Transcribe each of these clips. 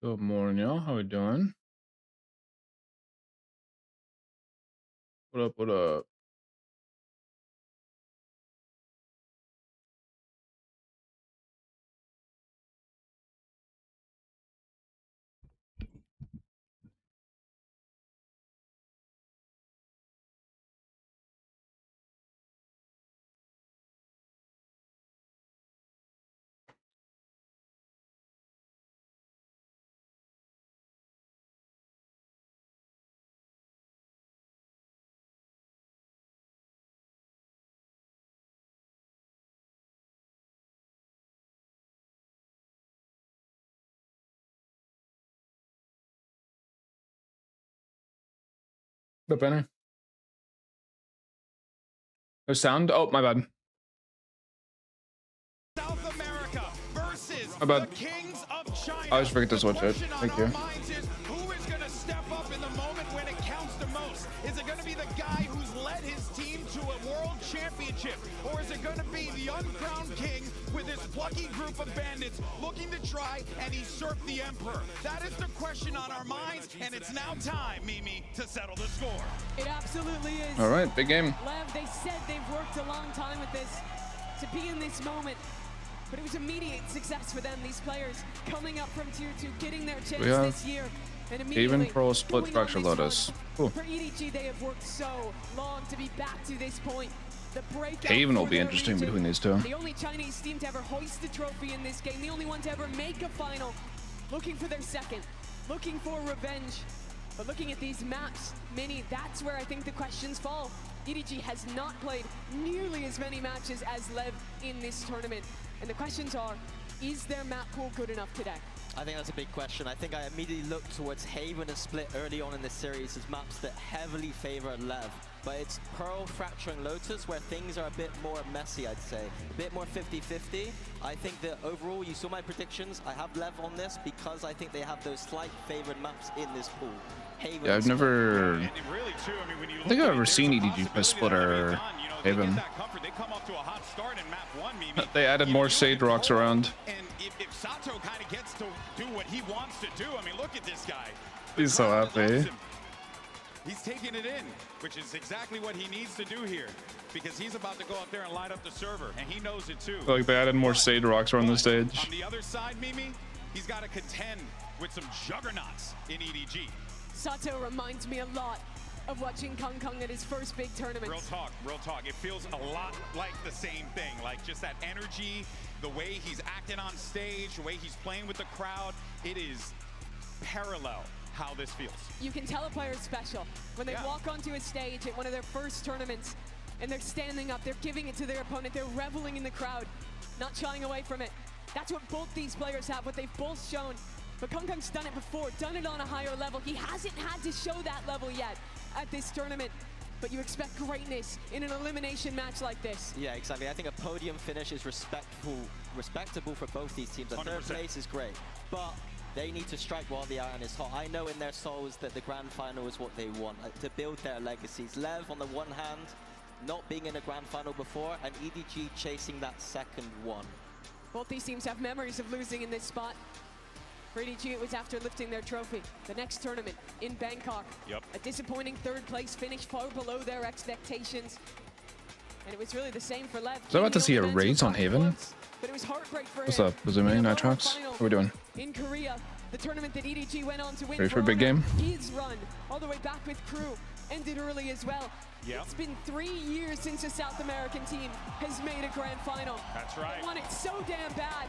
Good morning, y'all. How we doing? What up? What up? What up, Benny? No sound? Oh, my bad. South America versus My bad. the Kings of China. I just forget to switch it. Thank you. Who is going to step up in the moment when it counts the most? Is it going to be the guy who's led his team to a world championship? Or is it going to be the uncrowned king with his plucky group of bandits looking to try and usurp the emperor? That is the question on our minds, and it's now time, Mimi, to settle the score. It absolutely is. All right, big game. Lev, they said they've worked a long time with this to be in this moment. But it was immediate success for them, these players coming up from tier 2, getting their chance this year. And Even Pro Split Fracture Lotus. Cool. For EDG, they have worked so long to be back to this point. The breakout Haven will for be their interesting region. between these two. The only Chinese team to ever hoist a trophy in this game, the only one to ever make a final, looking for their second, looking for revenge. But looking at these maps, Mini, that's where I think the questions fall. EDG has not played nearly as many matches as Lev in this tournament. And the questions are, is their map pool good enough today? I think that's a big question. I think I immediately looked towards Haven and Split early on in this series as maps that heavily favor Lev. But it's Pearl, Fracture, and Lotus where things are a bit more messy, I'd say. A bit more 50-50. I think that overall, you saw my predictions. I have Lev on this because I think they have those slight favored maps in this pool. Haven, Yeah, I've never... And really, too, I mean, when you I think I've ever seen EDG play Split or Haven. They come off to a hot start in map 1, Mimi. They added more Sage Rocks around. And if Sato kind of gets to do what he wants to do, I mean, look at this guy. He's so happy. He's taking it in, which is exactly what he needs to do here, because he's about to go up there and light up the server, and he knows it too. Like they added more Sage Rocks around the stage. On the other side, Mimi, he's got to contend with some juggernauts in EDG. Sato reminds me a lot of watching Kong Kong at his first big tournament. Real talk, real talk. It feels a lot like the same thing, like just that energy, the way he's acting on stage, the way he's playing with the crowd. It is parallel how this feels. You can tell a player's special when they walk onto a stage at one of their first tournaments and they're standing up, they're giving it to their opponent, they're reveling in the crowd, not shying away from it. That's what both these players have, what they've both shown. But Kong Kong's done it before, done it on a higher level. He hasn't had to show that level yet at this tournament. But you expect greatness in an elimination match like this. Yeah, exactly. I think a podium finish is respectable for both these teams. A 100%. third place is great, but they need to strike while the iron is hot. I know in their souls that the grand final is what they want, to build their legacies. Lev, on the one hand, not being in a grand final before, and EDG chasing that second one. Both these teams have memories of losing in this spot. For EDG, it was after lifting their trophy. The next tournament in Bangkok. Yep. A disappointing third place finish, far below their expectations. And it was really the same for Lev. Was I about to see a raise on Haven? But it was heartbreak for What's him. up, Bazoomy, Nitrox? What are we doing? In Korea, the tournament that EDG went on to win. Ready for a big game? His run all the way back with crew ended early as well. Yep. It's been 3 years since a South American team has made a grand final. That's right. They want it so damn bad.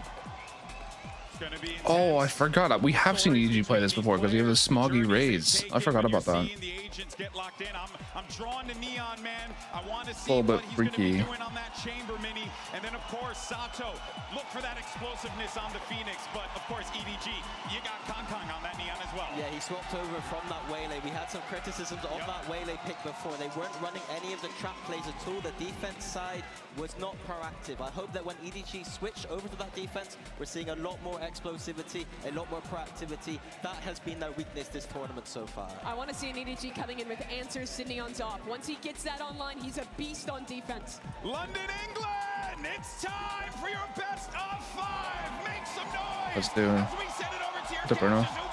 Gonna be Oh, I forgot. We have seen EDG play this before because we have the smoggy raids. I forgot about that. The agents get locked in. I'm drawn to Neon, man. I want to see A little what bit he's freaky. gonna be doing on that chamber mini. And then of course Sato, look for that explosiveness on the Phoenix. But of course EDG, you got Kong Kong on that Neon as well. Yeah, he swapped over from that waylay. We had some criticisms of that waylay pick before. They weren't running any of the trap plays at all. The defense side was not proactive. I hope that when EDG switch over to that defense, we're seeing a lot more explosivity, a lot more proactivity. That has been their weakness this tournament so far. I want to see an EDG coming in with answers to Neon's off. Once he gets that online, he's a beast on defense. London, England, it's time for your best of 5. Make some noise. Let's do As we send it over to your Dipper now. captions.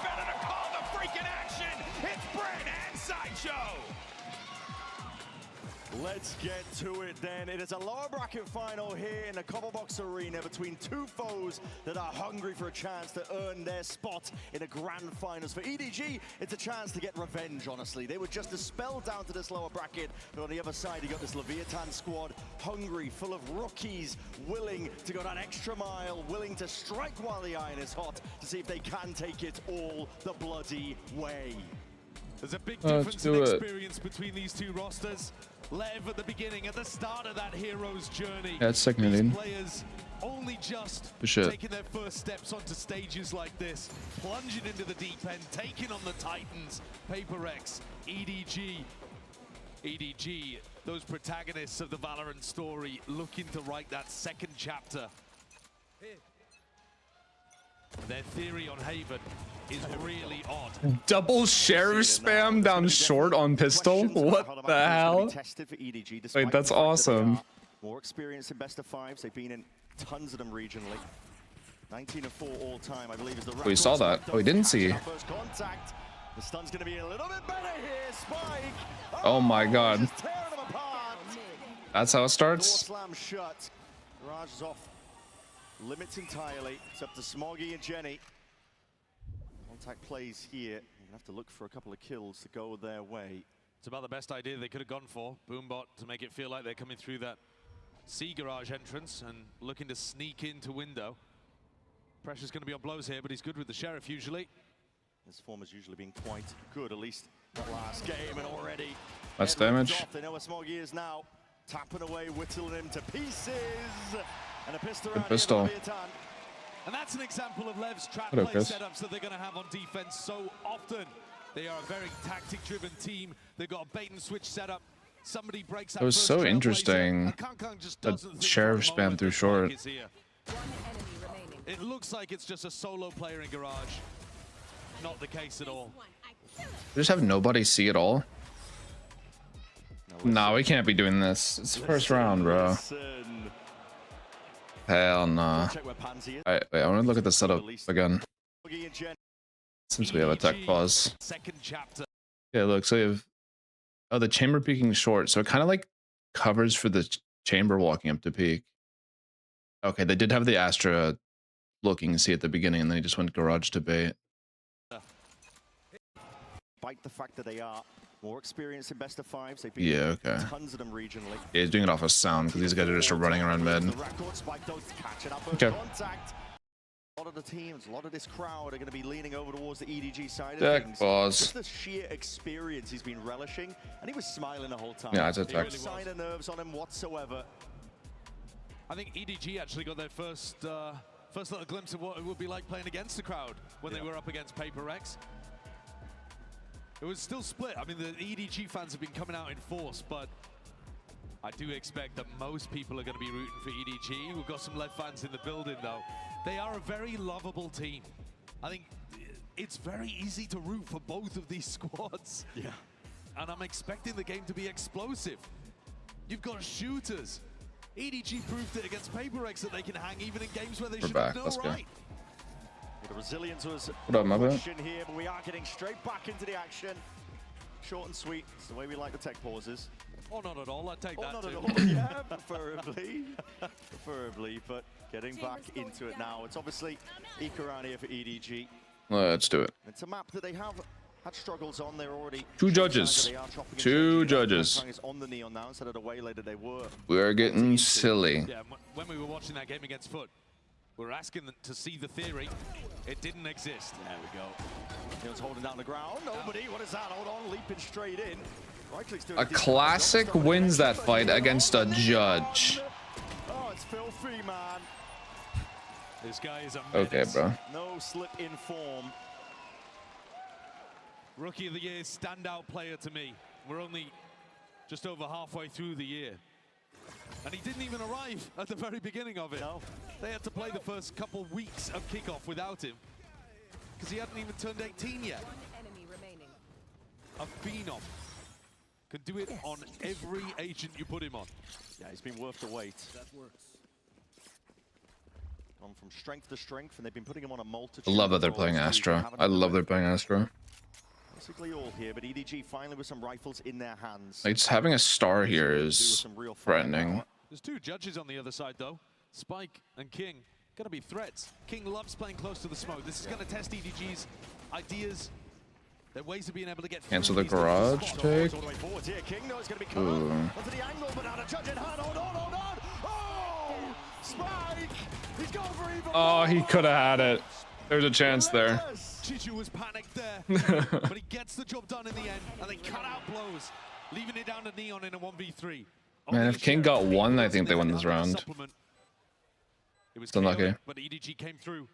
Let's get to it then. It is a lower bracket final here in the Cobblebox Arena between two foes that are hungry for a chance to earn their spot in the grand finals. For EDG, it's a chance to get revenge, honestly. They were just dispelled down to this lower bracket, but on the other side, you got this Leviathan squad, hungry, full of rookies, willing to go that extra mile, willing to strike while the iron is hot to see if they can take it all the bloody way. There's a big difference in experience between these two rosters. LEV at the beginning, at the start of that hero's journey. Yeah, it's second inning. Players only just taking their first steps onto stages like this, plunging into the deep end, taking on the Titans, PaperX, EDG. EDG, those protagonists of the Valorant story, looking to write that second chapter. Their theory on Haven is really odd. Double sheriff spam down short on pistol? What the hell? Wait, that's awesome. More experience in best of fives. They've been in tons of them regionally. 19 and 4 all time, I believe, is the record. We saw that. Oh, we didn't see. First contact. The stun's going to be a little bit better here. Spike. Oh my god. Just tearing them apart. That's how it starts. Door slam shut. Garage is off. Limits entirely. It's up to Smoggy and Jenny. Contact plays here. You're gonna have to look for a couple of kills to go their way. It's about the best idea they could have gone for. Boombot to make it feel like they're coming through that C garage entrance and looking to sneak into window. Pressure's going to be on blows here, but he's good with the sheriff usually. This form has usually been quite good, at least the last game, and already. That's damage. They know where Smoggy is now. Tapping away, whittling him to pieces. And a pistol. And that's an example of LEV's trap play setups that they're going to have on defense so often. They are a very tactic-driven team. They've got a bait and switch setup. Somebody breaks that. It was so interesting. The sheriff spam through short. It looks like it's just a solo player in garage. Not the case at all. They just have nobody see it all. No, we can't be doing this. It's the first round, bro. Hell nah. Alright, wait, I want to look at the setup again. Since we have a tech pause. Okay, look, so we have the chamber peeking short, so it kind of like covers for the chamber walking up to peak. Okay, they did have the Astra looking see at the beginning, and then he just went garage to bait. Despite the fact that they are more experienced in best of fives, they've been tons of them regionally. Yeah, he's doing it off of sound because these guys are just running around mid. Okay. A lot of the teams, a lot of this crowd are going to be leaning over towards the EDG side of things. Pause. Just the sheer experience he's been relishing, and he was smiling the whole time. Yeah, it's a tech. No sign of nerves on him whatsoever. I think EDG actually got their first little glimpse of what it would be like playing against the crowd when they were up against PaperX. It was still split. I mean, the EDG fans have been coming out in force, but I do expect that most people are going to be rooting for EDG. We've got some LEV fans in the building, though. They are a very lovable team. I think it's very easy to root for both of these squads. Yeah. And I'm expecting the game to be explosive. You've got shooters. EDG proved it against PaperX that they can hang even in games where they should have no right. The resilience was what up, my bad? Here, but we are getting straight back into the action. Short and sweet. It's the way we like the tech pauses. Oh, not at all. I'd take that not too. At all. Yeah, preferably. Preferably, but getting back into it now. It's obviously Icaran here for EDG. Let's do it. It's a map that they have had struggles on. They're already two judges. Two judges. On the neon now instead of the way later they were. We are getting silly. Yeah, when we were watching that game against Foot, we were asking them to see the theory. It didn't exist. There we go. Neon's holding down the ground. Nobody. What is that? Hold on. Leaping straight in. A classic wins that fight against a judge. Oh, it's filthy, man. This guy is a okay, bro. No slip in form. Rookie of the Year, standout player to me. We're only just over halfway through the year. And he didn't even arrive at the very beginning of it. No. They had to play the first couple weeks of kickoff without him because he hadn't even turned 18 yet. A phenom. Can do it on every agent you put him on. Yeah, he's been worth the wait. That works. Gone from strength to strength, and they've been putting him on a multitude. I love that they're playing Astra. I love they're playing Astra. basically all here, but EDG finally with some rifles in their hands. Like, just having a star here is threatening. There's two judges on the other side, though. Spike and King. Gonna be threats. King loves playing close to the smoke. This is gonna test EDG's ideas. Their ways of being able to get Cancel the garage take. All the way forward here. King knows it's gonna be coming onto the angle, but now the judge in hand. Hold on, hold on. Oh! Spike! He's going for even Oh, he could have had it. There's a chance there. Chichu was panicked there, but he gets the job done in the end, and they cut out blows, leaving it down to Neon in a 1v3. Man, if King got one, I think they win this round. It was It's unlucky. but EDG came through.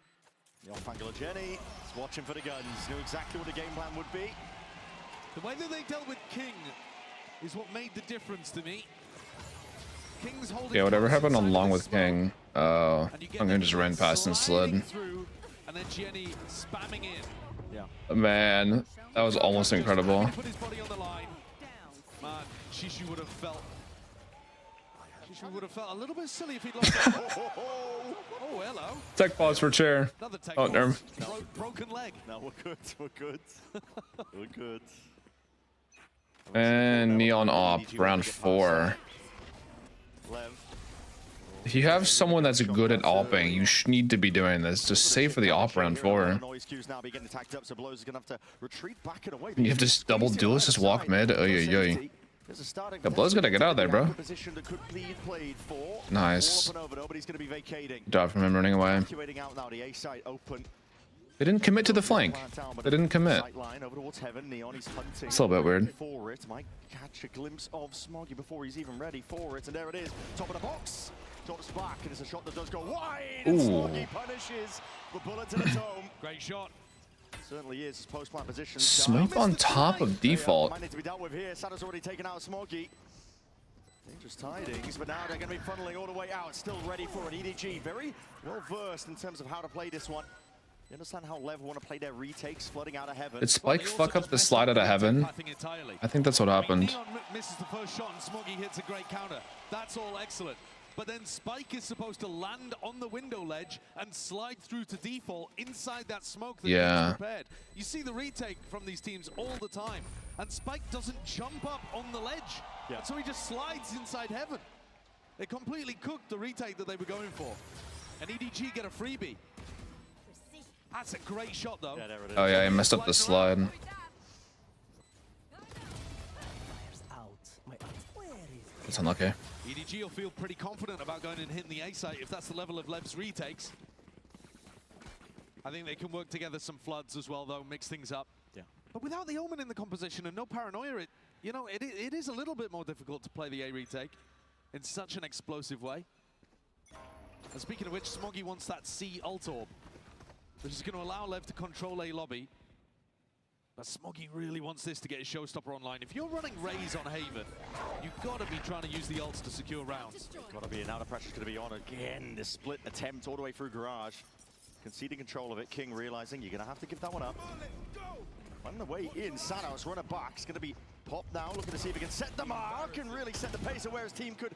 The off-angle of Jenny is watching for the guns. Knew exactly what the game plan would be. The way that they dealt with King is what made the difference to me. King's holding. Yeah, whatever happened along with King. I'm gonna just run past and slid. Through, and then Jenny spamming in. Yeah. Man, that was almost incredible. Put his body on the line. Man, Shishu would have felt. Shishu would have felt a little bit silly if he'd lost that. Oh, hello. Tech pause for chair. Another tech Oh, never. broken leg. No, we're good. We're good. We're good. And Neon Op, round 4. Lev. If you have someone that's good at opping, you need to be doing this. Just save for the op round 4. You have to double duelist, just walk mid. Yeah, Blow's gonna get out of there, bro. Nice. Good job from him running away. They didn't commit to the flank. They didn't commit. It's a little bit weird. Might catch a glimpse of Smoggy before he's even ready for it, and there it is. Top of the box. Drops back, and it's a shot that does go wide. And Smoggy punishes the bullet to the dome. Great shot. Certainly is his post-plant position. Smoke on top of default. Might need to be dealt with here. Sada's already taken out Smoggy. Dangerous tidings, but now they're going to be funneling all the way out. Still ready for an EDG. Very well versed in terms of how to play this one. You understand how Lev want to play their retakes, flooding out of heaven. Did Spike fuck up the slide out of heaven? I think that's what happened. Neon misses the first shot and Smoggy hits a great counter. That's all excellent. But then Spike is supposed to land on the window ledge and slide through to default inside that smoke that he's prepared. You see the retake from these teams all the time, and Spike doesn't jump up on the ledge. Yeah. So he just slides inside heaven. They completely cooked the retake that they were going for. And EDG get a freebie. That's a great shot, though. Yeah, there it is. Oh yeah, he messed up the slide. That's unlucky. EDG will feel pretty confident about going and hitting the A site if that's the level of Lev's retakes. I think they can work together some floods as well, though, mix things up. Yeah. But without the Omen in the composition and no paranoia, it is a little bit more difficult to play the A retake in such an explosive way. And speaking of which, Smoggy wants that C ult orb, which is going to allow Lev to control A lobby. But Smoggy really wants this to get his showstopper online. If you're running Raze on Haven, you've got to be trying to use the ults to secure rounds. Got to be, now the pressure's going to be on again. This split attempt all the way through Garage. Conceding control of it. King realizing you're going to have to give that one up. On the way in, Sanos runner back. It's going to be popped now, looking to see if he can set the mark and really set the pace of where his team could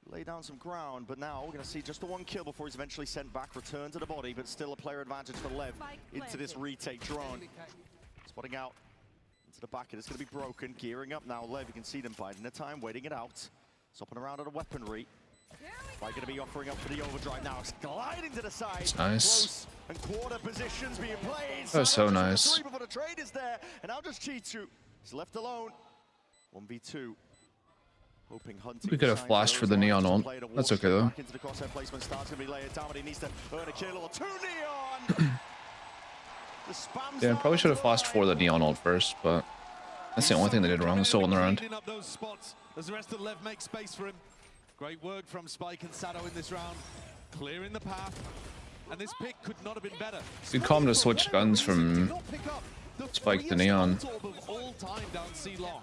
lay down some ground. But now we're going to see just the one kill before he's eventually sent back. Return to the body, but still a player advantage for Lev into this retake drone. Spotting out into the back, and it's going to be broken. Gearing up now, Lev, you can see them biding their time, waiting it out. Stopping around at the weaponry. By going to be offering up for the overdrive now. Gliding to the side. That's nice. Close and quarter positions being played. That was so nice. Before the trade is there, and now just Chichu is left alone. 1v2. Hoping hunting. We could have flashed for the Neon ult. That's okay though. Into the crosshair placement starts going to be layered down, but he needs to earn a kill or two. Neon. Yeah, probably should have flashed for the Neon ult first, but that's the only thing they did wrong. Still in the round. Up those spots as the rest of Lev make space for him. Great work from Spike and Sado in this round, clearing the path. And this pick could not have been better. Good call to switch guns from Spike to Neon. Of all time down C long.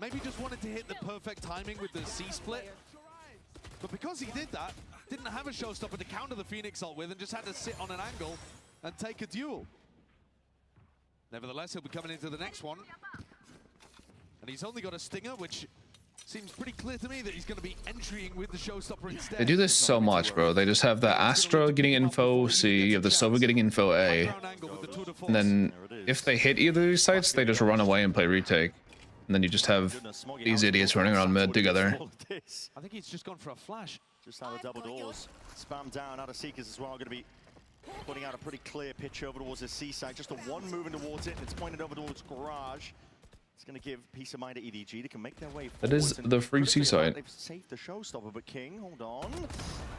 Maybe just wanted to hit the perfect timing with the C split. But because he did that, didn't have a showstopper to counter the Phoenix ult with, and just had to sit on an angle and take a duel. Nevertheless, he'll be coming into the next one. And he's only got a stinger, which Seems pretty clear to me that he's going to be entering with the showstopper instead. They do this so much, bro. They just have the Astra getting info C, you have the Sova getting info A, and then if they hit either of these sites, they just run away and play retake. And then you just have these idiots running around mid together. I think he's just gone for a flash. Just out of double doors. Spam down out of Seekers as well. Going to be putting out a pretty clear pitch over towards the C side. Just a one moving towards it. It's pointed over towards Garage. It's going to give peace of mind to EDG. They can make their way forward. That is the free C side. They've saved the showstopper, but King, hold on.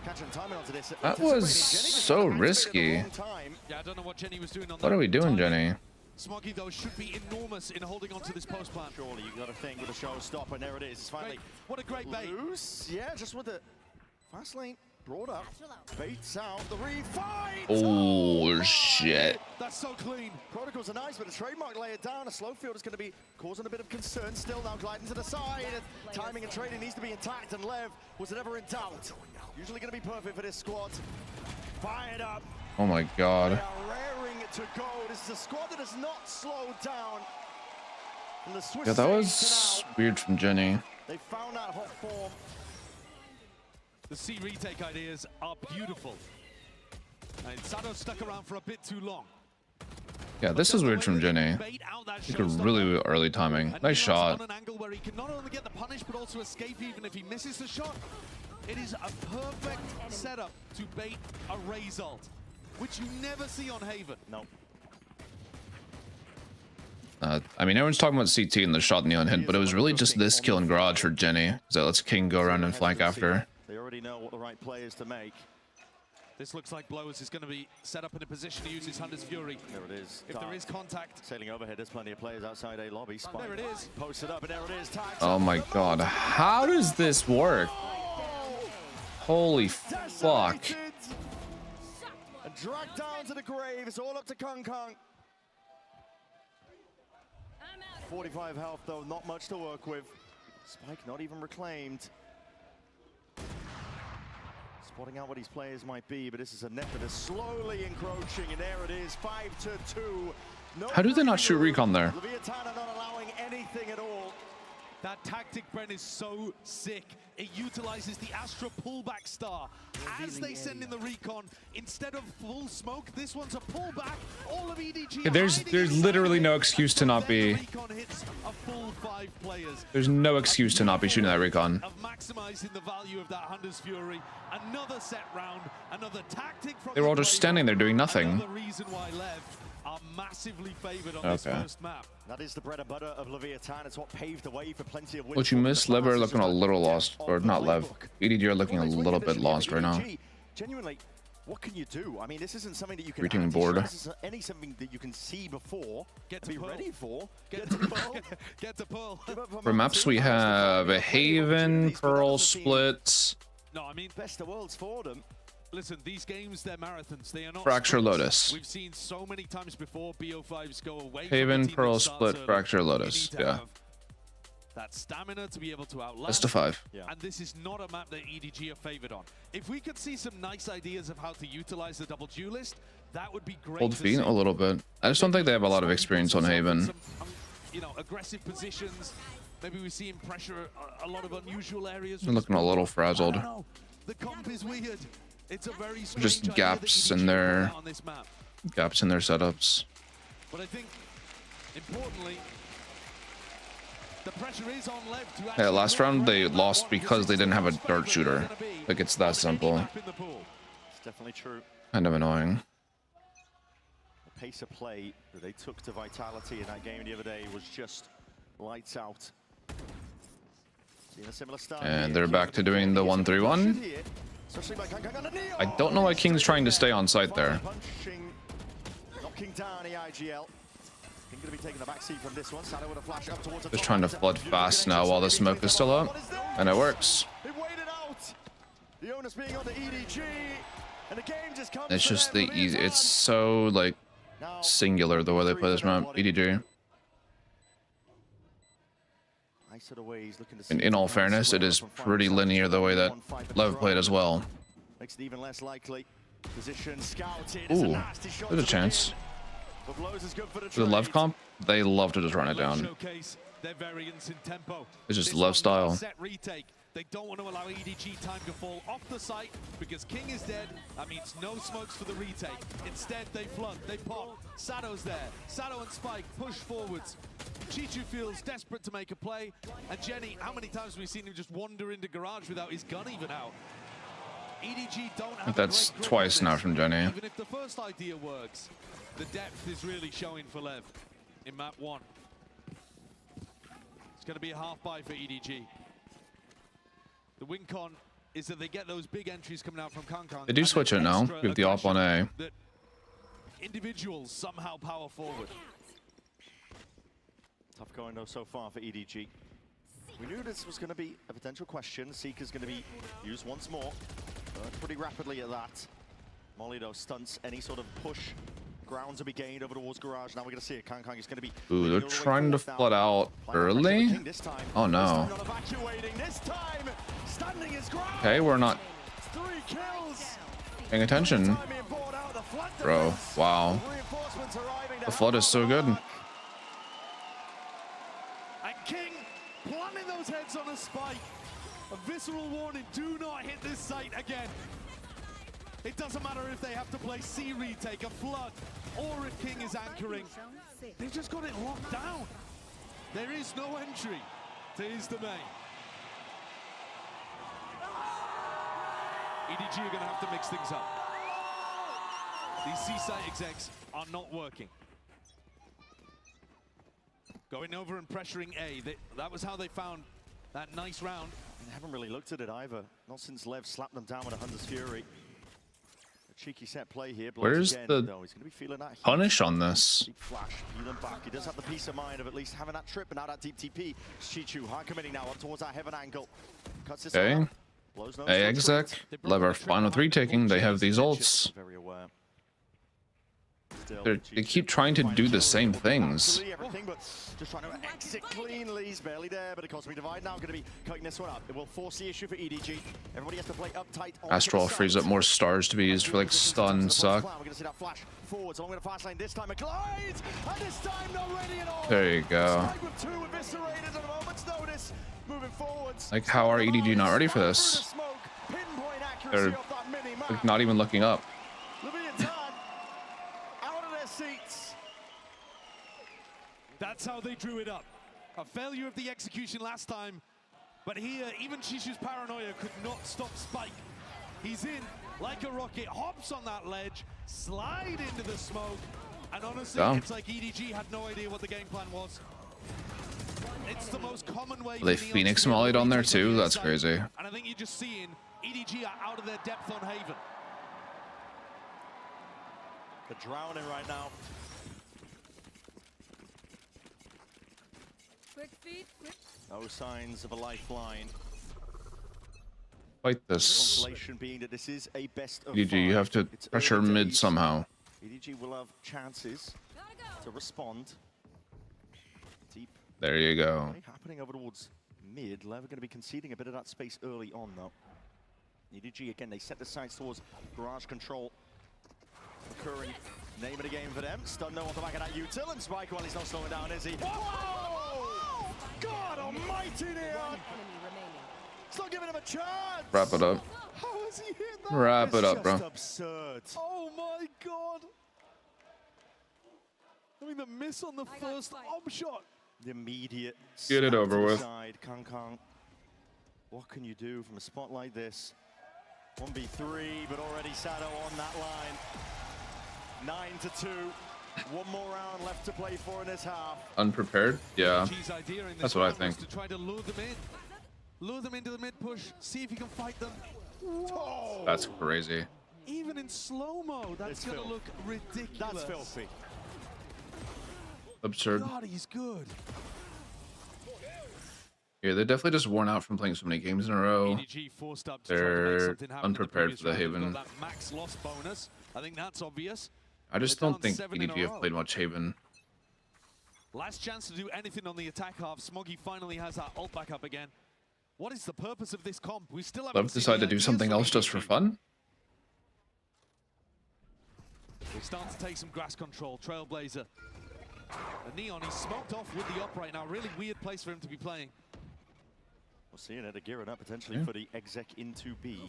Catching timing onto this. That was so risky. Yeah, I don't know what Jenny was doing on that. What are we doing, Jenny? Smoggy, though, should be enormous in holding on to this post plant. Surely you got a thing with a showstopper, and there it is. It's finally what a great bait. Loose. Yeah, just with the fast lane brought up. Baits out the refight. Oh, shit. That's so clean. Protocols are nice, but a trademark layer down. A slow field is going to be causing a bit of concern. Still now gliding to the side. Timing and trading needs to be intact, and Lev was it ever in doubt. Usually going to be perfect for this squad. Fired up. Oh my god. They are raring to go. This is a squad that has not slowed down. From the Swiss Yeah, that was weird from Jenny. They found that hot form. The C retake ideas are beautiful. And Sato stuck around for a bit too long. Yeah, this is weird from Jenny. Like a really early timing. Nice shot. On an angle where he can not only get the punish but also escape even if he misses the shot. It is a perfect setup to bait a Raze ult, which you never see on Haven. No. I mean, everyone's talking about CT and the shot neon hit, but it was really just this kill in Garage for Jenny. So that lets King go around and flank after. They already know what the right play is to make. This looks like Blowers is going to be set up in a position to use his Hunter's Fury. There it is. If there is contact. Sailing overhead, there's plenty of players outside a lobby. Spike. There it is. Posted up, and there it is. Oh my god. How does this work? Holy fuck. And dragged down to the grave. It's all up to Kong Kong. 45 health, though. Not much to work with. Spike not even reclaimed. Spotting out what his players might be, but this is a net that is slowly encroaching, and there it is, 5-2. No. How do they not shoot recon there? Leviathan are not allowing anything at all. That tactic, Bren, is so sick. It utilizes the Astra pullback star. As they send in the recon, instead of full smoke, this one's a pullback. All of EDG. Yeah, there's literally no excuse to not be. Recon hits a full 5 players. There's no excuse to not be shooting that recon. Of maximizing the value of that Hunter's Fury. Another set round, another tactic from They were all just standing there doing nothing. Another reason why Lev are massively favored on this first map. That is the bread and butter of Leviathan. It's what paved the way for plenty of wins. What you missed, Lev are looking a little lost, or not Lev. EDG are looking a little bit lost right now. Genuinely, what can you do? I mean, this isn't something that you can Reaching board. This is something that you can see before, be ready for. Get to Pearl. Get to Pearl. For maps, we have a Haven, Pearl split. No, I mean, best of worlds for them. Listen, these games, they're marathons. They are not Fracture sprints. Lotus. We've seen so many times before BO5s go away. Haven, Pearl split, Fracture Lotus. Yeah. That stamina to be able to outlast. Best of 5. Yeah. And this is not a map that EDG are favored on. If we could see some nice ideas of how to utilize the double duelist, that would be great. Hold feet a little bit. I just don't think they have a lot of experience on Haven. Some, you know, aggressive positions. Maybe we see him pressure a lot of unusual areas. They're looking a little frazzled. The comp is weird. It's a very just gaps in their setups. But I think importantly, the pressure is on Lev to yeah, last round they lost because they didn't have a dart shooter. Like, it's that simple. It's definitely true. Kind of annoying. The pace of play that they took to Vitality in that game the other day was just lights out. And they're back to doing the 1-3-1. I don't know why King's trying to stay on site there. Knocking down the IGL. King gonna be taking the back seat from this one. Sato with a flash up towards Just trying to flood fast now while the smoke is still up, and it works. It waited out. The onus being on the EDG, and the game just comes. It's just the easy. It's so like singular the way they play this map. EDG. And in all fairness, it is pretty linear the way that Lev played as well. Makes it even less likely. Position scouted. Ooh, there's a chance. For the Lev comp, they love to just run it down. their variance in tempo. It's just This love one, style. set retake. They don't want to allow EDG time to fall off the site because King is dead. That means no smokes for the retake. Instead, they flood, they pop. Sato's there. Sato and Spike push forwards. Chichu feels desperate to make a play. And Jenny, how many times have we seen him just wander into garage without his gun even out? EDG don't have That's a great grip twice on now this. from Jenny. Even if the first idea works, the depth is really showing for LEV in map 1. It's going to be a half buy for EDG. The win con is that they get those big entries coming out from Kangkang. They do switch it now. We have the op on A. That individuals somehow power forward. Tough going though so far for EDG. We knew this was going to be a potential question. Seeker's going to be used once more. Pretty rapidly at that. Molly though stunts any sort of push. Ground to be gained over towards garage. Now we're going to see it. Kangkang is going to be... Ooh, they're trying to flood out early. Oh no. Okay, we're not paying attention. Bro, wow. The flood is so good. And King planting those heads on a spike. A visceral warning, do not hit this site again. It doesn't matter if they have to play C retake, a flood, or if King is anchoring. They've just got it locked down. There is no entry to his domain. EDG are going to have to mix things up. These C-site execs are not working. Going over and pressuring A. That was how they found that nice round. They haven't really looked at it either. Not since LEV slapped them down with a Hunter's Fury. Cheeky set play here. Where's again, the though. He's gonna be feeling that punish on this? deep flash, healing back. He does have the peace of mind of at least having that trip, and now that deep TP. Chichu hard committing now up towards that heaven angle. Cuts this Okay. around. Blows nose A to a exec. trip. LEV are fine with retaking. They have these ults. Very aware. They keep trying to do the same things. Everything, but just trying to exit cleanly. He's barely there, but of course we divide now. Going to be cutting this one up. It will force the issue for EDG. Everybody has to play uptight. Astral frees up more stars to be used for like stun suck. We're going to see that flash forwards along the fast lane. This time it glides, and this time not ready at all. There you go. Spike with two eviscerated at a moment's notice. Moving forwards. Like, how are EDG not ready for this? Pinpoint accuracy They're of that mini map. like not even looking up. Leviathan out of their seats. That's how they drew it up. A failure of the execution last time, but here, even Chichu's paranoia could not stop Spike. He's in like a rocket, hops on that ledge, slide into the smoke, and honestly, Dumb. it's like EDG had no idea what the game plan was. It's the most common way. They Phoenix mollied on there too? That's crazy. And I think you're just seeing EDG are out of their depth on Haven. They're drowning right now. Quick feet, quick. No signs of a lifeline. Fight this. Consolation being that this is a best of EDG, you have to five. It's pressure early mid days. somehow. EDG will have chances to respond. Deep There you go. play happening over towards mid. LEV are going to be conceding a bit of that space early on though. EDG again, they set the sights towards garage control. Recurring name of the game for them. Stun no on the back of that util, and Spike, well, he's not slowing down, is he? Whoa! God almighty, Neon! It's not giving him a chance! Wrap it up. How has he hit that? Wrap it up, It's bro. just absurd. Oh my god! I mean, the miss on the first op shot. The immediate Get it snap over to the with. Side. Kangkang, what can you do from a spot like this? 1v3, but already Sato on that line. 9-2. One more round left to play for in this half. Unprepared? Yeah. G's idea in this That's what I round was think. to try to lure them in. Lure them into the mid push, see if you can fight them. Oh, That's crazy. Even in slow-mo, that's It's going to filth. look ridiculous. that's filthy. Absurd. God, he's good. Yeah, they're definitely just worn out from playing so many games in a row. EDG forced up to try to make They're something happen in the unprepared previous for the round. They've Haven. got that max loss bonus. I think that's obvious. I just They're don't down think 7 in a EDG have row. played much Haven. Last chance to do anything on the attack half. Smoggy finally has that ult back up again. What is the purpose of this comp? We still haven't Love seen decide the to do ideas something from else just for EDG. fun. We're starting to take some grass control. Trailblazer Neon, he's smoked off with the up right now. Really weird place for him to be playing. We'll see it gearing up potentially for the exec into B.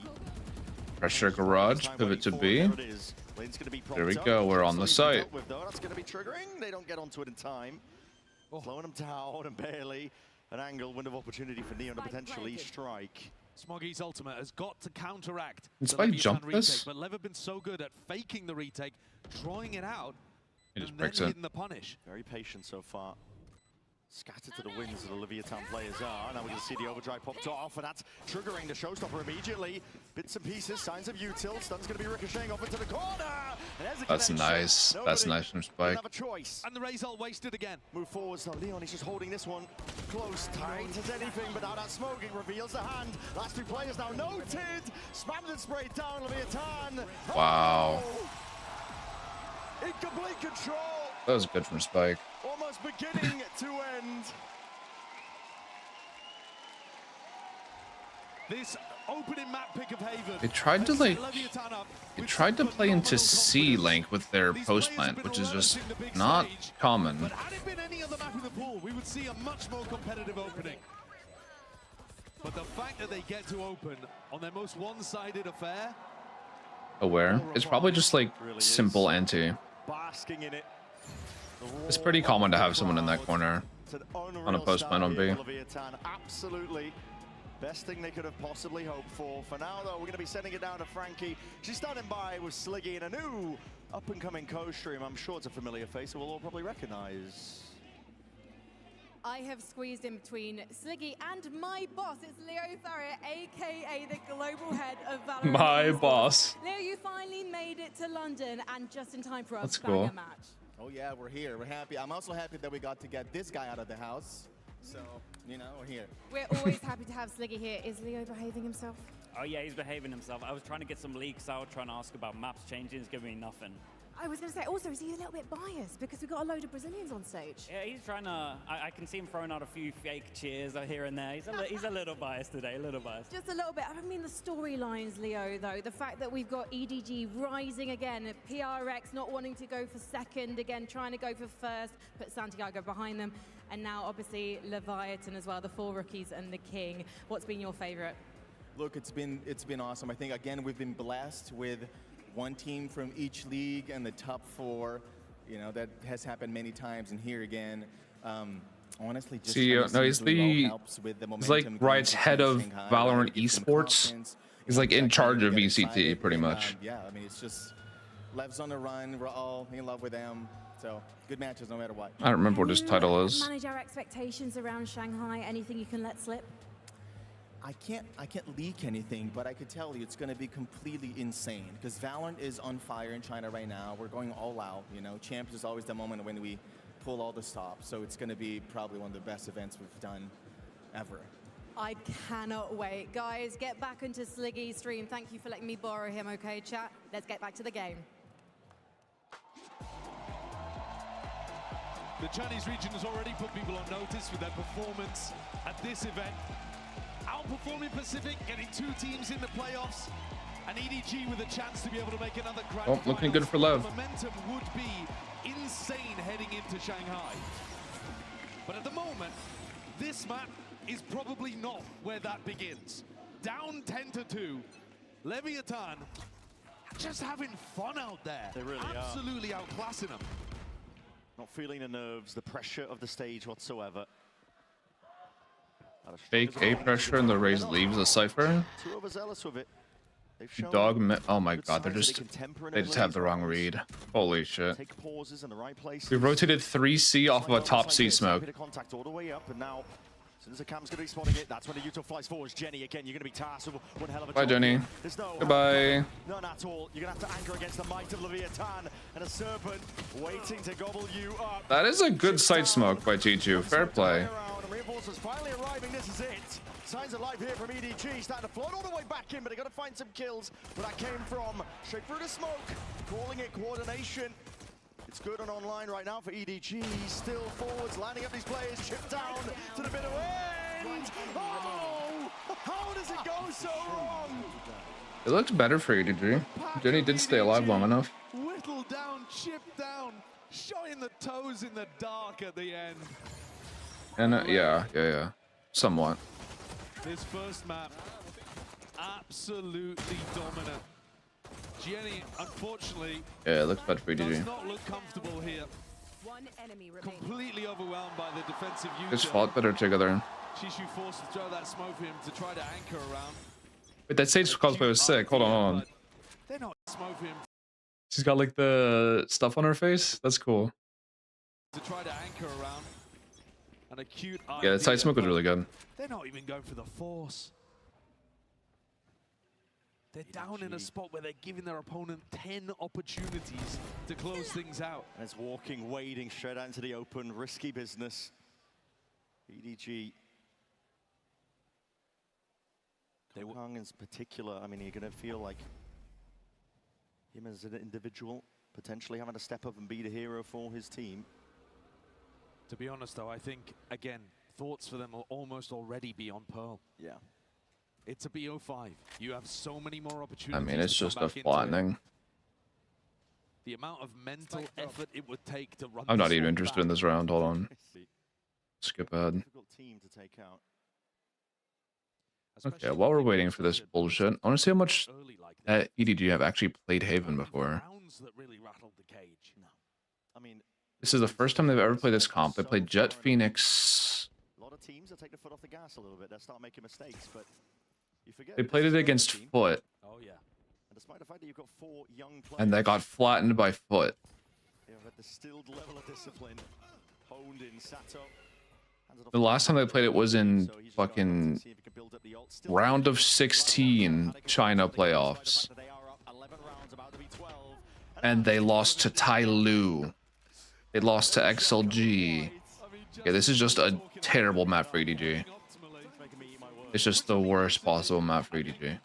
Pressure garage, pivot to B. There we go, we're on the site. That's going to be triggering. They don't get onto it in time. Slowing them down and barely an angle, window of opportunity for Neon to potentially strike. Smoggy's ultimate has got to counteract Can the Spike Leviathan jump retake, this? but Lev have been so good at faking the retake, drawing it out, He just and then breaks it. hitting the punish. Very patient so far. Scattered to the winds of the Leviathan players are. Now we can see the overdrive popped off, and that's triggering the showstopper immediately. Bits and pieces, signs of util. Stun's going to be ricocheting off into the corner. And there's a That's connection. nice. That's Nobody nice from didn't Spike. have a choice. And the Razor wasted again. Move forwards now. Leon, he's just holding this one close, tight as anything, but now that smoking reveals the hand. Last two players now noted. Spammed and sprayed down Leviathan. Wow. Oh! In complete control. That was good from Spike. Almost beginning to end. This opening map pick of Haven. They tried to play into C link with their post plant, which is just not common. But had it been any other map in the pool, we would see a much more competitive opening. But the fact that they get to open on their most one-sided affair. Aware. It's probably just like simple anti. Basking in it. It's pretty common to have someone in that corner on a post plant on B. Absolutely. Best thing they could have possibly hoped for. For now, though, we're going to be sending it down to Frankie. She's standing by with Sliggy and a new up-and-coming co-stream. I'm sure it's a familiar face that we'll all probably recognize. I have squeezed in between Sliggy and my boss. It's Leo Farrier, aka the global head of Valorant. My boss. Leo, you finally made it to London and just in time for a That's banger cool. match. Oh yeah, we're here. We're happy. I'm also happy that we got to get this guy out of the house. So, you know, we're here. We're always happy to have Sliggy here. Is Leo behaving himself? Oh yeah, he's behaving himself. I was trying to get some leaks out, trying to ask about maps changing. He's giving me nothing. I was going to say, also, is he a little bit biased because we've got a load of Brazilians on stage? Yeah, he's trying to. I can see him throwing out a few fake cheers here and there. He's a little biased today, a little biased. Just a little bit. I mean, the storylines, Leo, though. The fact that we've got EDG rising again, PRX not wanting to go for second, again, trying to go for first, put Santiago behind them. And now, obviously, Leviathan as well, the 4 rookies and the King. What's been your favorite? Look, it's been awesome. I think, again, we've been blessed with one team from each league and the top 4. You know, that has happened many times. And here again, honestly, just No, he's like Riot's head of Valorant esports. He's like in charge of VCT, pretty much. Yeah, I mean, it's just Lev's on the run. We're all in love with them. So good matches no matter what. I don't remember what his title is. Manage our expectations around Shanghai. Anything you can let slip? I can't leak anything, but I could tell you it's going to be completely insane because Valorant is on fire in China right now. We're going all out. You know, Champs is always the moment when we pull all the stops. So it's going to be probably one of the best events we've done ever. I cannot wait. Guys, get back into Sliggy's stream. Thank you for letting me borrow him, okay, chat? Let's get back to the game. The Chinese region has already put people on notice with their performance at this event. Outperforming Pacific, getting 2 teams in the playoffs, and EDG with a chance to be able to make another grand Oh, looking good for Lev. The momentum would be insane heading into Shanghai. But at the moment, this map is probably not where that begins. Down 10-2, Leviathan just having fun out there. They really Absolutely outclassing them. Not feeling the nerves, the pressure of the stage whatsoever. Fake A pressure and the Raze leaves the Cypher. Too overzealous with it. They've shown Oh my god, they just have the wrong read. Holy shit. Take pauses in the right place. We rotated 3C off of a top C smoke. Bit of contact all the way up, and now as soon as the cam's going to be spotting it, that's when the Yuto flies forwards. Jenny, again, you're going to be tasked with one hell of a Bye, job. Jenny. There's no Goodbye. none at all. You're going to have to anchor against the might of Leviathan and a Serpent waiting to gobble you up. That is a good side smoke by T2. Fair play. Reinforcements finally arriving. This is it. Signs of life here from EDG. Starting to float all the way back in, but they got to find some kills. Where that came from. Straight through the smoke. Calling it coordination. It's good and online right now for EDG. Still forwards, lining up these players. Chip down to the bitter end. Oh! How does it go so wrong? It looked better for EDG. Jenny did stay alive long enough. Whittle down, chip down. Showing the toes in the dark at the end. And yeah. Somewhat. This first map, absolutely dominant. Jenny, unfortunately, Yeah, it looks bad for does EDG. not look comfortable here. One enemy remaining. Completely overwhelmed by the defensive use. Just fought better together. Shishu forced to throw that smoke for him to try to anchor around. Wait, that Sage cosplay was sick. Hold on. They're not smoke for him She's got like the stuff on her face. That's cool. to try to anchor around. An acute Yeah, the side smoke was really good. They're not even going for the force. They're down in a spot where they're giving their opponent 10 opportunities to close things out. And it's walking, wading straight out into the open, risky business. EDG. Kong in particular, I mean, you're going to feel like him as an individual potentially having to step up and be the hero for his team. To be honest, though, I think, again, thoughts for them will almost already be on Pearl. Yeah. It's a BO5. You have so many more I opportunities. mean, it's to come just a back into it. flattening. The amount of mental effort it would take to run. I'm not this even one interested back. in this round. Hold on. Skip ahead. Difficult team to take out. Okay, Especially while we're when waiting it's for this such a bullshit, I want to see how much early like this. EDG have actually played Haven before. Rounds that really rattled the cage. No. I mean, This is the first time they've ever played this comp. They played Jet Phoenix. a lot of teams that take the foot off the gas a little bit. They start making mistakes, but you forget. They this played is it a against team, Foot, Oh yeah. And despite the fact that you've got 4 young players, and they got flattened by Foot. they have a distilled level of discipline, honed in Sato. Hands it off The to last time they played it was in so he's just going back to fucking see if he can build up the ult. Still round of Had 16 a good China start to the game, despite the playoffs, fact that they are up 11 rounds, about to be 12. and they lost to Tai Lu. They lost to XLG. Yeah, this is just a terrible map for EDG. It's just the worst possible map for EDG.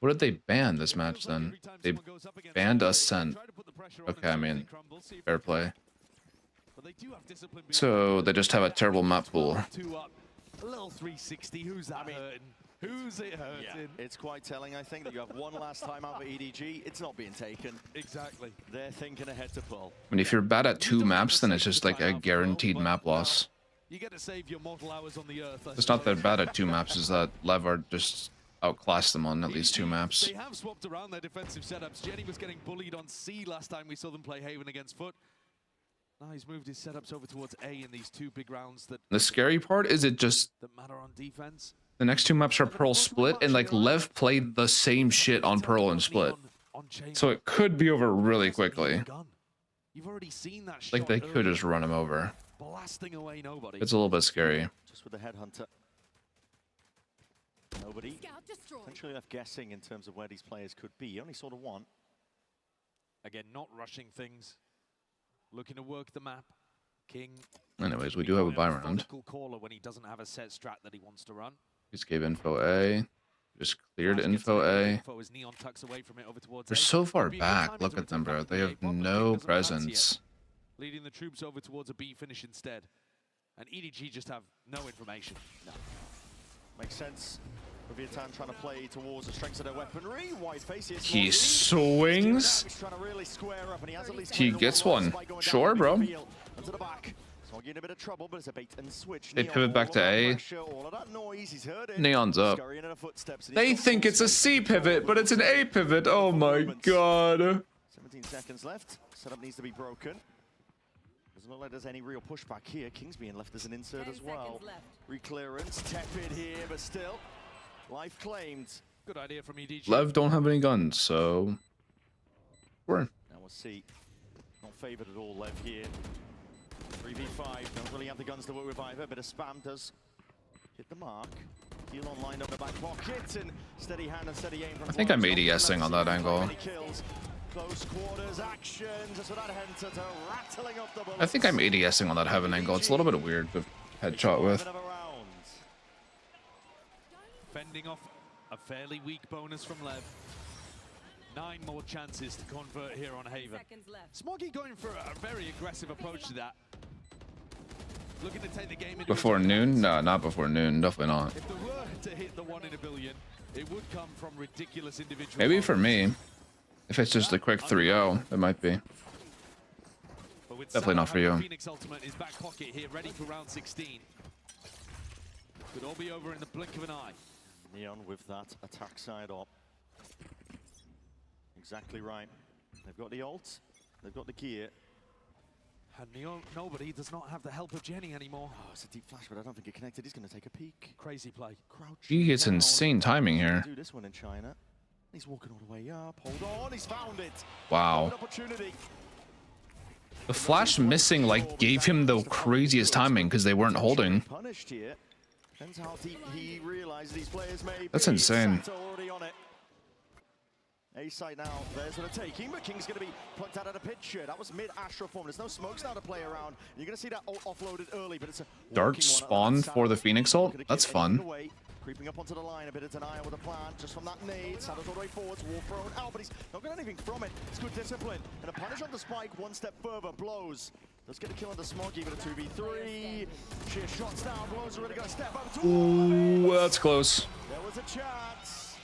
What did they ban this match then? They banned Ascent. Okay, I mean, fair play. So they just have a terrible map pool. A little 360. Who's that hurting? Who's it hurting? Yeah, it's quite telling, I think, that you have one last time out for EDG. It's not being taken. Exactly. They're thinking ahead to Pearl. I mean, if you're bad at 2 maps, then it's just like a guaranteed map loss. You get to save your mortal hours on the earth. It's not that bad at 2 maps, it's that LEV are just outclassed them on at least 2 maps. They have swapped around their defensive setups. Jenny was getting bullied on C last time we saw them play Haven against Foot. Now he's moved his setups over towards A in these 2 big rounds that The scary part is it just, matter on defense. the next 2 maps are Pearl Split, and like LEV played the same shit on Pearl and Split. So it could be over really quickly. You've already seen that Like they could just run him over. blasting away nobody. It's a little bit scary. Just with the headhunter. Nobody potentially left guessing in terms of where these players could be. You only saw the one. Again, not rushing things. Looking to work the map. King. Anyways, we do have a buy round. methodical caller when he doesn't have a set strat that he wants to run. Just gave info A. Just cleared info A. Info as Neon tucks away from it over towards They're A. so far Would be a good back. timing Look to at them, return bro. back to They the have A. Bottom no lane doesn't balance yet. presence. Leading the troops over towards a B finish instead. And EDG just have no information. No. Makes sense. Vyto trying to play towards the strengths of their weaponry. White face here. He swings. He's trying to really square up, and he has at least He gets one. Sure, bro. Onto the back. So getting a bit of trouble, but it's a bait and switch. They pivot back to A. All of that noise, he's heard it. Neon's up. Scurrying in the footsteps, and They he's got think full it's a speed. C pivot, but it's an A pivot. Oh my god. 17 seconds left. Setup needs to be broken. Doesn't look like there's any real pushback here. King's being left as an insert as well. Reclearance, tepid here, but still. Life claimed. Good idea from EDG. LEV don't have any guns, so we're Now we'll see. Not favoured at all, Lev here. 3v5. Don't really have the guns to work with either. Bit of spam does hit the mark. Deal on lined up the back pocket and steady hand and steady aim. I think I'm ADSing on that angle. Close quarters actions. So that Hunter to rattling off the bullets. I think I'm ADSing on that Heaven angle. It's a little bit weird to headshot with. Fending off a fairly weak bonus from Lev. 9 more chances to convert here on Haven. Smoggy going for a very aggressive approach to that. Looking to take the game into Before his own noon? hands. No, not before noon. Definitely not. If there were to hit the 1 in a billion, it would come from ridiculous individual. Maybe for me. If it's just a quick 3-0, it might be. Definitely not for you. Phoenix Ultimate in his back pocket here, ready for round 16. Could all be over in the blink of an eye. Neon with that attack side up. Exactly right. They've got the ult, they've got the gear. And Neon, nobody does not have the help of Jenny anymore. Oh, it's a deep flash, but I don't think it connected. He's going to take a peek. Crazy play. Crouch. He gets insane timing here. Do this one in China. He's walking all the way up. Hold on, he's found it. Wow. Opportunity. The flash missing like gave him the craziest timing because they weren't holding. Punished here. Depends how deep he realizes these players may be. That's insane. Sato already on it. A site now, there's the taking, but King's going to be plucked out of the picture. That was mid-Astro form. There's no smokes now to play around. You're going to see that offloaded early, but it's a Dart spawn for the Phoenix ult? That's fun. Creeping up onto the line, a bit of denial with a plan, just from that nade. Sato's all the way forwards, wall thrown out, but he's not got anything from it. It's good discipline. And a punish on the spike, one step further, blows. Let's get a kill on the Smoggy, but a 2v3. Sheer shots down, blows already got a step up. Ooh, that's close. There was a chance.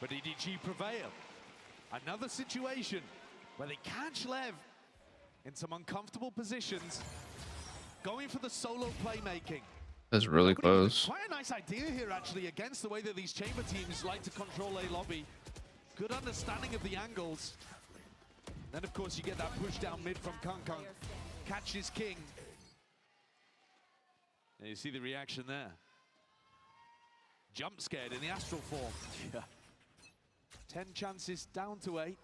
But EDG prevail. Another situation where they catch LEV in some uncomfortable positions, going for the solo playmaking. That's really close. Quite a nice idea here, actually, against the way that these chamber teams like to control a lobby. Good understanding of the angles. Then, of course, you get that push down mid from Kong. Catches King. And you see the reaction there. Jump scared in the astral form. Yeah. 10 chances down to 8.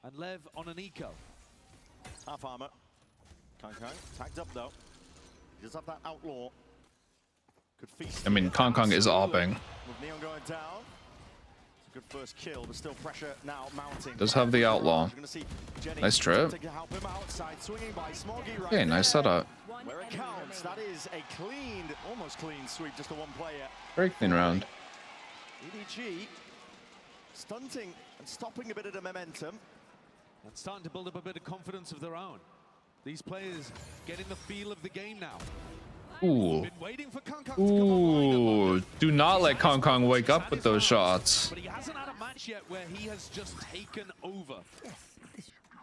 And LEV on an eco. Half armor. Kong tagged up though. He does have that outlaw. Could feast. I mean, Kong is opping. With Neon going down. It's a good first kill, but still pressure now mounting. Does have the outlaw. Nice trip. Okay, nice setup. Where it counts, that is a clean, almost clean sweep, just a one player. Very clean round. EDG stunting and stopping a bit of the momentum. And starting to build up a bit of confidence of their own. These players getting the feel of the game now. Ooh. Been waiting for Kong to come online. Ooh. Do not let Kong wake up with those shots. But he hasn't had a match yet where he has just taken over.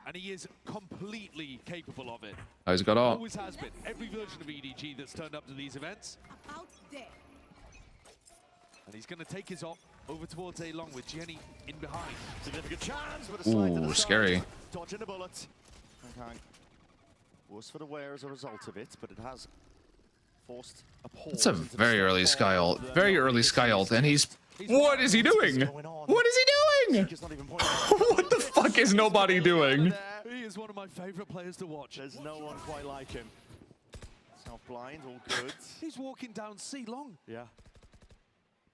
And he is completely capable of it. Oh, he's got all. Always has been. Every version of EDG that's turned up to these events. And he's going to take his op over towards A long with Jenny in behind. Significant chance, but a slide to the Ooh, side. scary. Dodging a bullet. Okay. Worse for the wear as a result of it, but it has forced a pause. It's a very early Sky ult. Very early Sky ult, and he's... What is he doing? What is he doing? What the fuck is nobody doing? He is one of my favorite players to watch. There's no one quite like him. Self blind, all good. He's walking down C long. Yeah.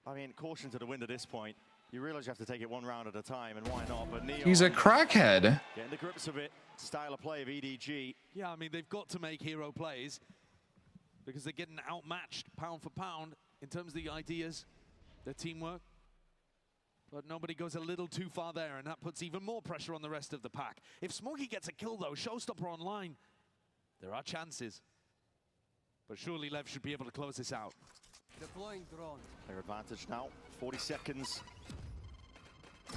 I mean, caution to the wind at this point. You realize you have to take it one round at a time, and why not? But Neon, He's a crackhead. getting the grips of it. Style of play of EDG. Yeah, I mean, they've got to make hero plays because they're getting outmatched pound for pound in terms of the ideas, their teamwork. But nobody goes a little too far there, and that puts even more pressure on the rest of the pack. If Smoggy gets a kill, though, Showstopper online, there are chances. But surely LEV should be able to close this out. Deploying drone. Their advantage now, 40 seconds.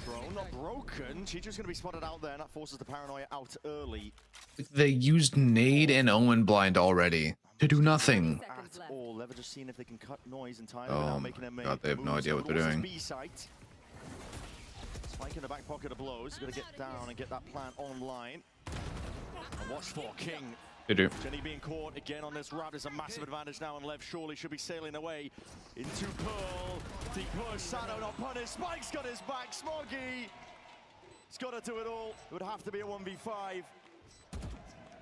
Drone not broken. She's just going to be spotted out there, and that forces the paranoia out early. They used Nade and Omen Blind already to do nothing. At all. LEV are just seeing if they can cut noise entirely Oh without my making them God, they have no idea what they're doing. B-site. Spike in the back pocket of blows. Going to get down and get that plan online. And watch for King. They do. Jenny being caught again on this route is a massive advantage now, and LEV surely should be sailing away into Pearl. Deep push, Sato not punished. Spike's got his back. Smoggy. He's got to do it all. It would have to be a 1v5.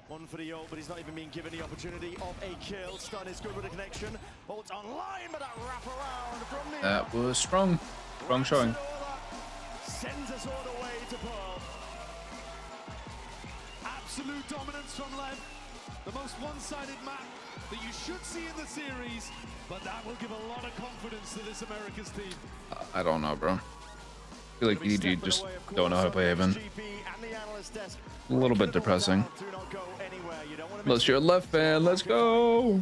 One for the ult, but he's not even being given the opportunity of a kill. Stun is good with the connection. Ult online, but that wrap around from the. That was strong. Strong showing. Sends us all the way to Pearl. Absolute dominance from LEV. The most one-sided map that you should see in the series, but that will give a lot of confidence to this America's team. I don't know, bro. I feel like EDG just don't know how to play Haven. A little bit depressing. Unless you're a LEV fan, let's go!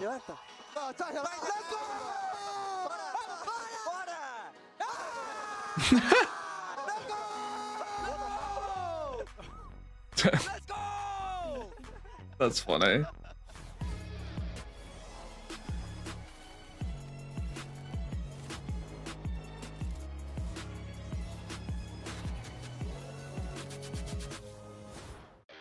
Levanta. No, está Let's go! That's funny.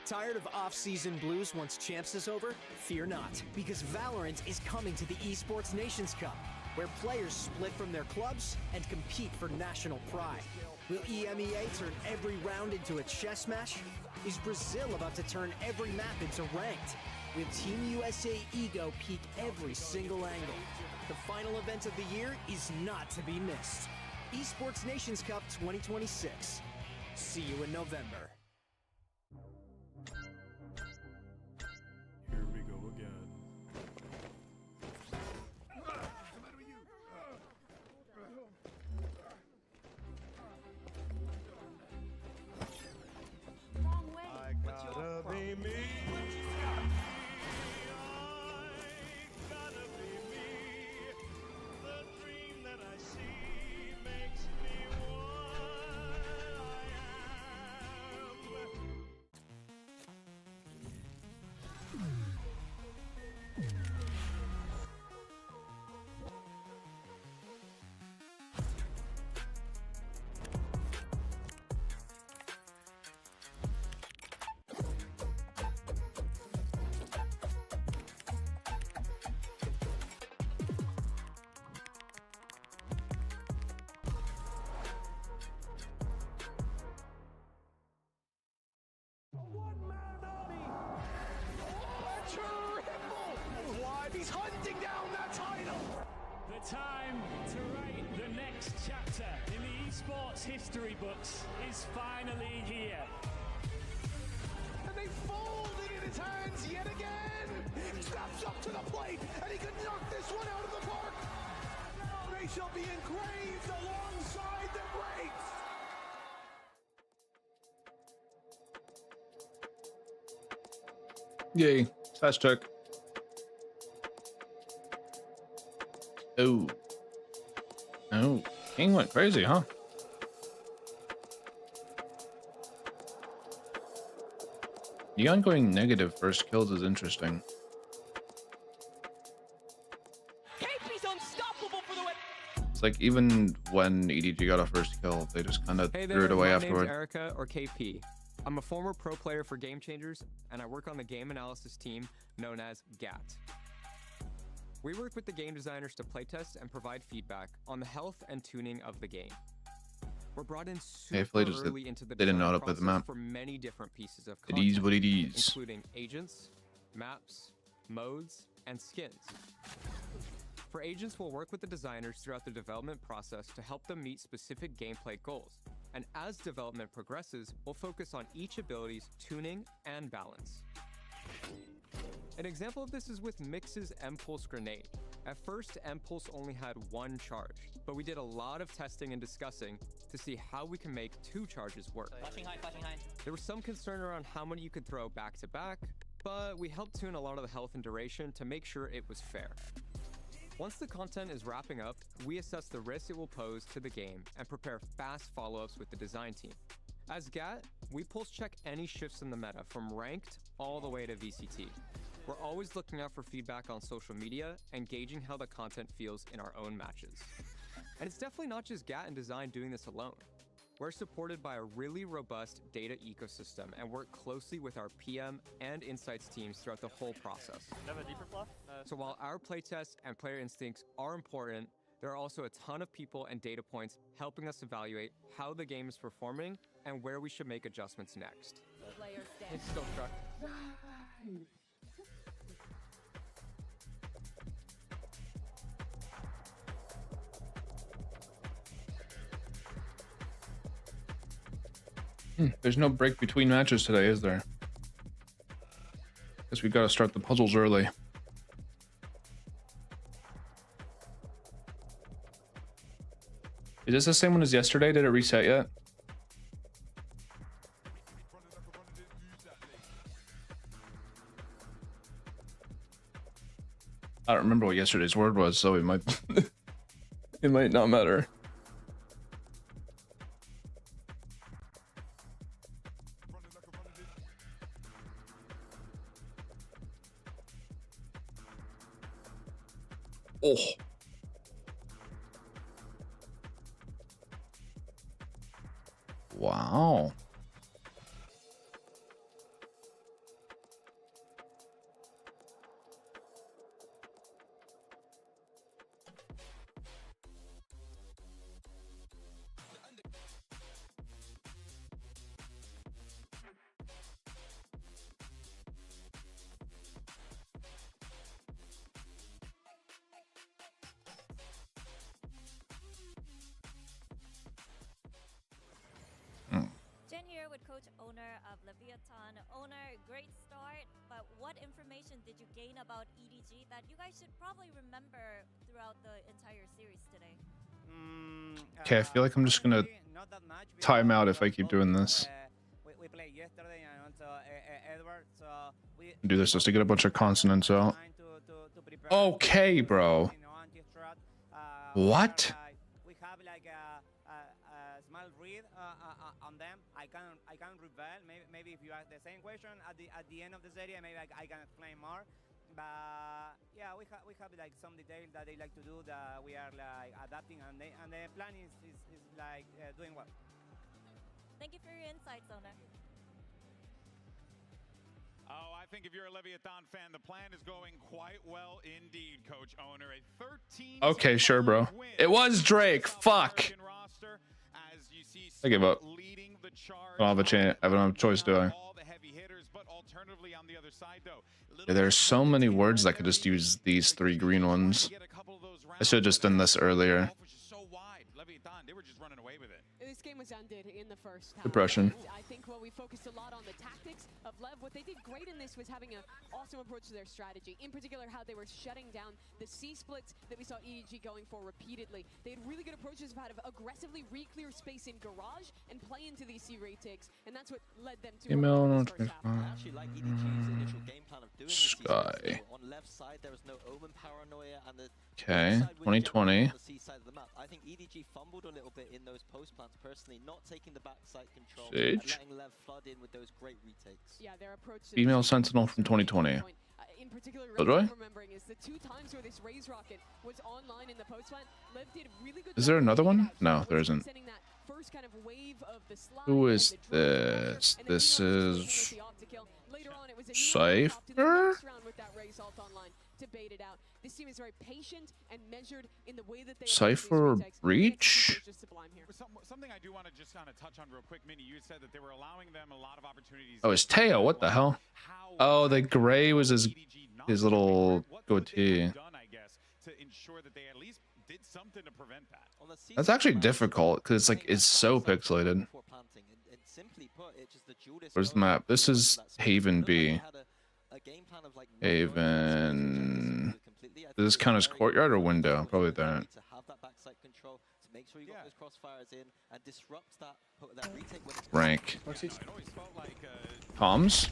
Tired of off-season blues once Champs is over? Fear not, because Valorant is coming to the Esports Nations Cup, where players split from their clubs and compete for national pride. Will EMEA turn every round into a chess match? Is Brazil about to turn every map into ranked? Will Team USA ego peak every single angle? The final event of the year is not to be missed. Esports Nations Cup 2026. See you in November. Here we go again. I gotta be me. I gotta be me. The dream that I see makes me what I am. He's hunting down that title! The time to write the next chapter in the esports history books is finally here. And they fold it in his hands yet again! Steps up to the plate, and he can knock this one out of the park! Now they shall be engraved alongside the greats! Yay. Fast check. Oh. Oh. King went crazy, huh? Neon going negative first kills is interesting. KP's unstoppable for the win. It's like even when EDG got a first kill, they just kind of Hey threw there, it away my afterward. name's Erica, or KP. I'm a former pro player for Game Changers, and I work on the game analysis team known as GAT. We work with the game designers to playtest and provide feedback on the health and tuning of the game. We're brought in super early into the they didn't know how design to play the process map. for many different pieces of It content, is what it is. including agents, maps, modes, and skins. For agents, we'll work with the designers throughout the development process to help them meet specific gameplay goals. And as development progresses, we'll focus on each ability's tuning and balance. An example of this is with Mix's M-Pulse grenade. At first, M-Pulse only had one charge, but we did a lot of testing and discussing to see how we can make 2 charges work. Flashing high, flashing high. There was some concern around how many you could throw back to back, but we helped tune a lot of the health and duration to make sure it was fair. Once the content is wrapping up, we assess the risk it will pose to the game and prepare fast follow-ups with the design team. As GAT, we pulse check any shifts in the meta from ranked all the way to VCT. We're always looking out for feedback on social media and gauging how the content feels in our own matches. And it's definitely not just GAT and design doing this alone. We're supported by a really robust data ecosystem and work closely with our PM and insights teams throughout the whole process. So while our playtests and player instincts are important, there are also a ton of people and data points helping us evaluate how the game is performing and where we should make adjustments next. It's still struck. There's no break between matches today, is there? Guess we gotta start the puzzles early. Is this the same one as yesterday? Did it reset yet? I don't remember what yesterday's word was, so it might it might not matter. Oh. Wow. Jen here with coach owner of Leviathan. Owner, great start, but what information did you gain about EDG that you guys should probably remember throughout the entire series today? Okay, I feel like I'm just gonna time out if I keep doing this. We played yesterday and also Edward, so Do this just to get a bunch of consonants out. Okay, bro. What? We have like a small read on them. I can reveal. Maybe if you ask the same question at the end of the series, maybe I can explain more. But yeah, we have like some details that they like to do that we are like adapting, and the plan is like doing well. Thank you for your insights, owner. Oh, I think if you're a Leviathan fan, the plan is going quite well indeed, Coach Owner. A 13 Okay, sure, bro. It was Drake. Fuck. I give up. I don't have a chance. I don't have a choice, do I? Yeah, there's so many words that could just use these 3 green ones. I should have just done this earlier. This game was ended in the first half. Depression. I think we focused a lot on the tactics of LEV. What they did great in this was having an awesome approach to their strategy. In particular, how they were shutting down the C splits that we saw EDG going for repeatedly. They had really good approaches of how to aggressively re-clear space in garage and play into these C ratetakes, and that's what led them to Email I actually like EDG's initial game plan of doing Sky. on left side there was no omen paranoia, and the Okay, 2020. I think EDG fumbled a little bit in those post plants personally, not taking the backside control Sage. and letting LEV flood in with those great retakes. Yeah, their approach to Female Sentinel from 2020. in particular, Killjoy? remembering is the 2 times where this Raise Rocket was online in the post plant. LEV did really good. Is there another one? No, there isn't. Sending that first kind of wave of the slide Who and is the drone, this? and then This Neo is with the optical. Later on, it was a Neo Cypher? up to the next round with that Raise ult online to bait it out. This team is very patient and measured in the way that they Cypher Breach? Something I do want to just kind of touch on real quick, Minnie. You said that they were allowing them a lot of opportunities. Oh, it's Teo. What the hell? Oh, the gray was his little goatee. That's actually difficult because it's so pixelated. Where's the map? This is Haven B. Haven. Does this count as courtyard or window? Probably that. Rank. Comms?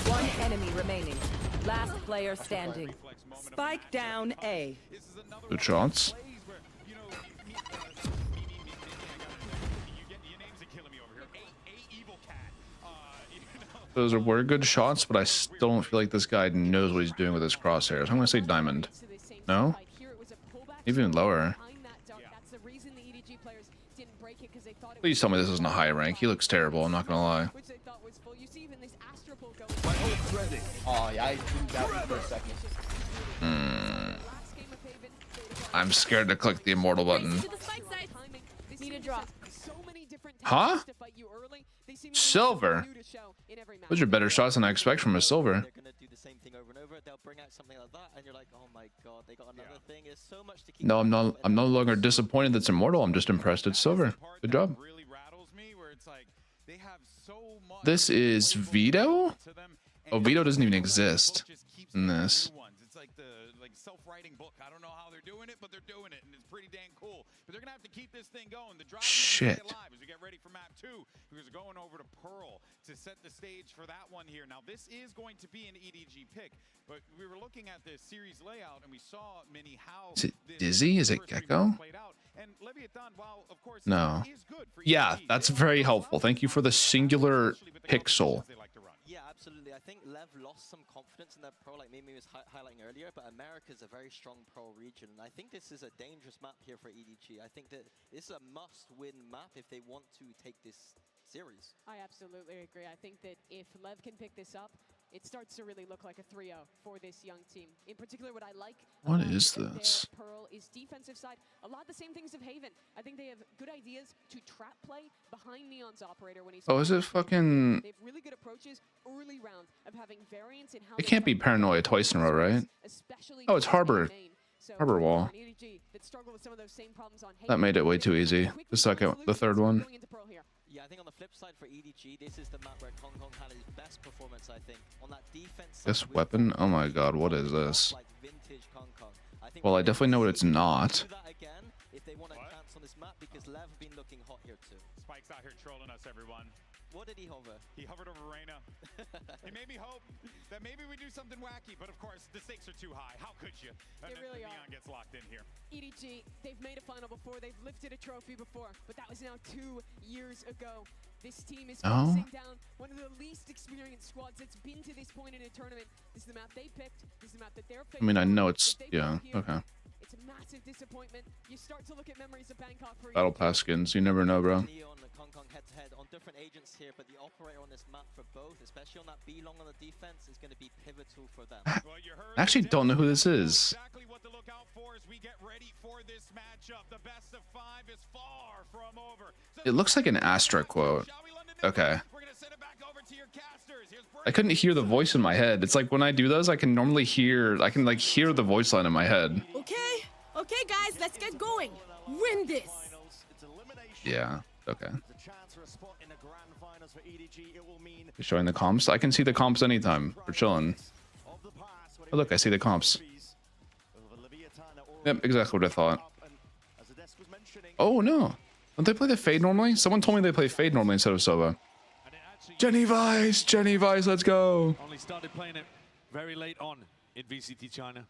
One enemy remaining. Last player standing. Spike down A. Good shots. Those were good shots, but I still don't feel like this guy knows what he's doing with his crosshairs. I'm gonna say diamond. No? Even lower. Please tell me this isn't a high rank. He looks terrible, I'm not gonna lie. Oh, yeah, I didn't doubt you for a second. I'm scared to click the immortal button. Huh? Silver? Those are better shots than I expect from a silver. No, I'm no longer disappointed that's immortal. I'm just impressed it's silver. Good job. Really rattles me where it's like they have so much. This is Vyto? Oh, Vyto doesn't even exist in this. It's like the self-writing book. I don't know how they're doing it, but they're doing it, and it's pretty dang cool. But they're gonna have to keep this thing going. The drive Shit. alive as we get ready for map 2. Who's going over to Pearl to set the stage for that one here. Now this is going to be an EDG pick, but we were looking at the series layout and we saw many how. Is it Dizzy? Is it Gecko? No. Yeah, that's very helpful. Thank you for the singular pixel. Yeah, absolutely. I think LEV lost some confidence in their pro, like Mimi was highlighting earlier, but America's a very strong pro region, and I think this is a dangerous map here for EDG. I think that this is a must-win map if they want to take this series. I absolutely agree. I think that if LEV can pick this up, it starts to really look like a 3-0 for this young team. In particular, what I like What is this? Pearl is defensive side. A lot of the same things of Haven. I think they have good ideas to trap play behind Neon's operator when he's. Oh, is it fucking? They have really good approaches early round of having variance in how. It can't be Paranoia twice in a row, right? Oh, it's Harbor. Harbor Wall. That made it way too easy. The third one. Yeah, I think on the flip side for EDG, this is the map where Kong Kong had his best performance, I think. On that defense side, This weapon? Oh my god, what is this? like vintage Kong Kong. Well, I definitely know what it's not. Do that again if they want a chance on this map because LEV have been looking hot here too. Spike's out here trolling us, everyone. What did he hover? He hovered over Reyna. He made me hope that maybe we do something wacky, but of course the stakes are too high. How could you? And They really Neon gets locked in here. EDG, they've made a final before, they've lifted a trophy before, but that was now 2 years ago. This team is facing down one of the least experienced squads that's been to this point in a tournament. This is the map they picked. This is the map that they're facing. I mean, I know it's, yeah, okay. It's a massive disappointment. You start to look at memories of Bangkok for Battle Pass skins, you never know, bro. Neon and Kong Kong head-to-head on different agents here, but the operator on this map for both, especially on that B long on the defense, is going to be pivotal for them. I actually don't know who this is. Exactly what to look out for as we get ready for this matchup. The best of 5 is far from over. It looks like an Astra quote. Okay. I couldn't hear the voice in my head. It's like when I do those, I can normally hear, I can like hear the voice line in my head. Okay, guys, let's get going. Win this. Yeah, okay. You're showing the comps? I can see the comps anytime. We're chilling. Oh, look, I see the comps. Yep, exactly what I thought. Oh, no. Don't they play the Fade normally? Someone told me they play Fade normally instead of Sova. Jenny Vice, let's go. Only started playing it very late on in VCT China.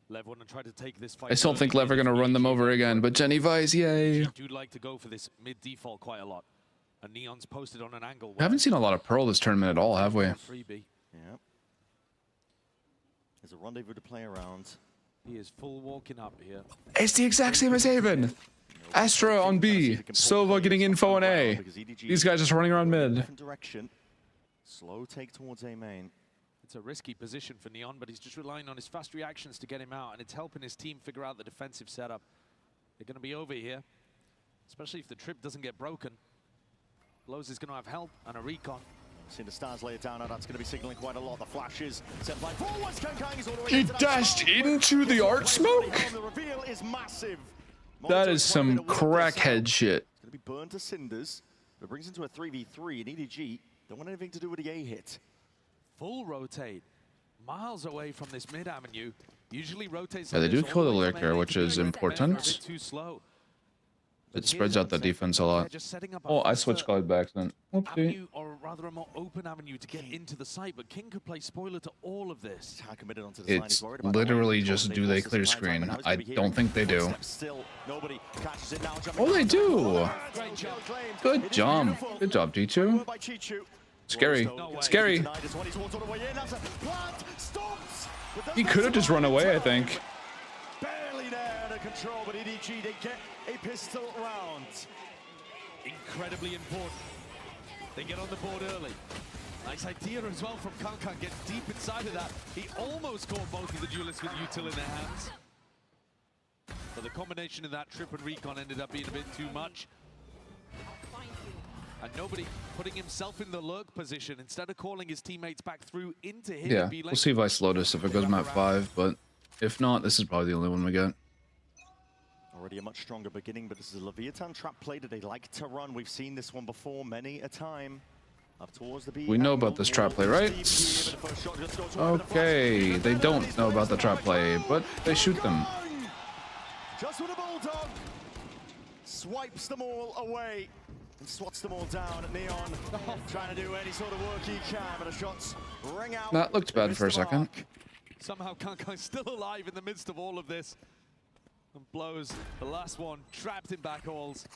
LEV want to try to take this fight. I still think LEV are going to run them over again, but Jenny Vice, yay. Do like to go for this mid default quite a lot. And Neon's posted on an angle. We haven't seen a lot of Pearl this tournament at all, have we? Yeah. There's a rendezvous to play around. He is full walking up here. It's the exact same as Haven. Astra on B, Sova getting info on A. These guys just running around mid. Different direction. Slow take towards A main. It's a risky position for Neon, but he's just relying on his fast reactions to get him out, and it's helping his team figure out the defensive setup. They're going to be over here, especially if the trip doesn't get broken. Lowe's is going to have help and a recon. Seeing the stars lay it down, now that's going to be signaling quite a lot. The flashes set by forwards. He dashed into the art smoke? The reveal is massive. That is some crackhead shit. It's going to be burned to cinders. It brings into a 3v3, and EDG don't want anything to do with the A hit. Full rotate, miles away from this mid avenue. Usually rotates. Yeah, they do kill the Liquor, which is important. Too slow. It spreads out the defense a lot. Oh, I switched guard back then. Oopsie. Or rather a more open avenue to get into the site, but King could play spoiler to all of this. It's literally just do they clear screen. I don't think they do. Oh, they do. Good job. Good job, G2. Scary. Scary. He could have just run away, I think. Barely there under control, but EDG, they get a pistol round. Incredibly important. They get on the board early. Nice idea as well from Kankan, get deep inside of that. He almost caught both of the duelists with util in their hands. But the combination of that trip and recon ended up being a bit too much. And nobody putting himself in the lurk position instead of calling his teammates back through into him. Yeah, we'll see Vice Lotus if it goes map 5, but if not, this is probably the only one we get. Already a much stronger beginning, but this is a Leviathan trap play that they like to run. We've seen this one before many a time. Up towards the B. We know about this trap play, right? Okay, they don't know about the trap play, but they shoot them. Just with a bulldog. Swipes them all away and swats them all down. Neon trying to do any sort of work he can, but the shots ring out. That looked bad for a second. Somehow Kankai's still alive in the midst of all of this. And blows the last one, trapped in back halls.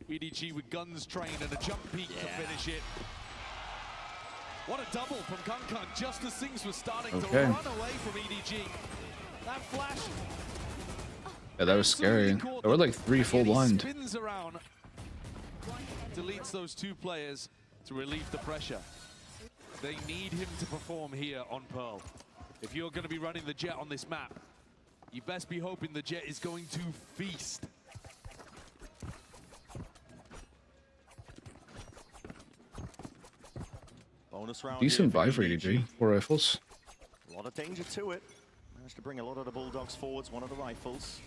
EDG with guns trained and a jump peek to finish it. What a double from Kankan just as things were starting to run away from EDG. That flash. Yeah, that was scary. There were like 3 full blind. Spins around, deletes those 2 players to relieve the pressure. They need him to perform here on Pearl. If you're going to be running the Jet on this map, you best be hoping the Jet is going to feast. Bonus round. Decent buy for EDG. 4 rifles. A lot of danger to it. Managed to bring a lot of the Bulldogs forwards, one of the rifles.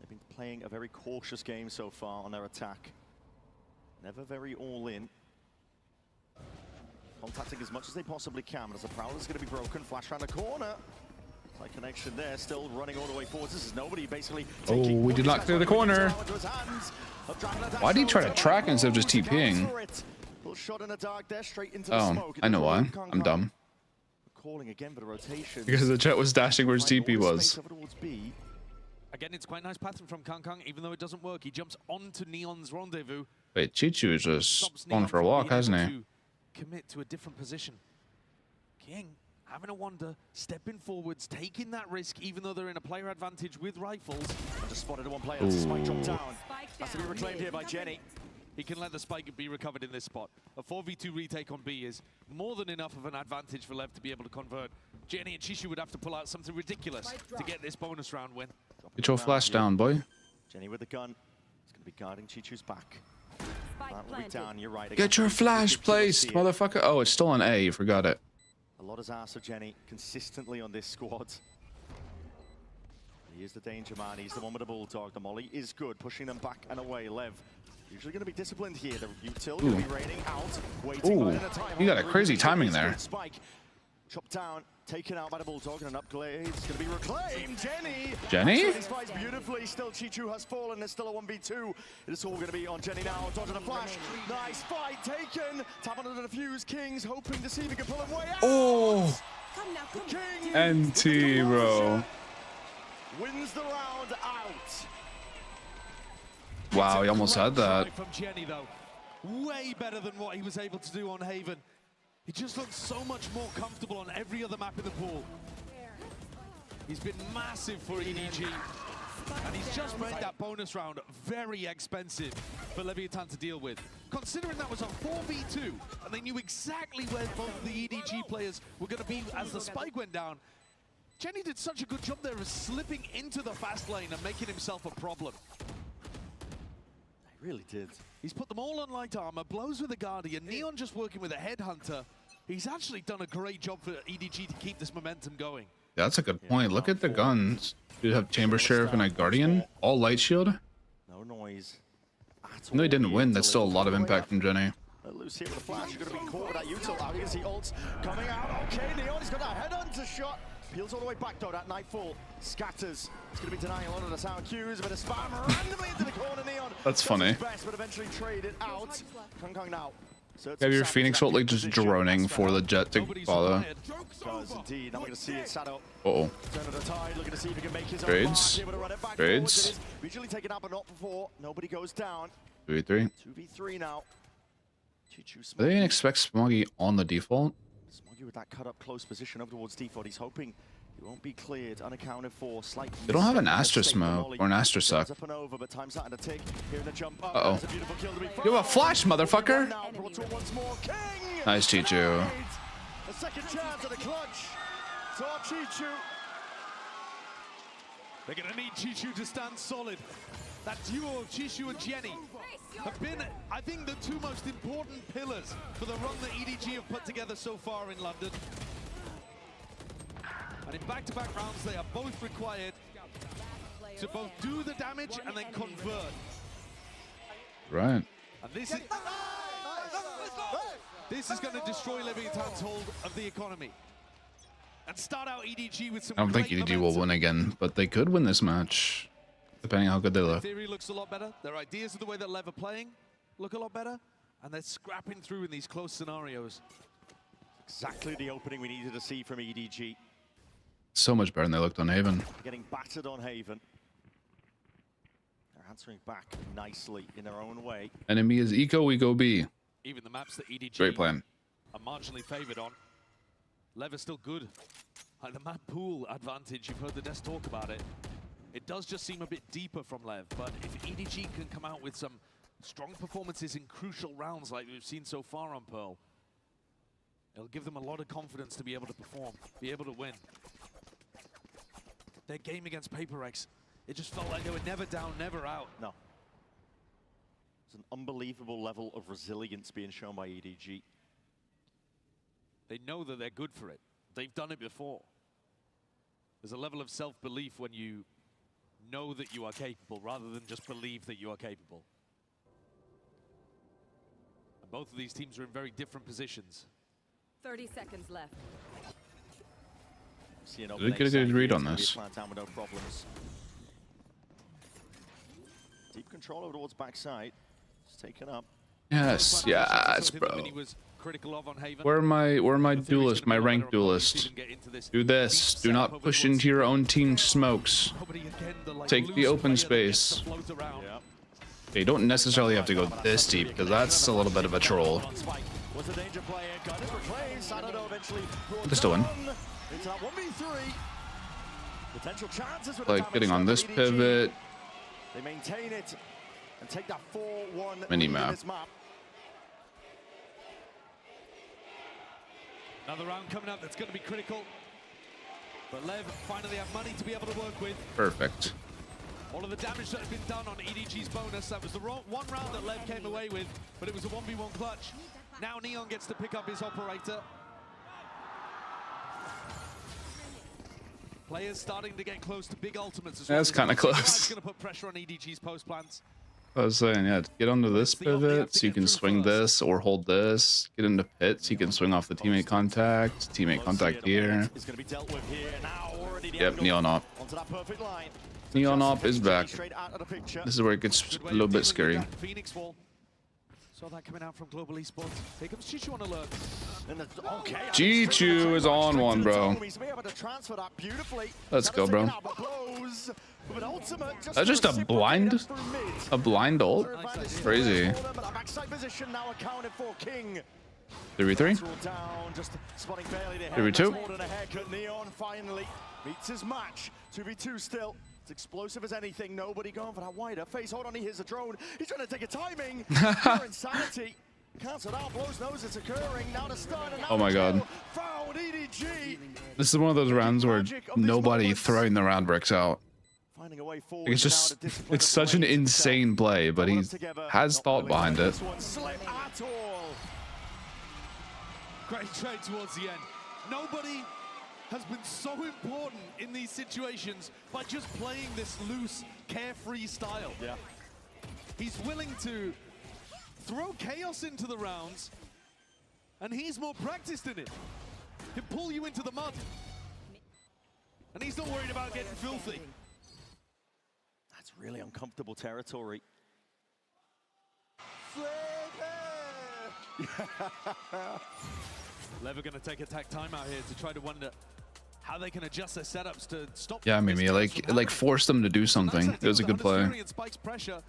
They've been playing a very cautious game so far on their attack. Never very all in. Contacting as much as they possibly can, but as the Prowler's going to be broken, flash around the corner. Tight connection there, still running all the way forwards. This is nobody basically. Oh, we did not clear the corner. Why did he try to track instead of just TPing? Oh, I know why. I'm dumb. Calling again for the rotation. Because the Jet was dashing where his TP was. Again, it's quite a nice pattern from Kankang, even though it doesn't work. He jumps onto Neon's rendezvous. Wait, Chichu is just going for a walk, hasn't he? Commit to a different position. King having a wander, stepping forwards, taking that risk, even though they're in a player advantage with rifles. I just spotted one player. That's a spike drop down. Has to be reclaimed here by Jenny. He can let the spike be recovered in this spot. A 4v2 retake on B is more than enough of an advantage for LEV to be able to convert. Jenny and Chishu would have to pull out something ridiculous to get this bonus round win. Get your flash down, boy. Jenny with the gun. He's going to be guarding Chichu's back. Down, you're right. Get your flash placed, motherfucker. Oh, it's still on A. You forgot it. A lot is asked of Jenny consistently on this squad. He is the danger man. He's the one with the bulldog. The molly is good, pushing them back and away. LEV usually going to be disciplined here. The util going to be raining out. Waiting by the time. You got a crazy timing there. Spike chopped down, taken out by the bulldog, and an upgrade. It's going to be reclaimed. Jenny? He's fights beautifully. Still, Chichu has fallen. There's still a 1v2. It's all going to be on Jenny now. Dodging the flash. Nice fight taken. Tap onto the defuse. Kings hoping to see if he can pull him way out. Oh! NT, bro. Wins the round out. Wow, he almost had that. From Jenny, though. Way better than what he was able to do on Haven. He just looks so much more comfortable on every other map in the pool. He's been massive for EDG. And he's just made that bonus round very expensive for Leviathan to deal with. Considering that was a 4v2, and they knew exactly where both the EDG players were going to be as the spike went down. Jenny did such a good job there of slipping into the fast lane and making himself a problem. He really did. He's put them all on light armor, blows with a Guardian, Neon just working with a Headhunter. He's actually done a great job for EDG to keep this momentum going. Yeah, that's a good point. Look at the guns. You have Chamber Sheriff and a Guardian, all light shield. No noise. Even though he didn't win, that's still a lot of impact from Jenny. Loose here with the flash. You're going to be caught with that util. Out, you can see ults coming out. Okay, Neon, he's got that Headhunter shot. Peels all the way back though, that Nightfall scatters. It's going to be denying a lot of the sound cues, but a spam randomly into the corner. Neon. That's funny. Best, but eventually traded out. Kong now. Have your Phoenix ult like just droning for the Jet to follow. Does indeed. Now we're going to see it sat up. Uh-oh. Turn of the tide, looking to see if he can make his own Trades. mark. Trades. Usually taken out, but not before. Nobody goes down. 2v3. 2v3 now. Are they going to expect Smoggy on the default? Smoggy with that cut up close position up towards default. He's hoping he won't be cleared, unaccounted for. Slight They don't have an Astra smoke or an Astra suck. Uh-oh. You have a flash, motherfucker! Nice, Chichu. A second chance at a clutch. So Chichu. They're going to need Chichu to stand solid. That duo of Chishu and Jenny have been, I think, the two most important pillars for the run that EDG have put together so far in London. And in back-to-back rounds, they are both required to both do the damage and then convert. Right. And this is... This is going to destroy Leviathan's hold of the economy. And start out EDG with some I don't think EDG will win again, but they could win this match, depending on how good they look. Theory looks a lot better. Their ideas of the way that LEV are playing look a lot better. And they're scrapping through in these close scenarios. Exactly the opening we needed to see from EDG. So much better than they looked on Haven. Getting battered on Haven. They're answering back nicely in their own way. Enemy is Eco, we go B. Even the maps that EDG Great plan. are marginally favored on. LEV is still good. Like the map pool advantage, you've heard the devs talk about it. It does just seem a bit deeper from LEV, but if EDG can come out with some strong performances in crucial rounds like we've seen so far on Pearl, it'll give them a lot of confidence to be able to perform, be able to win. Their game against PaperX, it just felt like they were never down, never out. No. It's an unbelievable level of resilience being shown by EDG. They know that they're good for it. They've done it before. There's a level of self-belief when you know that you are capable rather than just believe that you are capable. And both of these teams are in very different positions. 30 seconds left. Did get a good read on this. No problems. Deep control over towards backside. It's taken up. Yes, yes, bro. Where are my duelist, my rank duelist? Do this. Do not push into your own team smokes. Take the open space. Okay, you don't necessarily have to go this deep, because that's a little bit of a troll. They still win. Like getting on this pivot. They maintain it and take that 4-1 mini map. Another round coming up that's going to be critical. But LEV finally have money to be able to work with. Perfect. All of the damage that had been done on EDG's bonus, that was the one round that LEV came away with, but it was a 1v1 clutch. Now Neon gets to pick up his operator. Players starting to get close to big ultimates as well. That's kind of close. Going to put pressure on EDG's post plans. I was saying, yeah, get onto this pivot so you can swing this or hold this. Get into pit so you can swing off the teammate contact. Teammate contact here. Yep, Neon op. Neon op is back. This is where it gets a little bit scary. Saw that coming out from Global Esports. Here comes Chichu on alert. Chichu is on one, bro. Let's go, bro. That's just a blind ult? Crazy. 3v3? 3v2? Neon finally meets his match. 2v2 still. It's explosive as anything. Nobody going for that wider face. Hold on, he hears a drone. He's trying to take a timing. Pure insanity. Cancelled out. Blows knows it's occurring. Now to stun. Oh my god. Found EDG. This is one of those rounds where nobody throwing the round bricks out. It's just, it's such an insane play, but he has thought behind it. Great trade towards the end. Nobody has been so important in these situations by just playing this loose, carefree style. Yeah. He's willing to throw chaos into the rounds, and he's more practiced in it. He'll pull you into the mud. And he's not worried about getting filthy. That's really uncomfortable territory. LEV are going to take attack time out here to try to wonder how they can adjust their setups to stop. Yeah, Mimi, like force them to do something. It was a good play. Pressure,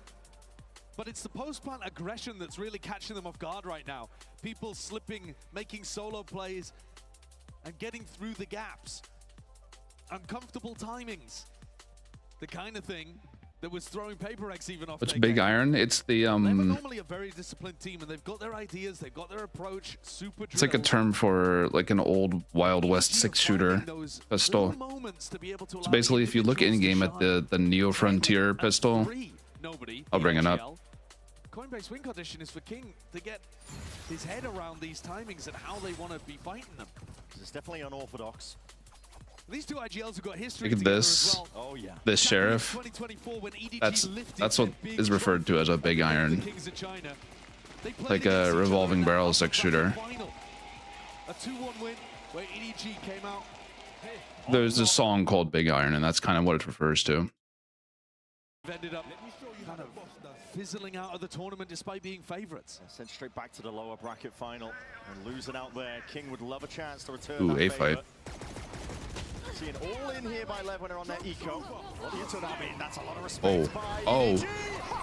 but it's the post-plant aggression that's really catching them off guard right now. People slipping, making solo plays, and getting through the gaps. Uncomfortable timings. The kind of thing that was throwing PaperX even off. It's Big Iron. It's the They're normally a very disciplined team, and they've got their ideas, they've got their approach. Super. It's like a term for like an old Wild West 6-shooter pistol. So basically, if you look in game at the Neo Frontier pistol, I'll bring it up. Coinbase win condition is for King to get his head around these timings and how they want to be fighting them. It's definitely unorthodox. These two IGLs have got history. Look at this. Well. Oh, yeah. This sheriff. That's what is referred to as a Big Iron. like a revolving barrel six shooter. A 2-1 win where EDG came out. There's a song called Big Iron, and that's kind of what it refers to. Ended up kind of fizzling out of the tournament despite being favorites. Sent straight back to the lower bracket final and losing out there. King would love a chance to return. Ooh, that a favor. fight. See an all in here by Lev when they're on their eco. What do you turn out? That's a lot of respect by Oh. EDG.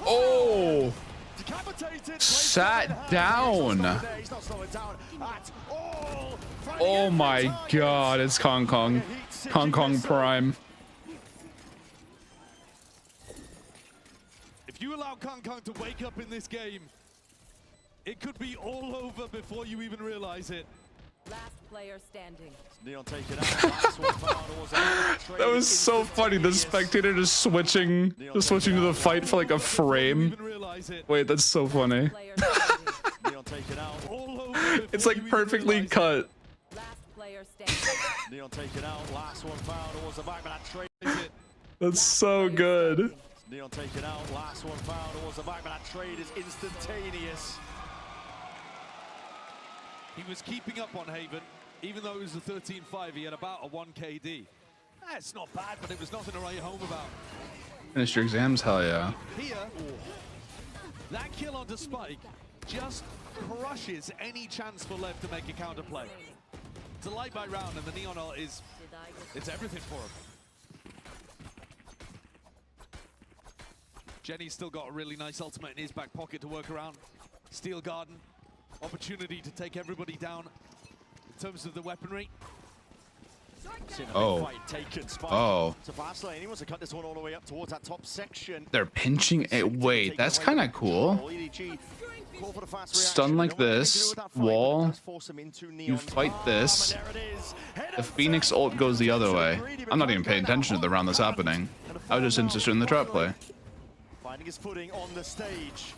Oh. Decapitated. Sat down. He's not slowing down at all. Oh my God, it's Kong Kong. Kong Kong Prime. If you allow Kong Kong to wake up in this game, it could be all over before you even realize it. Last player standing. Neon take it out. Last one foul. That was so funny. The spectator just switching to the fight for like a frame. Wait, that's so funny. Neon take it out. It's like perfectly cut. Last player standing. Neon take it out. Last one foul towards the back, but that trade. That's so good. Neon take it out. Last one foul towards the back, but that trade is instantaneous. He was keeping up on Haven, even though it was a 13-5, he had about a 1 KD. It's not bad, but it was nothing to write home about. Finish your exams, hell yeah. Here, that kill onto Spike just crushes any chance for Lev to make a counterplay. It's a light by round, and the Neon ult is, it's everything for him. Jenny's still got a really nice ultimate in his back pocket to work around. Steel Garden. Opportunity to take everybody down in terms of the weaponry. Oh. Oh. So Fastlane, he wants to cut this one all the way up towards that top section. They're pinching it. Wait, that's kind of cool. Stun like this, wall, you fight this, the Phoenix ult goes the other way. I'm not even paying attention to the round that's happening. I was just interested in the trap play. Finding his footing on the stage.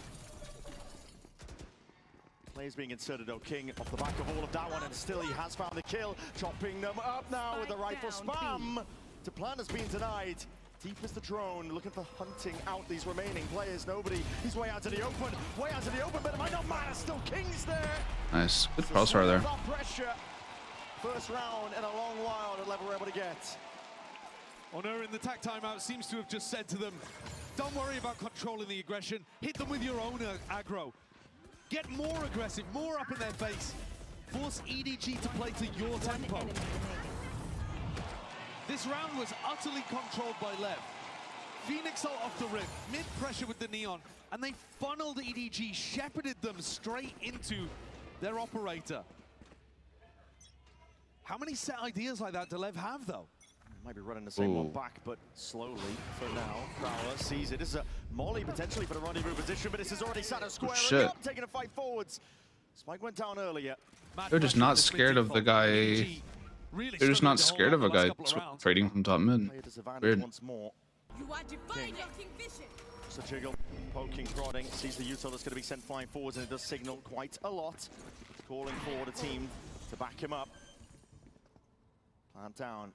Players being inserted, though. King off the back of all of that one, and still he has found the kill. Chopping them up now with the rifle spam. To plan has been denied. Deep is the drone, looking for hunting out these remaining players. Nobody. He's way out to the open. Way out to the open, but it might not matter. Still King's there. Nice. Good crossfire there. Pressure. First round in a long while that LEV were able to get. Honor in the tag timeout seems to have just said to them, don't worry about controlling the aggression. Hit them with your own aggro. Get more aggressive, more up in their face. Force EDG to play to your tempo. This round was utterly controlled by LEV. Phoenix ult off the rip, mid-pressure with the Neon, and they funneled EDG, shepherded them straight into their operator. How many set ideas like that do LEV have, though? Might be running the same one back, but slowly for now. Prowler sees it. This is a molly potentially for the rendezvous position, but this is already Sato squaring up, taking a fight forwards. Spike went down earlier. They're just not scared of the guy. They're just not scared of a guy trading from top mid. Weird. Once more. You are divine, so Jiggle, poking, prodding, sees the util that's going to be sent flying forwards, and it does signal quite a lot. Calling for the team to back him up. Plant down.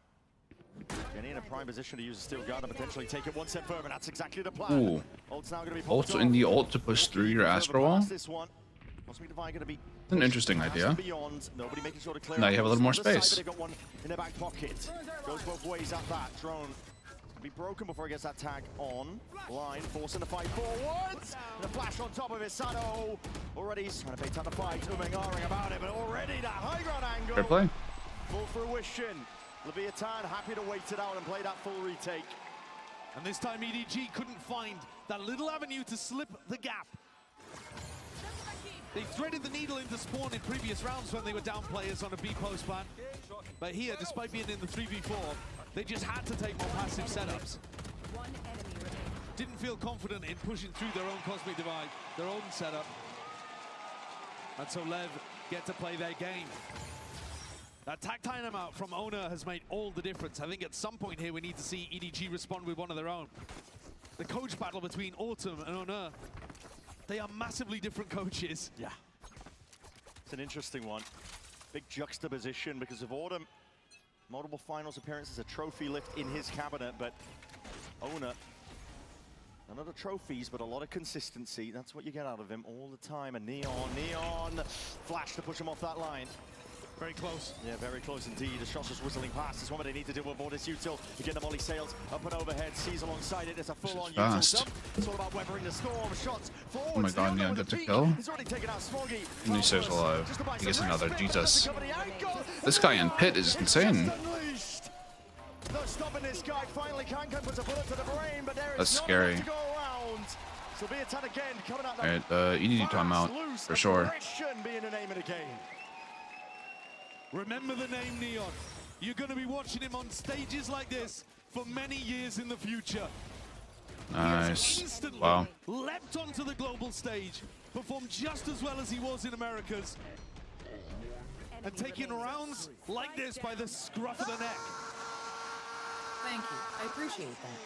Getting in a prime position to use a steel guard and potentially take it one step further, and that's exactly the plan. Ooh. Ult's now going to be Also in the ult to push through your Astro wall? This one. Be an interesting idea. Beyond. Nobody making sure to clear now you have a little more side, space. they've got one in their back pocket. Goes both ways at that. Drone be broken before he gets that tag on. Line forcing the fight forwards. And a flash on top of it. Sato already trying to bait out the fight. Uming about it, but already that high ground angle. Fair play. Full fruition. Leviathan happy to wait it out and play that full retake. And this time EDG couldn't find that little avenue to slip the gap. They threaded the needle into spawn in previous rounds when they were down players on a B post plan. But here, despite being in the 3v4, they just had to take more passive setups. Didn't feel confident in pushing through their own Cosmic Divide, their own setup. And so LEV get to play their game. That tag time out from Owner has made all the difference. I think at some point here we need to see EDG respond with one of their own. The coach battle between Autumn and Owner, they are massively different coaches. Yeah. It's an interesting one. Big juxtaposition because of Autumn. Multiple finals appearances, a trophy lift in his cabinet, but Owner Another trophies, but a lot of consistency. That's what you get out of him all the time. And Neon, flash to push him off that line. Very close. Yeah, very close indeed. The shot's just whistling past. This is what they need to do with more this util. You get the molly sails up and overhead. Sees alongside it. It's a full-on util dump. It's all about weathering the storm. Shots forward. Oh my god, Neon gets a kill. He's already taken out Smoggy. And he stays alive. He gets another. Jesus. This guy in pit is insane. No stopping this guy. Finally, Kankan puts a bullet to the brain, but there is That's scary. to go around. So be a ton again coming out. Alright, EDG timeout for sure. Being the name of the game. Remember the name Neon. You're going to be watching him on stages like this for many years in the future. Nice. Wow. Leapt onto the global stage, performed just as well as he was in Americas, and taking rounds like this by the scruff of the neck. Thank you. I appreciate that.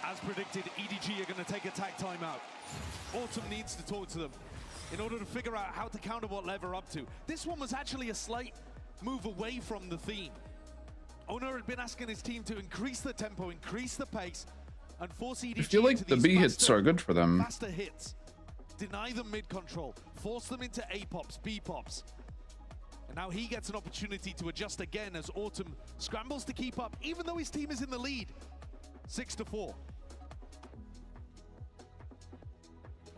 As predicted, EDG are going to take a tag timeout. Autumn needs to talk to them in order to figure out how to counter what LEV are up to. This one was actually a slight move away from the theme. Owner had been asking his team to increase the tempo, increase the pace, and force EDG I feel like the B hits are good for them. Faster hits. Deny them mid-control. Force them into A-pops, B-pops. And now he gets an opportunity to adjust again as Autumn scrambles to keep up, even though his team is in the lead. 6-4.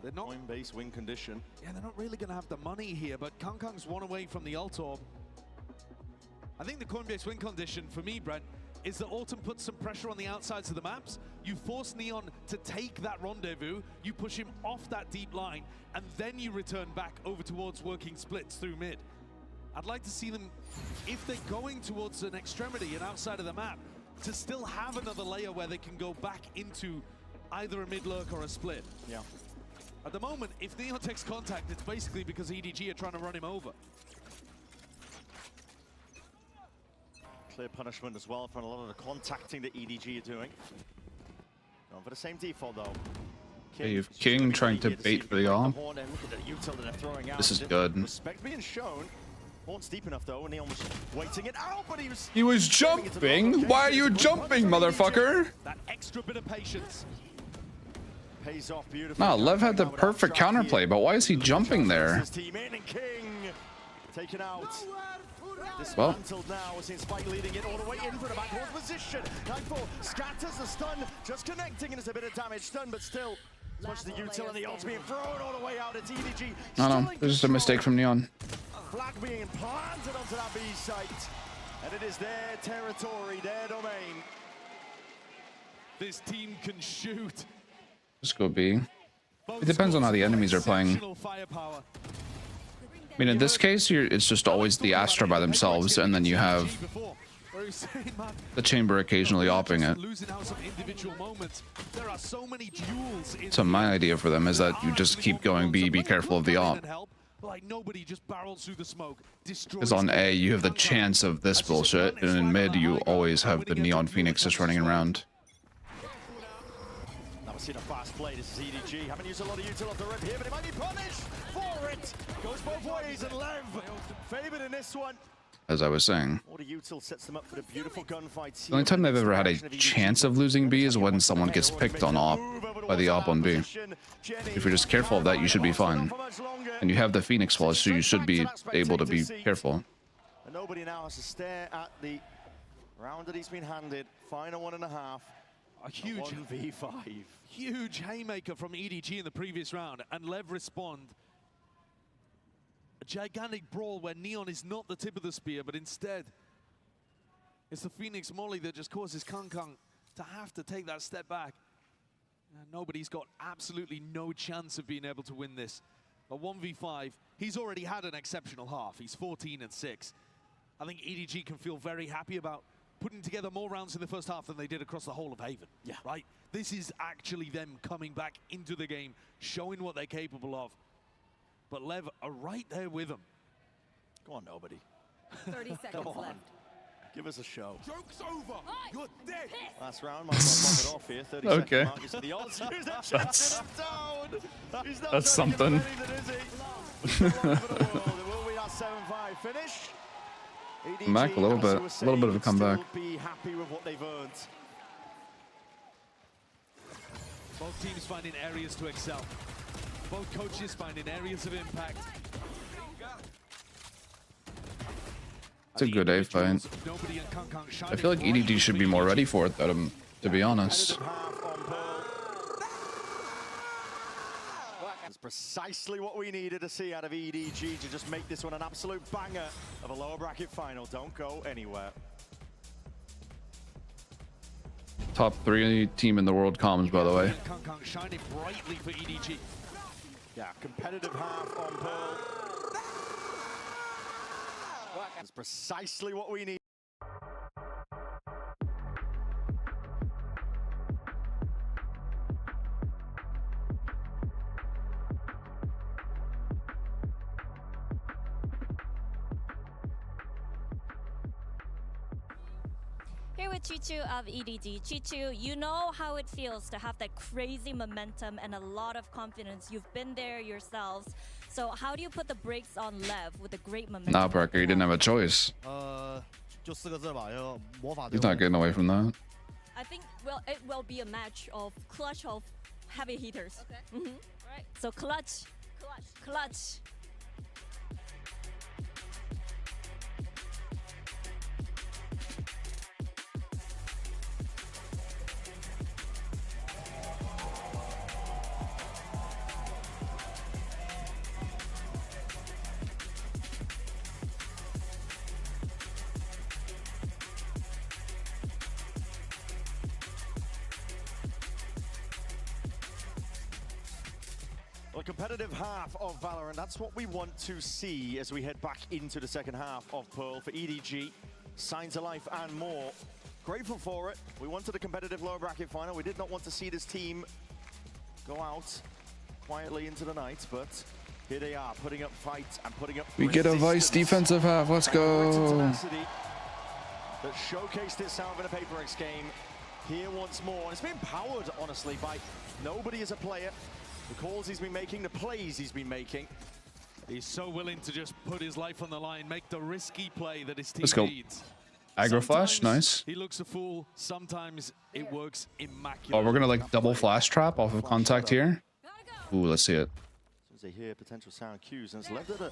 They're not Coinbase win condition. Yeah, they're not really going to have the money here, but Kangkang's one away from the ult orb. I think the Coinbase win condition for me, Brent, is that Autumn puts some pressure on the outsides of the maps. You force Neon to take that rendezvous, you push him off that deep line, and then you return back over towards working splits through mid. I'd like to see them, if they're going towards an extremity and outside of the map, to still have another layer where they can go back into either a mid lurk or a split. Yeah. At the moment, if Neon takes contact, it's basically because EDG are trying to run him over. Clear punishment as well for a lot of the contacting that EDG are doing. Going for the same default though. Okay, you have King trying to bait for the arm. This is good. Respect being shown. Horn's deep enough though, and Neon was waiting it out, but he was jumping. Why are you jumping, motherfucker? That extra bit of patience. Pays off beautifully. Nah, LEV had the perfect counterplay, but why is he jumping there? Taken out. Well, Dismantled now. We're seeing Spike leading it all the way in for the backward position. Nightfall scatters the stun, just connecting, and it's a bit of damage. Stun, but still, as much as the util and the ult's being thrown all the way out. It's EDG. No, there's just a mistake from Neon. Flag being planted onto that B site, and it is their territory, their domain. This team can shoot. Just go B. It depends on how the enemies are playing. I mean, in this case, it's just always the Astra by themselves, and then you have the Chamber occasionally opping it. So my idea for them is that you just keep going B, be careful of the op. Because on A, you have the chance of this bullshit, and in mid, you always have the Neon Phoenix just running around. Seen a fast play. This is EDG. Haven't used a lot of util off the rip here, but it might be punished for it. Goes both ways, and LEV favored in this one. As I was saying, All the util sets them up for the beautiful gunfight. the only time they've ever had a chance of losing B is when someone gets picked on op by the op on B. If you're just careful of that, you should be fine. And you have the Phoenix flash, so you should be able to be careful. And nobody now has to stare at the round that he's been handed. Final 1.5. A huge 1v5. Huge haymaker from EDG in the previous round, and LEV respond. A gigantic brawl where Neon is not the tip of the spear, but instead it's the Phoenix Molly that just causes Kangkang to have to take that step back. And nobody's got absolutely no chance of being able to win this. A 1v5, he's already had an exceptional half. He's 14-6. I think EDG can feel very happy about putting together more rounds in the first half than they did across the whole of Haven. Yeah. Right? This is actually them coming back into the game, showing what they're capable of. But LEV are right there with them. Go on, nobody. 30 seconds left. Give us a show. Joke's over. You're dead. Last round, might pop it off here. 30 Okay. second mark is the odds. He's not chasing him down. He's not That's something. Anything, is he? Will we our 7-5 finish? Back a little bit of a comeback. Be happy with what they've earned. Both teams finding areas to excel. Both coaches finding areas of impact. It's a good A fight. I feel like EDG should be more ready for it, though, to be honest. That's precisely what we needed to see out of EDG to just make this one an absolute banger of a lower bracket final. Don't go anywhere. Top 3 team in the world comms, by the way. Shining brightly for EDG. Yeah, competitive half on Pearl. That's precisely what we need. Here with Chichu of EDG. Chichu, you know how it feels to have that crazy momentum and a lot of confidence. You've been there yourselves. So how do you put the brakes on LEV with a great momentum? Nah, Parker, you didn't have a choice. He's not getting away from that. I think, well, it will be a match of clutch of heavy hitters. Okay. All right. So clutch. Well, competitive half of Valorant, that's what we want to see as we head back into the second half of Pearl for EDG. Signs of life and more. Grateful for it. We wanted a competitive lower bracket final. We did not want to see this team go out quietly into the night, but here they are, putting up fights and putting up We get a Vice defensive half. Let's go. That showcased itself in a Paper X game here once more. And it's been powered, honestly, by nobody as a player. The calls he's been making, the plays he's been making. He's so willing to just put his life on the line, make the risky play that his team Let's go. needs. Aggro flash, nice. He looks a fool. Sometimes it works immaculately. Oh, we're gonna like double flash trap off of contact here. Ooh, let's see it. As they hear potential sound cues, and it's left at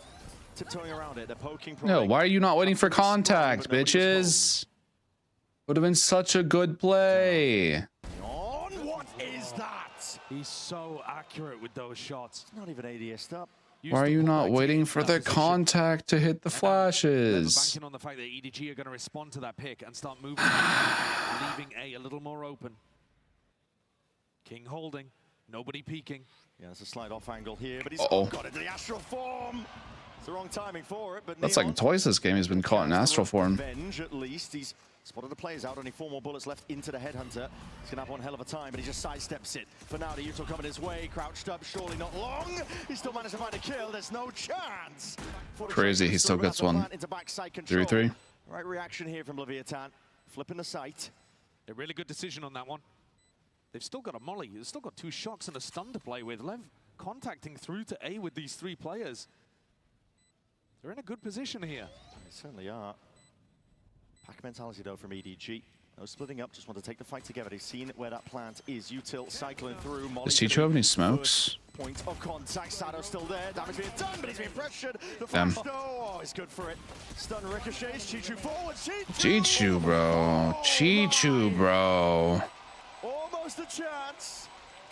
tiptoeing around it. They're poking. No, why are you not waiting for contact, bitches? Would have been such a good play. What is that? He's so accurate with those shots. It's not even ADS'd up. Why are you not waiting for the contact to hit the flashes? Banking on the fact that EDG are going to respond to that pick and start moving, leaving A a little more open. King holding, nobody peeking. Yeah, it's a slide off angle here, but he's got into the astral form. It's the wrong timing for it, but That's like twice this game he's been caught in astral form. Revenge, at least. He's spotted the players out, only 4 more bullets left into the Headhunter. He's gonna have one hell of a time, but he just sidesteps it. For now, the Yuto coming his way, crouched up, surely not long. He still managed to find a kill, there's no chance. Crazy, he still gets one. 3-3. Right reaction here from Leviathan, flipping the sight. A really good decision on that one. They've still got a molly, they've still got 2 shocks and a stun to play with. LEV contacting through to A with these 3 players. They're in a good position here. They certainly are. Pack mentality though from EDG. No splitting up, just want to take the fight together. They've seen where that plant is. Util cycling through. Does Chichu have any smokes? Point of contact. Sado still there. Damage being done, but he's being pressured. The Damn. flash, oh, he's good for it. Stun ricochets. Chichu forward. Chichu, bro. Chichu, bro. Almost a chance.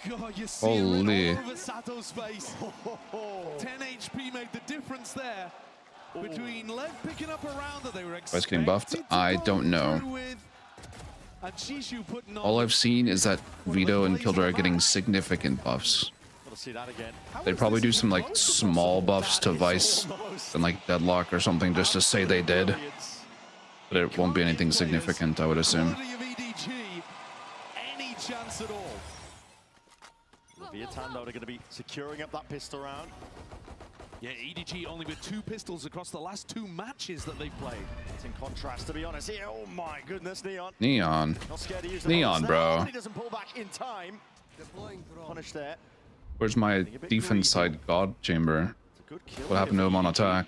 God, you see Holy. it all over Sato's face. 10 HP made the difference there. Between LEV picking up a round that they were Why's getting buffed? I don't know. All I've seen is that Vyto and Killjoy are getting significant buffs. They'd probably do some like small buffs to Vice and like Deadlock or something just to say they did. But it won't be anything significant, I would assume. Any chance at all? Leviathan though, they're going to be securing up that pistol round. Yeah, EDG only with 2 pistols across the last 2 matches that they've played. That's in contrast, to be honest. Here, oh my goodness, Neon. Neon. Not scared to use the Neon, bro. He doesn't pull back in time. Punish there. Where's my defense side God Chamber? What happened to him on attack?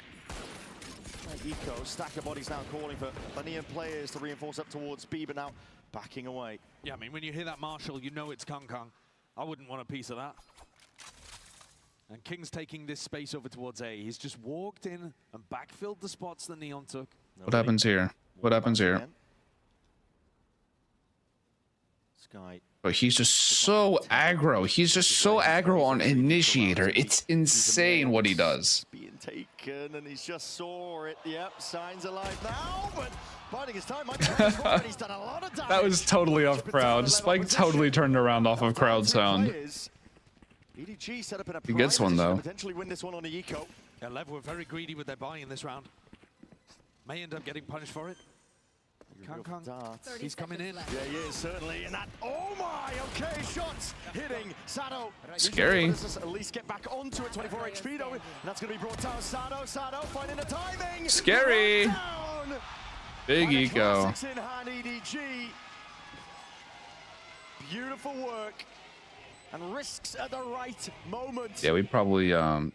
Eco, stack of bodies now calling for plenty of players to reinforce up towards B, but now backing away. Yeah, I mean, when you hear that Marshall, you know it's Kong Kong. I wouldn't want a piece of that. And King's taking this space over towards A. He's just walked in and backfilled the spots that Neon took. What happens here? What happens here? Sky. But he's just so aggro. He's just so aggro on Initiator. It's insane what he does. Being taken, and he's just saw it. Yep, signs alive now, but biding his time. He's done a lot of damage. That was totally off crowd. Spike totally turned around off of crowd sound. EDG set up in a He gets one though. Potentially win this one on the eco. Yeah, LEV were very greedy with their buy in this round. May end up getting punished for it. Kang, he's coming in. Yeah, he is, certainly. And that, oh my, okay, shots hitting Sato. Scary. At least get back onto it, 24 HP though. And that's going to be brought down. Sato finding the timing. Scary. Big eco. In hand, EDG. Beautiful work. And risks at the right moment. Yeah, we probably don't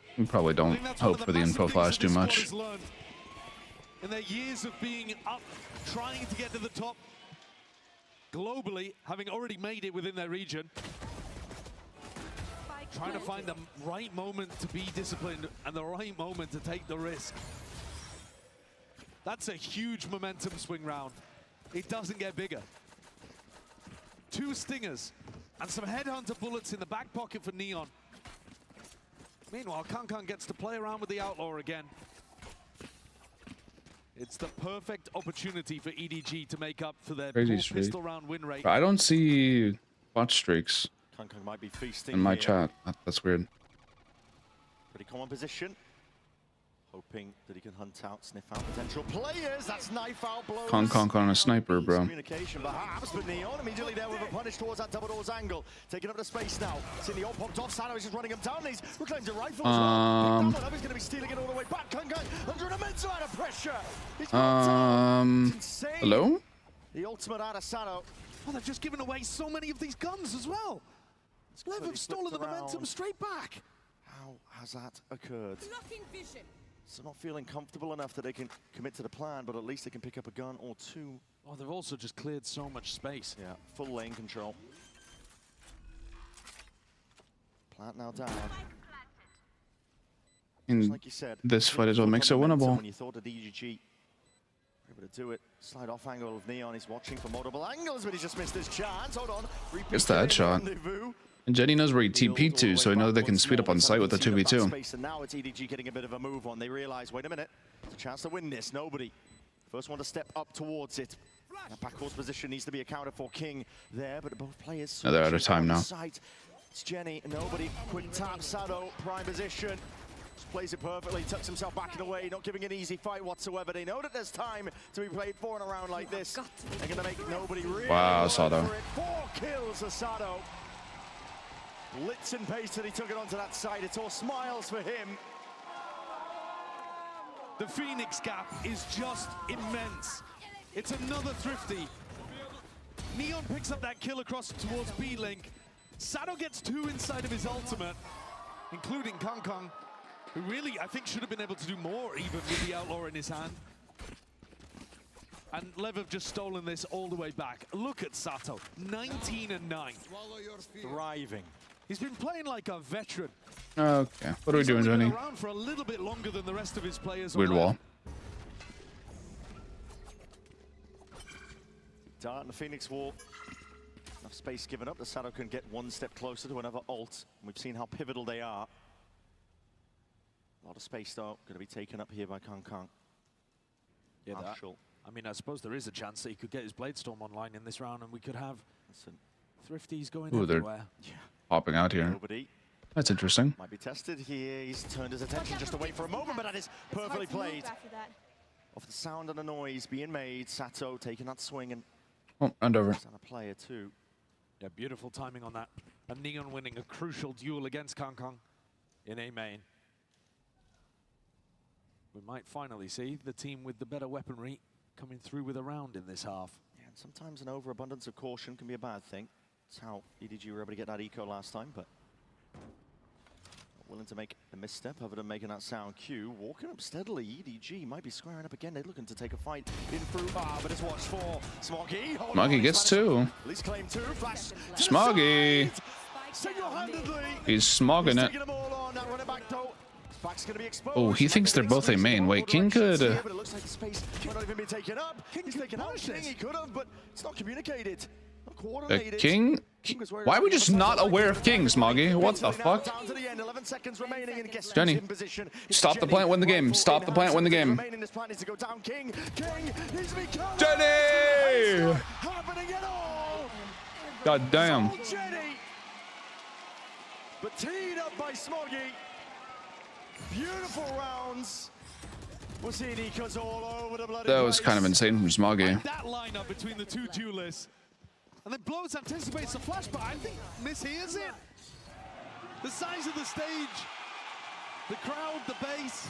hope for the info flash too much. In their years of being up, trying to get to the top globally, having already made it within their region, trying to find the right moment to be disciplined and the right moment to take the risk. That's a huge momentum swing round. It doesn't get bigger. 2 stingers and some headhunter bullets in the back pocket for Neon. Meanwhile, Kang gets to play around with the Outlaw again. It's the perfect opportunity for EDG to make up for their poor pistol round win rate. I don't see bot streaks Kang might be feasting in my here. chat. That's weird. Pretty common position. Hoping that he can hunt out, sniff out potential players. That's knife out blows. Kang on a sniper, bro. Communication perhaps, but Neon immediately there with a punish towards that double doors angle. Taking up the space now. Seeing the all popped off. Sato is just running him down. He's reclaimed a rifle as well. He's going to be stealing it all the way back. Kang under an immense amount of pressure. Hello? The ultimate out of Sato. Oh, they've just given away so many of these guns as well. LEV have stolen the momentum straight back. How has that occurred? So not feeling comfortable enough that they can commit to the plan, but at least they can pick up a gun or 2. Oh, they've also just cleared so much space. Yeah, full lane control. Plant now down. In like you said, this fight is what makes it winnable. When you thought that EDG were able to do it, slide off angle of Neon. He's watching for multiple angles, but he's just missed his chance. Hold on. Gets the headshot. And Jenny knows where he TP'd to, so he knows they can speed up on site with the 2v2. And now it's EDG getting a bit of a move on. They realize, wait a minute, there's a chance to win this. Nobody. First one to step up towards it. That backcourse position needs to be accounted for. King there, but both players. No, they're out of time now. It's Jenny. Nobody. Quick tap. Sato. Prime position. Just plays it perfectly. Tucks himself back in the way. Not giving an easy fight whatsoever. They know that there's time to be played for in a round like this. They're going to make nobody really. Wow, Sato. 4 kills for Sato. Blitz and pace that he took it onto that side. It's all smiles for him. The Phoenix gap is just immense. It's another Thrifty. Neon picks up that kill across towards B-Link. Sato gets 2 inside of his ultimate, including Kang, who really, I think, should have been able to do more even with the Outlaw in his hand. And LEV have just stolen this all the way back. Look at Sato, 19-9. Thriving. He's been playing like a veteran. Okay, what are we doing, Johnny? He's been around for a little bit longer than the rest of his players. Weird wall. Dart and the Phoenix wall. Enough space given up that Sato can get 1 step closer to another ult. And we've seen how pivotal they are. A lot of space, though, going to be taken up here by Kang. Yeah, I mean, I suppose there is a chance that he could get his Bladestorm online in this round, and we could have Thrifties going everywhere. Yeah. Popping out here. Nobody. That's interesting. Might be tested here. He's turned his attention just away for a moment, but that is perfectly played. Off the sound and the noise being made, Sato taking that swing and round over. And a player too. Yeah, beautiful timing on that. And Neon winning a crucial duel against Kang in A main. We might finally see the team with the better weaponry coming through with a round in this half. Yeah, and sometimes an overabundance of caution can be a bad thing. That's how EDG were able to get that eco last time, but not willing to make a misstep other than making that sound cue. Walking up steadily, EDG might be squaring up again. They're looking to take a fight in through. But it's watched for Smoggy. Smoggy gets 2. At least claim 2. Flash. Smoggy. single-handedly. He's smogging it. Taking them all on. Now running back though. Back's gonna be exposed. Oh, he thinks they're both a main. Wait, King could. But it looks like the space might not even be taken up. He's taken out King. He could have, but it's not communicated. Not coordinated. King? Why are we just not aware of King, Smoggy? What the fuck? Down to the end, 11 seconds remaining, and guess who's Jenny, in position? It's stop the Jenny. plant, win the game. Stop the plant, win the game. Remaining, this plant needs to go down. King needs to be covered. Jenny! It's not happening at all. God damn. It's all Jenny. But teed up by Smoggy. Beautiful rounds. We're seeing Ecos all over the bloody That was kind of insane from Smoggy. That lineup between the two duelists. And then Blows anticipates the flash, but I think mishears it. The size of the stage, the crowd, the bass.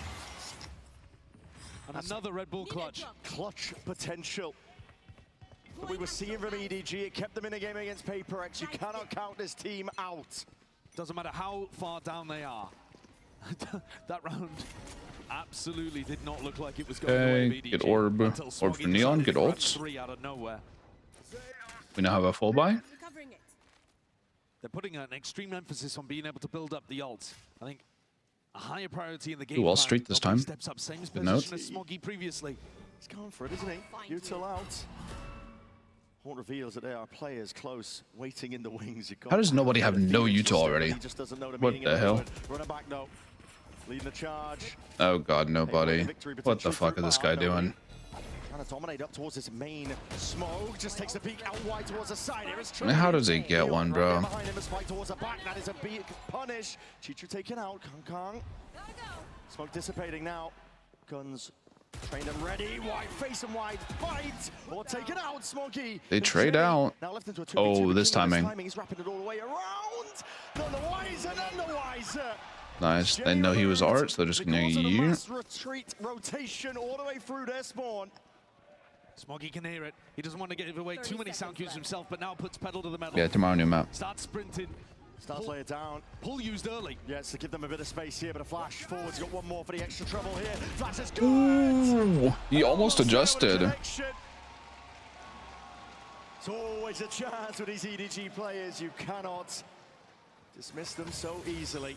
And That's another Red Bull clutch. Clutch potential that we were seeing from EDG. It kept them in a game against PaperX. You cannot count this team out. Doesn't matter how far down they are. That round absolutely did not look like it was going away of EDG. Get orb. Orb for Neon, get ults. Three out of nowhere. We now have a full buy. They're putting an extreme emphasis on being able to build up the ults. I think a higher priority in the game. Ooh, I'll streak this time. Steps up, same Good note. position as Smoggy previously. He's going for it, isn't he? Util out. Horn reveals that there are players close, waiting in the wings. How does nobody have no util already? He just doesn't know the What meaning the of hell? word. Running back though, leading the charge. Oh god, nobody. What the fuck is this guy doing? Trying to dominate up towards his main smoke. Just takes a peek out wide towards the side. Here is How does he get one, bro? behind him, a spike towards the back. That is a big punish. Chichu taken out. Kong. Smoke dissipating now. Guns trained and ready. Wide face and wide fight. Or taken out. Smokey. They trade out. Now left into a 2v2. Oh, this timing. He's wrapping it all the way around. None the wiser, none the wiser. Nice. They know he was art, so they're just gonna you. Retreat rotation all the way through their spawn. Smoggy can hear it. He doesn't want to give away too many sound cues himself, but now puts pedal to the metal. Yeah, tomorrow new map. Starts sprinting. Starts lay it down. Pull used early. Yes, to give them a bit of space here, but a flash forward's got one more for the extra trouble here. Flash is good. Ooh, he almost adjusted. It's always a chance with these EDG players. You cannot dismiss them so easily.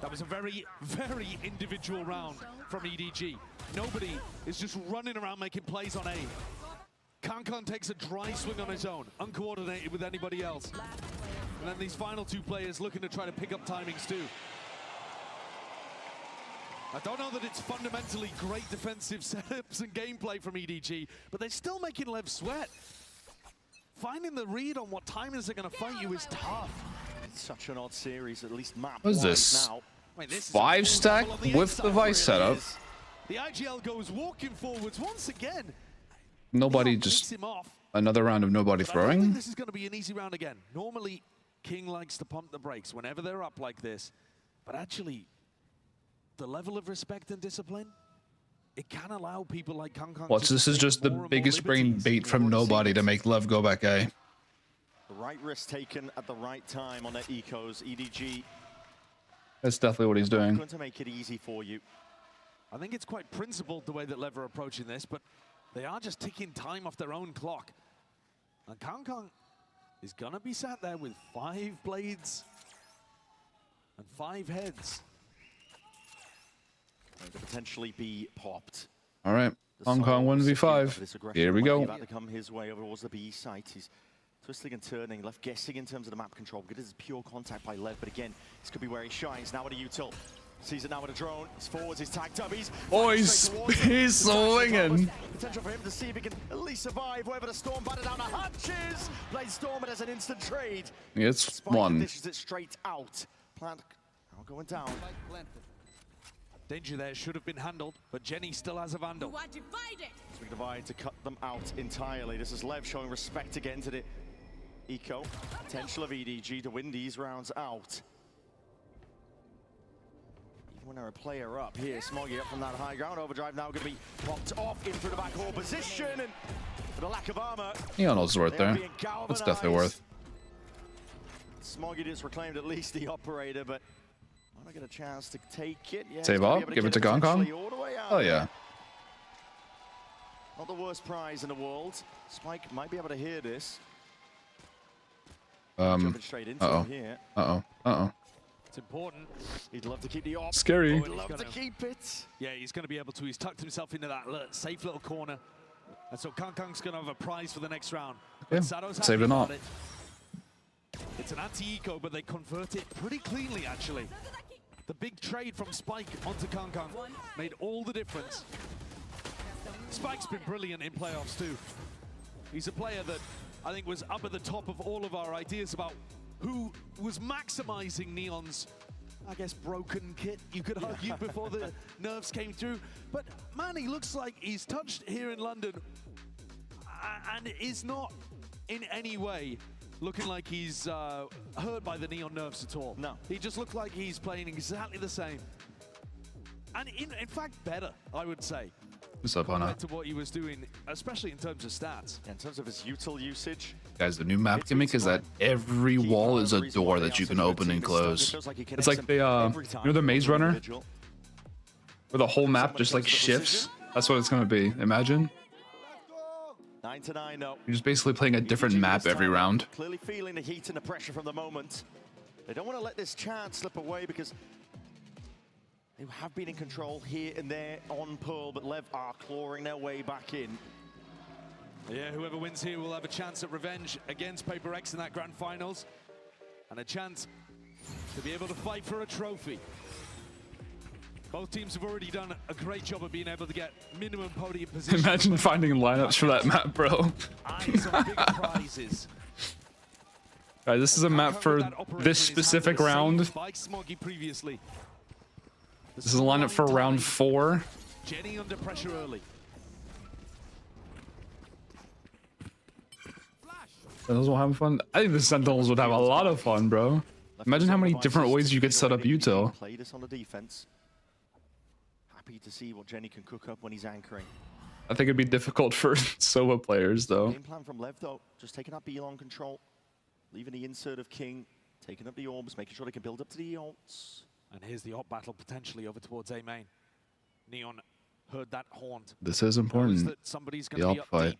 That was a very, very individual round from EDG. Nobody is just running around making plays on A. Kankan takes a dry swing on his own, uncoordinated with anybody else. And then these final two players looking to try to pick up timings too. I don't know that it's fundamentally great defensive setups and gameplay from EDG, but they're still making LEV sweat. Finding the read on what timings they're going to fight you is tough. It's such an odd series, at least map. What is this? Now. Wait, this 5 stack with the Vice setup. The IGL goes walking forwards once again. Nobody just another round of nobody I don't think throwing. this is going to be an easy round again. Normally, King likes to pump the brakes whenever they're up like this. But actually, the level of respect and discipline, it can allow people like Kankan. What's this is just the biggest brain bait from nobody to make LEV go back A. The right risk taken at the right time on their ecos. EDG. That's definitely what he's doing. Going to make it easy for you. I think it's quite principled the way that LEV are approaching this, but they are just ticking time off their own clock. And Kankan is going to be sat there with 5 blades and 5 heads. Going to potentially be popped. All right, Hong Kong 1v5. Here we go. About to come his way over towards the B site. He's twisting and turning, left guessing in terms of the map control. Because this is pure contact by LEV, but again, this could be where he shines. Now with a util. Sees it now with a drone. He's forwards, he's tagged up. He's swinging. Potential for him to see if he can at least survive. Wherever the storm batter down the hatches. Blade Storm, it has an instant trade. It's Spike one. dishes it straight out. Plant now going down. Danger there should have been handled, but Jenny still has a Vandal. Swing divide to cut them out entirely. This is LEV showing respect again to the eco. Potential of EDG to win these rounds out. When they're a player up here, Smoggy up from that high ground. Overdrive now going to be popped off in through the back wall position, and with a lack of armor. Neon's worth there. That's definitely worth. Smoggy just reclaimed at least the operator, but might not get a chance to take it. Yeah, Save up, give it to Gong Kong. Oh yeah. Not the worst prize in the world. Spike might be able to hear this. Jumping straight into him here. It's important. He'd love to keep the op. Scary. He'd love to keep it. Yeah, he's going to be able to. He's tucked himself into that safe little corner. And so Kangkang's going to have a prize for the next round. Yeah, save it up. It's an anti-eco, but they convert it pretty cleanly, actually. The big trade from Spike onto Kangkang made all the difference. Spike's been brilliant in playoffs, too. He's a player that I think was up at the top of all of our ideas about who was maximizing Neon's, I guess, broken kit, you could argue, before the nerfs came through. But man, he looks like he's touched here in London and is not in any way looking like he's hurt by the Neon nerfs at all. No. He just looked like he's playing exactly the same. And in fact, better, I would say. What's up, Anna? Compared to what he was doing, especially in terms of stats. Yeah, in terms of his util usage. Guys, the new map gimmick is that every wall is a door that you can open and close. It's like the, you know the Maze Runner? Where the whole map just like shifts? That's what it's gonna be. Imagine. 9-9, no. You're just basically playing a different map every round. Clearly feeling the heat and the pressure from the moment. They don't want to let this chance slip away because they have been in control here and there on Pearl, but LEV are clawing their way back in. Yeah, whoever wins here will have a chance at revenge against Paper X in that grand finals. And a chance to be able to fight for a trophy. Both teams have already done a great job of being able to get minimum podium position. Imagine finding lineups for that map, bro. Prizes. Guys, this is a map for this specific round. This is a lineup for round 4. Jenny under pressure early. Sentinels will have fun. I think the Sentinels would have a lot of fun, bro. Imagine how many different ways you could set up util. Play this on the defense. Happy to see what Jenny can cook up when he's anchoring. I think it'd be difficult for Sova players, though. Game plan from LEV, though, just taking up B long control, leaving the insert of King, taking up the orbs, making sure they can build up to the ults. And here's the op battle potentially over towards A main. Neon heard that haunt. This is important. The op fight.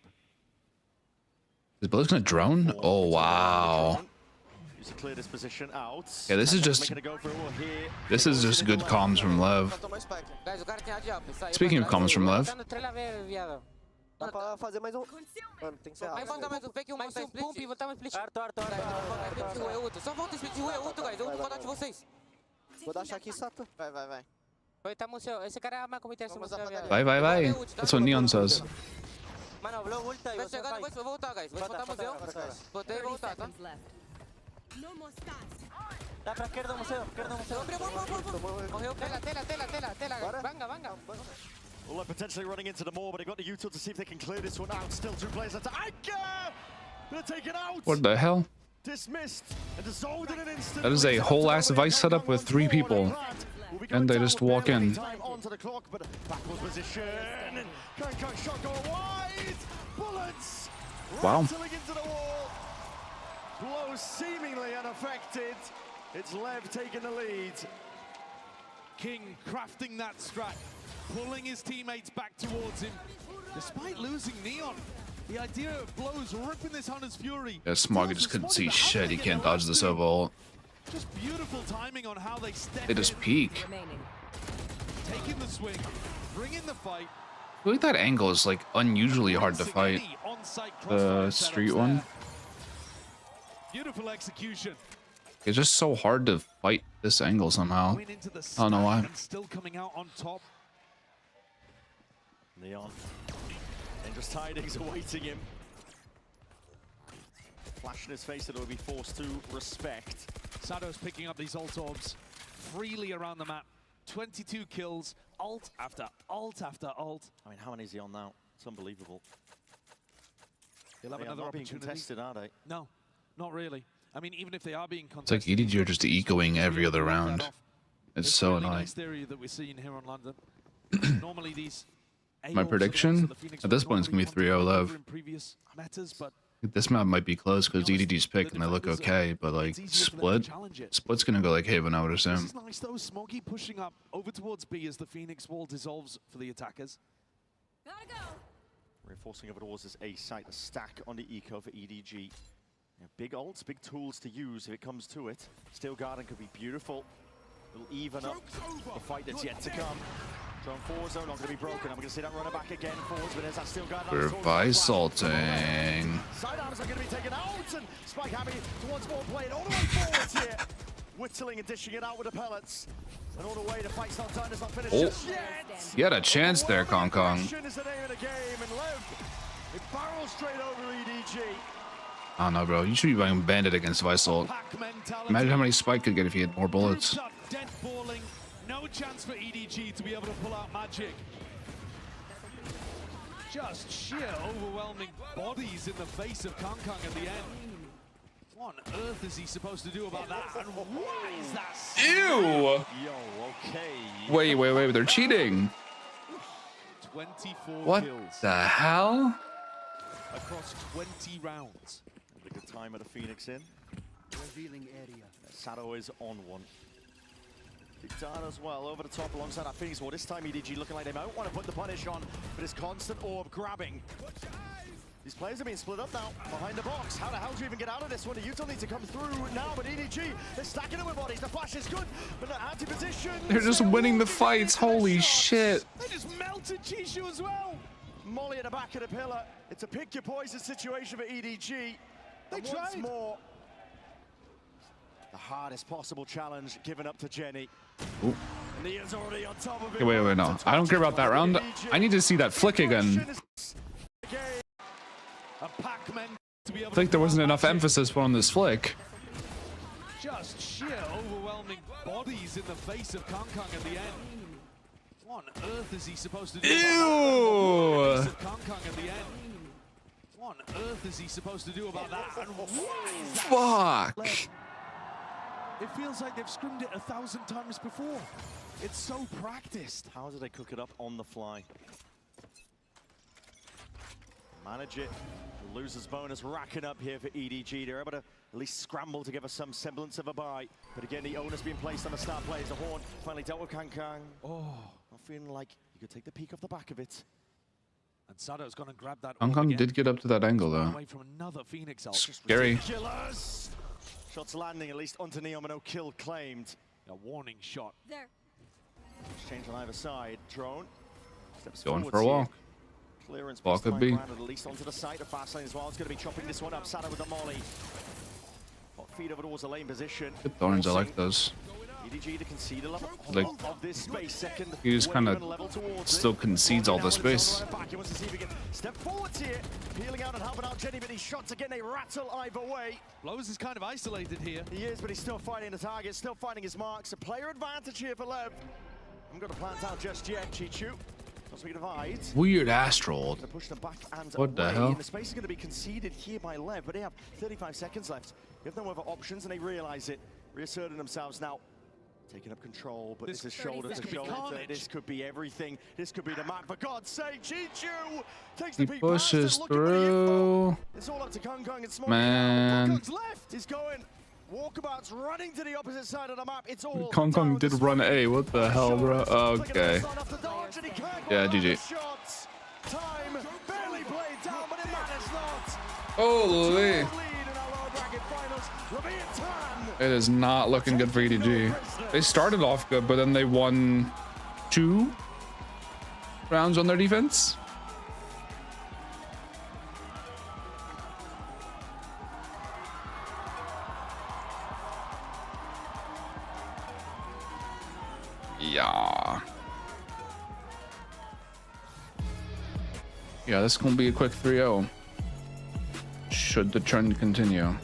Is Blitz gonna drone? Oh wow. To clear this position out. Yeah, this is just good comms from LEV. Speaking of comms from LEV. Dá pra fazer mais um. Mano, tem que ser rápido. Aí volta mais um fake, mais um pump e voltar mais split. Só volta split de rua, outro, guys. Eu vou rodar de vocês. Vou dar aqui, Sato. Vai, vai, vai. Vai, tá museu. Esse cara é uma comitê. Vai, vai, vai. That's what Neon says. Mano, blow ulta aí. Vai chegando, depois vou voltar, guys. Vou voltar museu. Voltei e voltar, tá? Dá pra esquerda, museu. Esquerda, museu. Morreu. Tela. Vanga. Well, they're potentially running into the more, but they got the util to see if they can clear this one out. Still 2 players at anchor. They're taken out. What the hell? Dismissed and dissolved in an instant. That is a whole ass Vice setup with 3 people. And they just walk in. Onto the clock, but backwards position. Kang shot go wide. Bullets. Wow. Rattling into the wall. Blow seemingly unaffected. It's LEV taking the lead. King crafting that strat, pulling his teammates back towards him, despite losing Neon. The idea of blows ripping this Hunter's Fury. Yeah, Smoggy just couldn't see shit. He can't dodge the Sova ult. Just beautiful timing on how they step They just peek. taking the swing, bringing the fight. I feel like that angle is like unusually hard to fight. The street one. Beautiful execution. It's just so hard to fight this angle somehow. I don't know why. Still coming out on top. Neon. Dangerous tidings awaiting him. Flash in his face that he'll be forced to respect. Sado's picking up these ult orbs freely around the map. 22 kills, ult after ult after ult. I mean, how many is he on now? It's unbelievable. He'll have They are another not being opportunity. contested, are they? No, not really. I mean, even if they are being It's like contested, EDG are just ecoing every other round. It's so really annoying. nice theory that we're seeing here on London. Normally these My prediction at this point is gonna be 3-0 LEV. in previous metas, but This map might be close because EDG's pick and they look okay, but like Split's gonna go like Haven, I would this assume. is nice though. Smoggy pushing up over towards B as the Phoenix wall dissolves for the attackers. Reinforcing over towards this A site, a stack on the eco for EDG. Yeah, big ults, big tools to use if it comes to it. Steel Garden could be beautiful. It'll even up the fight that's yet to come. Drone 4's no longer going to be broken. I'm going to see that runner back again. Forwards, but there's that Steel Garden. We're Vysalting. Sidearms are going to be taken out, and Spike happy to once more play it all the way forwards here. Whittling and dishing it out with the pellets. And all the way, the fight's not done, it's not finished just yet. You had a chance there, Kong Kong. Is the name of the game, and LEV, it barrels straight over EDG. I don't know, bro. You should be playing Bandit against Vysalt. Imagine how many Spike could get if he had more bullets. Dead falling. No chance for EDG to be able to pull out magic. Just sheer overwhelming bodies in the face of Kong Kong at the end. What on earth is he supposed to do about that? And what is that? Ew! Yo, okay. Wait, they're cheating. 24 What kills. the hell? Across 20 rounds. A good time at the Phoenix in. Revealing area. Sato is on one. Big Dan as well, over the top alongside that Phoenix War. This time EDG looking like they might want to put the punish on, but it's constant orb grabbing. These players are being split up now, behind the box. How the hell do you even get out of this one? The Utah needs to come through now, but EDG, they're stacking them with bodies. The flash is good, but the anti-position. They're just winning the fights. Holy shit. They just melted Chishu as well. Molly at the back of the pillar. It's a pick your poison situation for EDG. They tried. Once more, the hardest possible challenge given up to Jenny. Ooh. Nia's already on top of it. Okay, wait, no. I don't care about that round. I need to see that flick again. I think there wasn't enough emphasis put on this flick. Just sheer overwhelming bodies in the face of Kong Kong at the end. What on earth is he supposed to do? Ew! About that? Kong Kong at the end. What on earth is he supposed to do about that? And what is that? Fuck! It feels like they've scrimmed it 1,000 times before. It's so practiced. How did they cook it up on the fly? Manage it. Losers bonus racking up here for EDG. They're able to at least scramble to give us some semblance of a bye. But again, the onus being placed on the star players. The Horn finally dealt with Kang Kang. Oh. Not feeling like you could take the peek off the back of it. And Sato's gone and grabbed that. Kong Kong did get up to that angle though. Away from another Phoenix ult. Scary. Ridiculous. Shots landing at least onto Neom, and no kill claimed. A warning shot. There. Exchange on either side. Drone steps Going forward for a walk. Clearance Walk could be. at least onto the side of fast lane as well. It's going to be chopping this one up. Sato with the molly. Feed over towards the lane position. Good thorns, I like those. EDG to concede a level Like, of this space. Second, he just kind of still concedes all the space. He wants to see if he can step forwards here, peeling out and helping out Jenny, but these shots again, they rattle either way. Blows is kind of isolated here. He is, but he's still fighting the target, still finding his marks. A player advantage here for LEV. I'm going to plant out just yet, Chichu. Weird astral. What the hell? The space is going to be conceded here by LEV, but they have 35 seconds left. They have no other options, and they realize it. Reasserting themselves now. Taking up control, but this is shoulder to shoulder. This could be everything. This could be the map. For God's sake, Chichu takes the peek pushes through. It's all up to Kong Kong and Smoke. Man. Kong Kong's left. He's going. Walkabouts running to the opposite side of the map. It's all Kong Kong did run A. What the hell, bro? Okay. Yeah, GG. Time barely played down, but it matters not. Holy. It is not looking good for EDG. They started off good, but then they won 2 rounds on their defense. Yeah, this is gonna be a quick 3-0. Should the trend continue.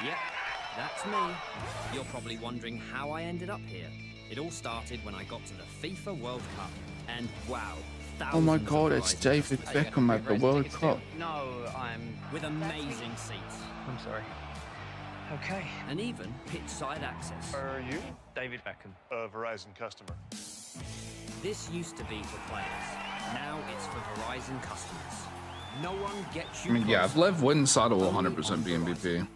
Yep, that's me. You're probably wondering how I ended up here. It all started when I got to the FIFA World Cup, and wow, oh my God, it's David Beckham at the World Cup. No, I'm with amazing seats. I'm sorry. Okay. And even pitch-side access. Are you? David Beckham, a Verizon customer. This used to be for players. Now it's for Verizon customers. No one gets you. I mean, yeah, if LEV wins, Sato will 100% be MVP.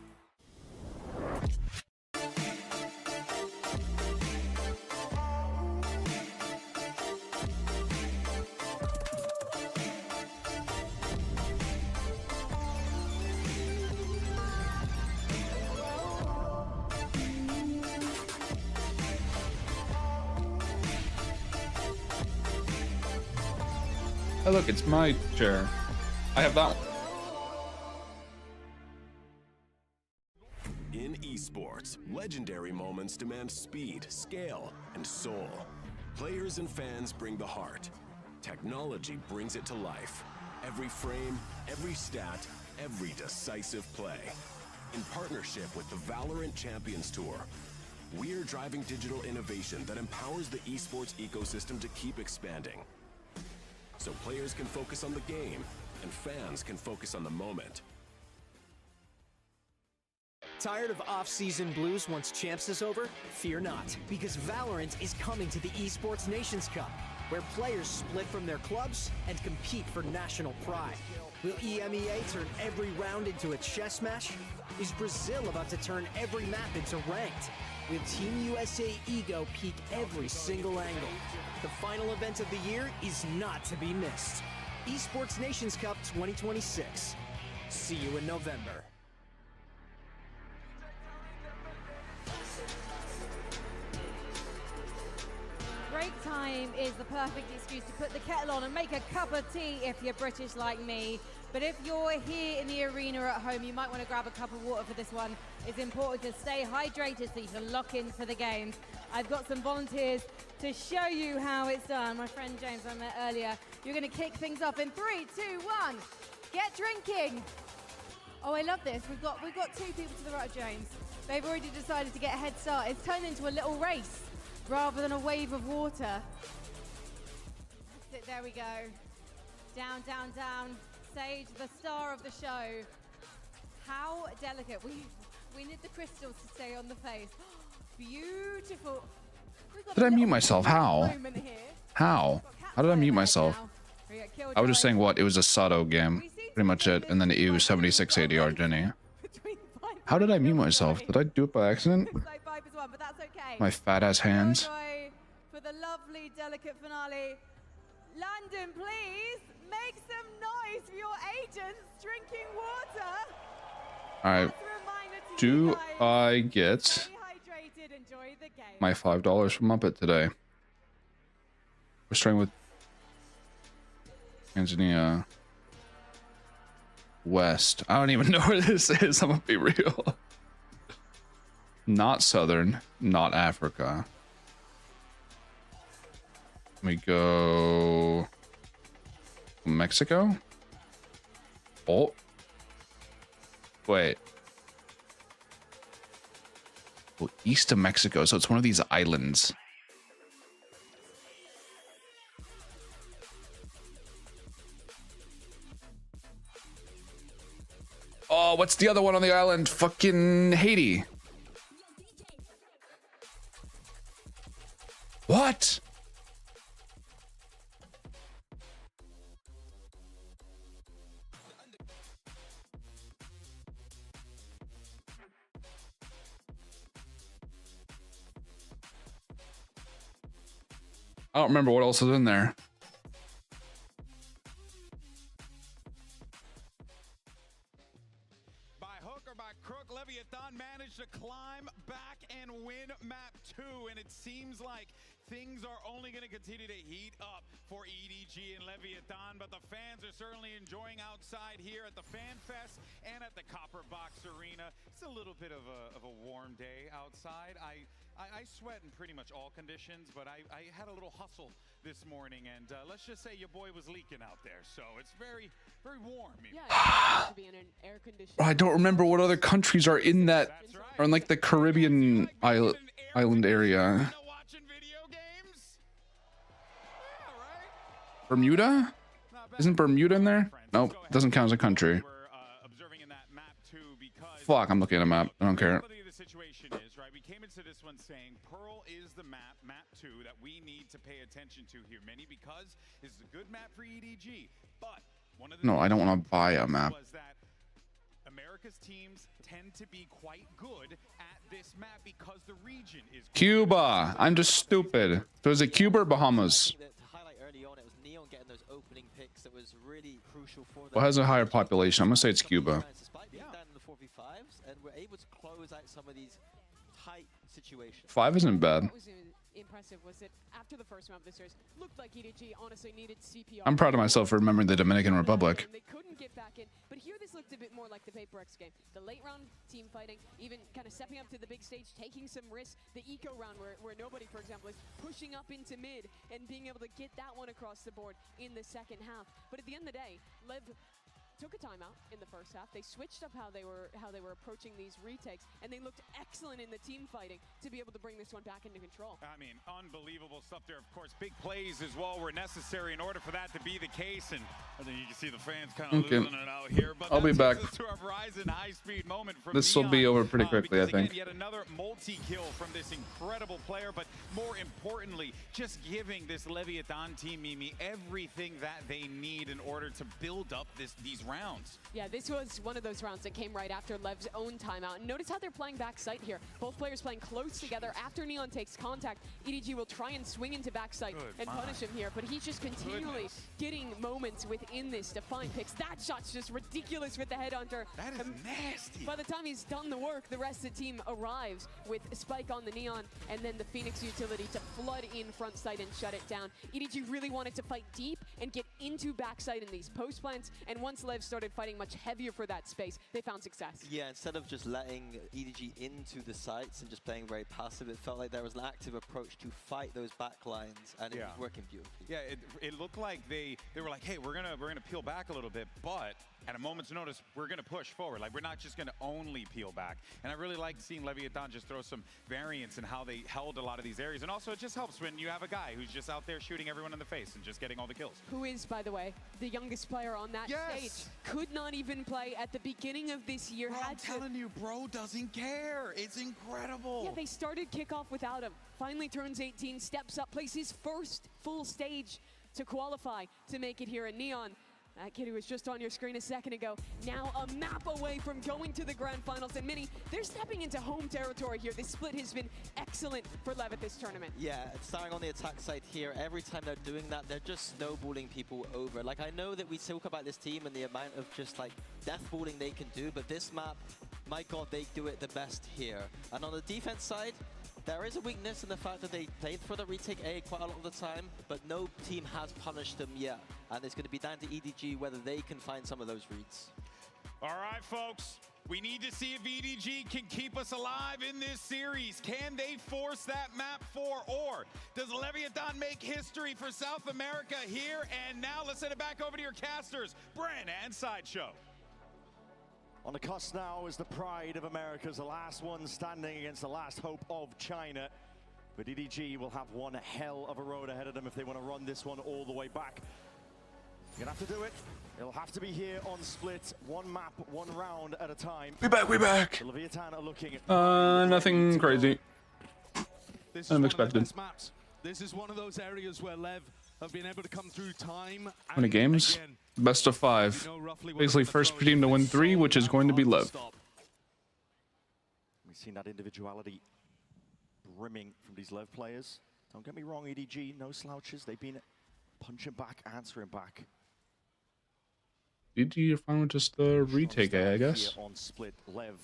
Oh look, it's my chair. I have that one. In esports, legendary moments demand speed, scale, and soul. Players and fans bring the heart. Technology brings it to life. Every frame, every stat, every decisive play. In partnership with the Valorant Champions Tour, we're driving digital innovation that empowers the esports ecosystem to keep expanding. So players can focus on the game, and fans can focus on the moment. Tired of off-season blues once Champs is over? Fear not, because Valorant is coming to the Esports Nations Cup, where players split from their clubs and compete for national pride. Will EMEA turn every round into a chess match? Is Brazil about to turn every map into ranked? Will Team USA ego peak every single angle? The final event of the year is not to be missed. Esports Nations Cup 2026. See you in November. Break time is the perfect excuse to put the kettle on and make a cup of tea if you're British like me. But if you're here in the arena at home, you might want to grab a cup of water for this one. It's important to stay hydrated so you can lock in for the games. I've got some volunteers to show you how it's done. My friend James I met earlier. You're going to kick things off in 3, 2, 1. Get drinking. Oh, I love this. We've got 2 people to the right of James. They've already decided to get a head start. It's turned into a little race rather than a wave of water. There we go. Down, down, down. Sage, the star of the show. How delicate. We need the crystals to stay on the face. Beautiful. Did I mute myself? How? How? How did I mute myself? I was just saying what? It was a Sato game. Pretty much it. And then it was 76 ADR Jenny. How did I mute myself? Did I do it by accident? My fat ass hands. For the lovely, delicate finale. London, please make some noise for your agents drinking water. Alright. Do I get my $5 from Muppet today? We're starting with Tanzania West. I don't even know where this is. I'm gonna be real. Not Southern, not Africa. Let me go Mexico. Oh, wait. Oh, east of Mexico, so it's one of these islands. Oh, what's the other one on the island? Fucking Haiti. What? I don't remember what else is in there. By hook or by crook, Leviathan managed to climb back and win map 2, and it seems like things are only going to continue to heat up for EDG and Leviathan, but the fans are certainly enjoying outside here at the Fan Fest and at the Copper Box Arena. It's a little bit of a warm day outside. I sweat in pretty much all conditions, but I had a little hustle this morning, and let's just say your boy was leaking out there, so it's very, very warm. Yeah, to be in an air conditioned. I don't remember what other countries are in that, or in like the Caribbean island area. Bermuda? Isn't Bermuda in there? Nope, doesn't count as a country. Fuck, I'm looking at a map. I don't care. We came into this one saying Pearl is the map 2 that we need to pay attention to here, Many, because this is a good map for EDG. But one of the No, I don't want to buy a map. was that America's teams tend to be quite good at this map because the region is Cuba. I'm just stupid. So is it Cuba or Bahamas? What has a higher population? I'm gonna say it's Cuba. And we're able to close out some of these tight situation. 5 isn't bad. What was impressive was that after the first round of the series, looked like EDG honestly needed CPR. I'm proud of myself for remembering the Dominican Republic. They couldn't get back in, but here this looked a bit more like the Paper X game. The late round team fighting, even kind of stepping up to the big stage, taking some risks. The eco round where nobody, for example, is pushing up into mid and being able to get that one across the board in the second half. But at the end of the day, LEV took a timeout in the first half. They switched up how they were approaching these retakes, and they looked excellent in the team fighting to be able to bring this one back into control. I mean, unbelievable stuff there. Of course, big plays as well were necessary in order for that to be the case, and I think you can see the fans kind of losing it out here. But I'll be back. To a Verizon high-speed moment from This will be over pretty quickly, I think. Again, yet another multi-kill from this incredible player, but more importantly, just giving this Leviathan team, Mimi, everything that they need in order to build up these rounds. Yeah, this was one of those rounds that came right after Lev's own timeout. And notice how they're playing backside here. Both players playing close together. After Neon takes contact, EDG will try and swing into backside and punish him here, but he's just continually getting moments within this to find picks. That shot's just ridiculous with the headhunter. That is nasty. By the time he's done the work, the rest of the team arrives with Spike on the Neon and then the Phoenix utility to flood in front side and shut it down. EDG really wanted to fight deep and get into backside in these post plants, and once Lev started fighting much heavier for that space, they found success. Yeah, instead of just letting EDG into the sites and just playing very passive, it felt like there was an active approach to fight those back lines, and it was working beautifully. Yeah, it looked like they were like, hey, we're gonna peel back a little bit, but at a moment's notice, we're gonna push forward. Like, we're not just gonna only peel back. And I really like seeing Leviathan just throw some variance in how they held a lot of these areas. And also, it just helps when you have a guy who's just out there shooting everyone in the face and just getting all the kills. Who is, by the way, the youngest player on that stage. Could not even play at the beginning of this year. Bro, I'm telling you, bro doesn't care. It's incredible. Yeah, they started kickoff without him. Finally turns 18, steps up, plays his first full stage to qualify to make it here in Neon. That kid who was just on your screen a second ago, now a map away from going to the grand finals. And Mini, they're stepping into home territory here. This split has been excellent for Lev at this tournament. Yeah, starting on the attack side here, every time they're doing that, they're just snowballing people over. Like, I know that we talk about this team and the amount of just like deathballing they can do, but this map, my God, they do it the best here. And on the defense side, there is a weakness in the fact that they played for the retake A quite a lot of the time, but no team has punished them yet. And it's going to be down to EDG whether they can find some of those reads. All right, folks. We need to see if EDG can keep us alive in this series. Can they force that map 4? Or does Leviathan make history for South America here? And now let's send it back over to your casters, Bren and Sideshow. On the cusp now is the pride of America's the last one standing against the last hope of China. But EDG will have one hell of a road ahead of them if they want to run this one all the way back. You're gonna have to do it. It'll have to be here on split, one map, one round at a time. We're back. The Leviathan are looking at Nothing crazy. Unexpected. This is one of those areas where Lev have been able to come through time. How many games? Best of 5. Basically, first team to win 3, which is going to be Lev. We've seen that individuality brimming from these Lev players. Don't get me wrong, EDG, no slouches. They've been punching back, answering back. EDG, you're fine with just the retake, I guess. Here on split, Lev.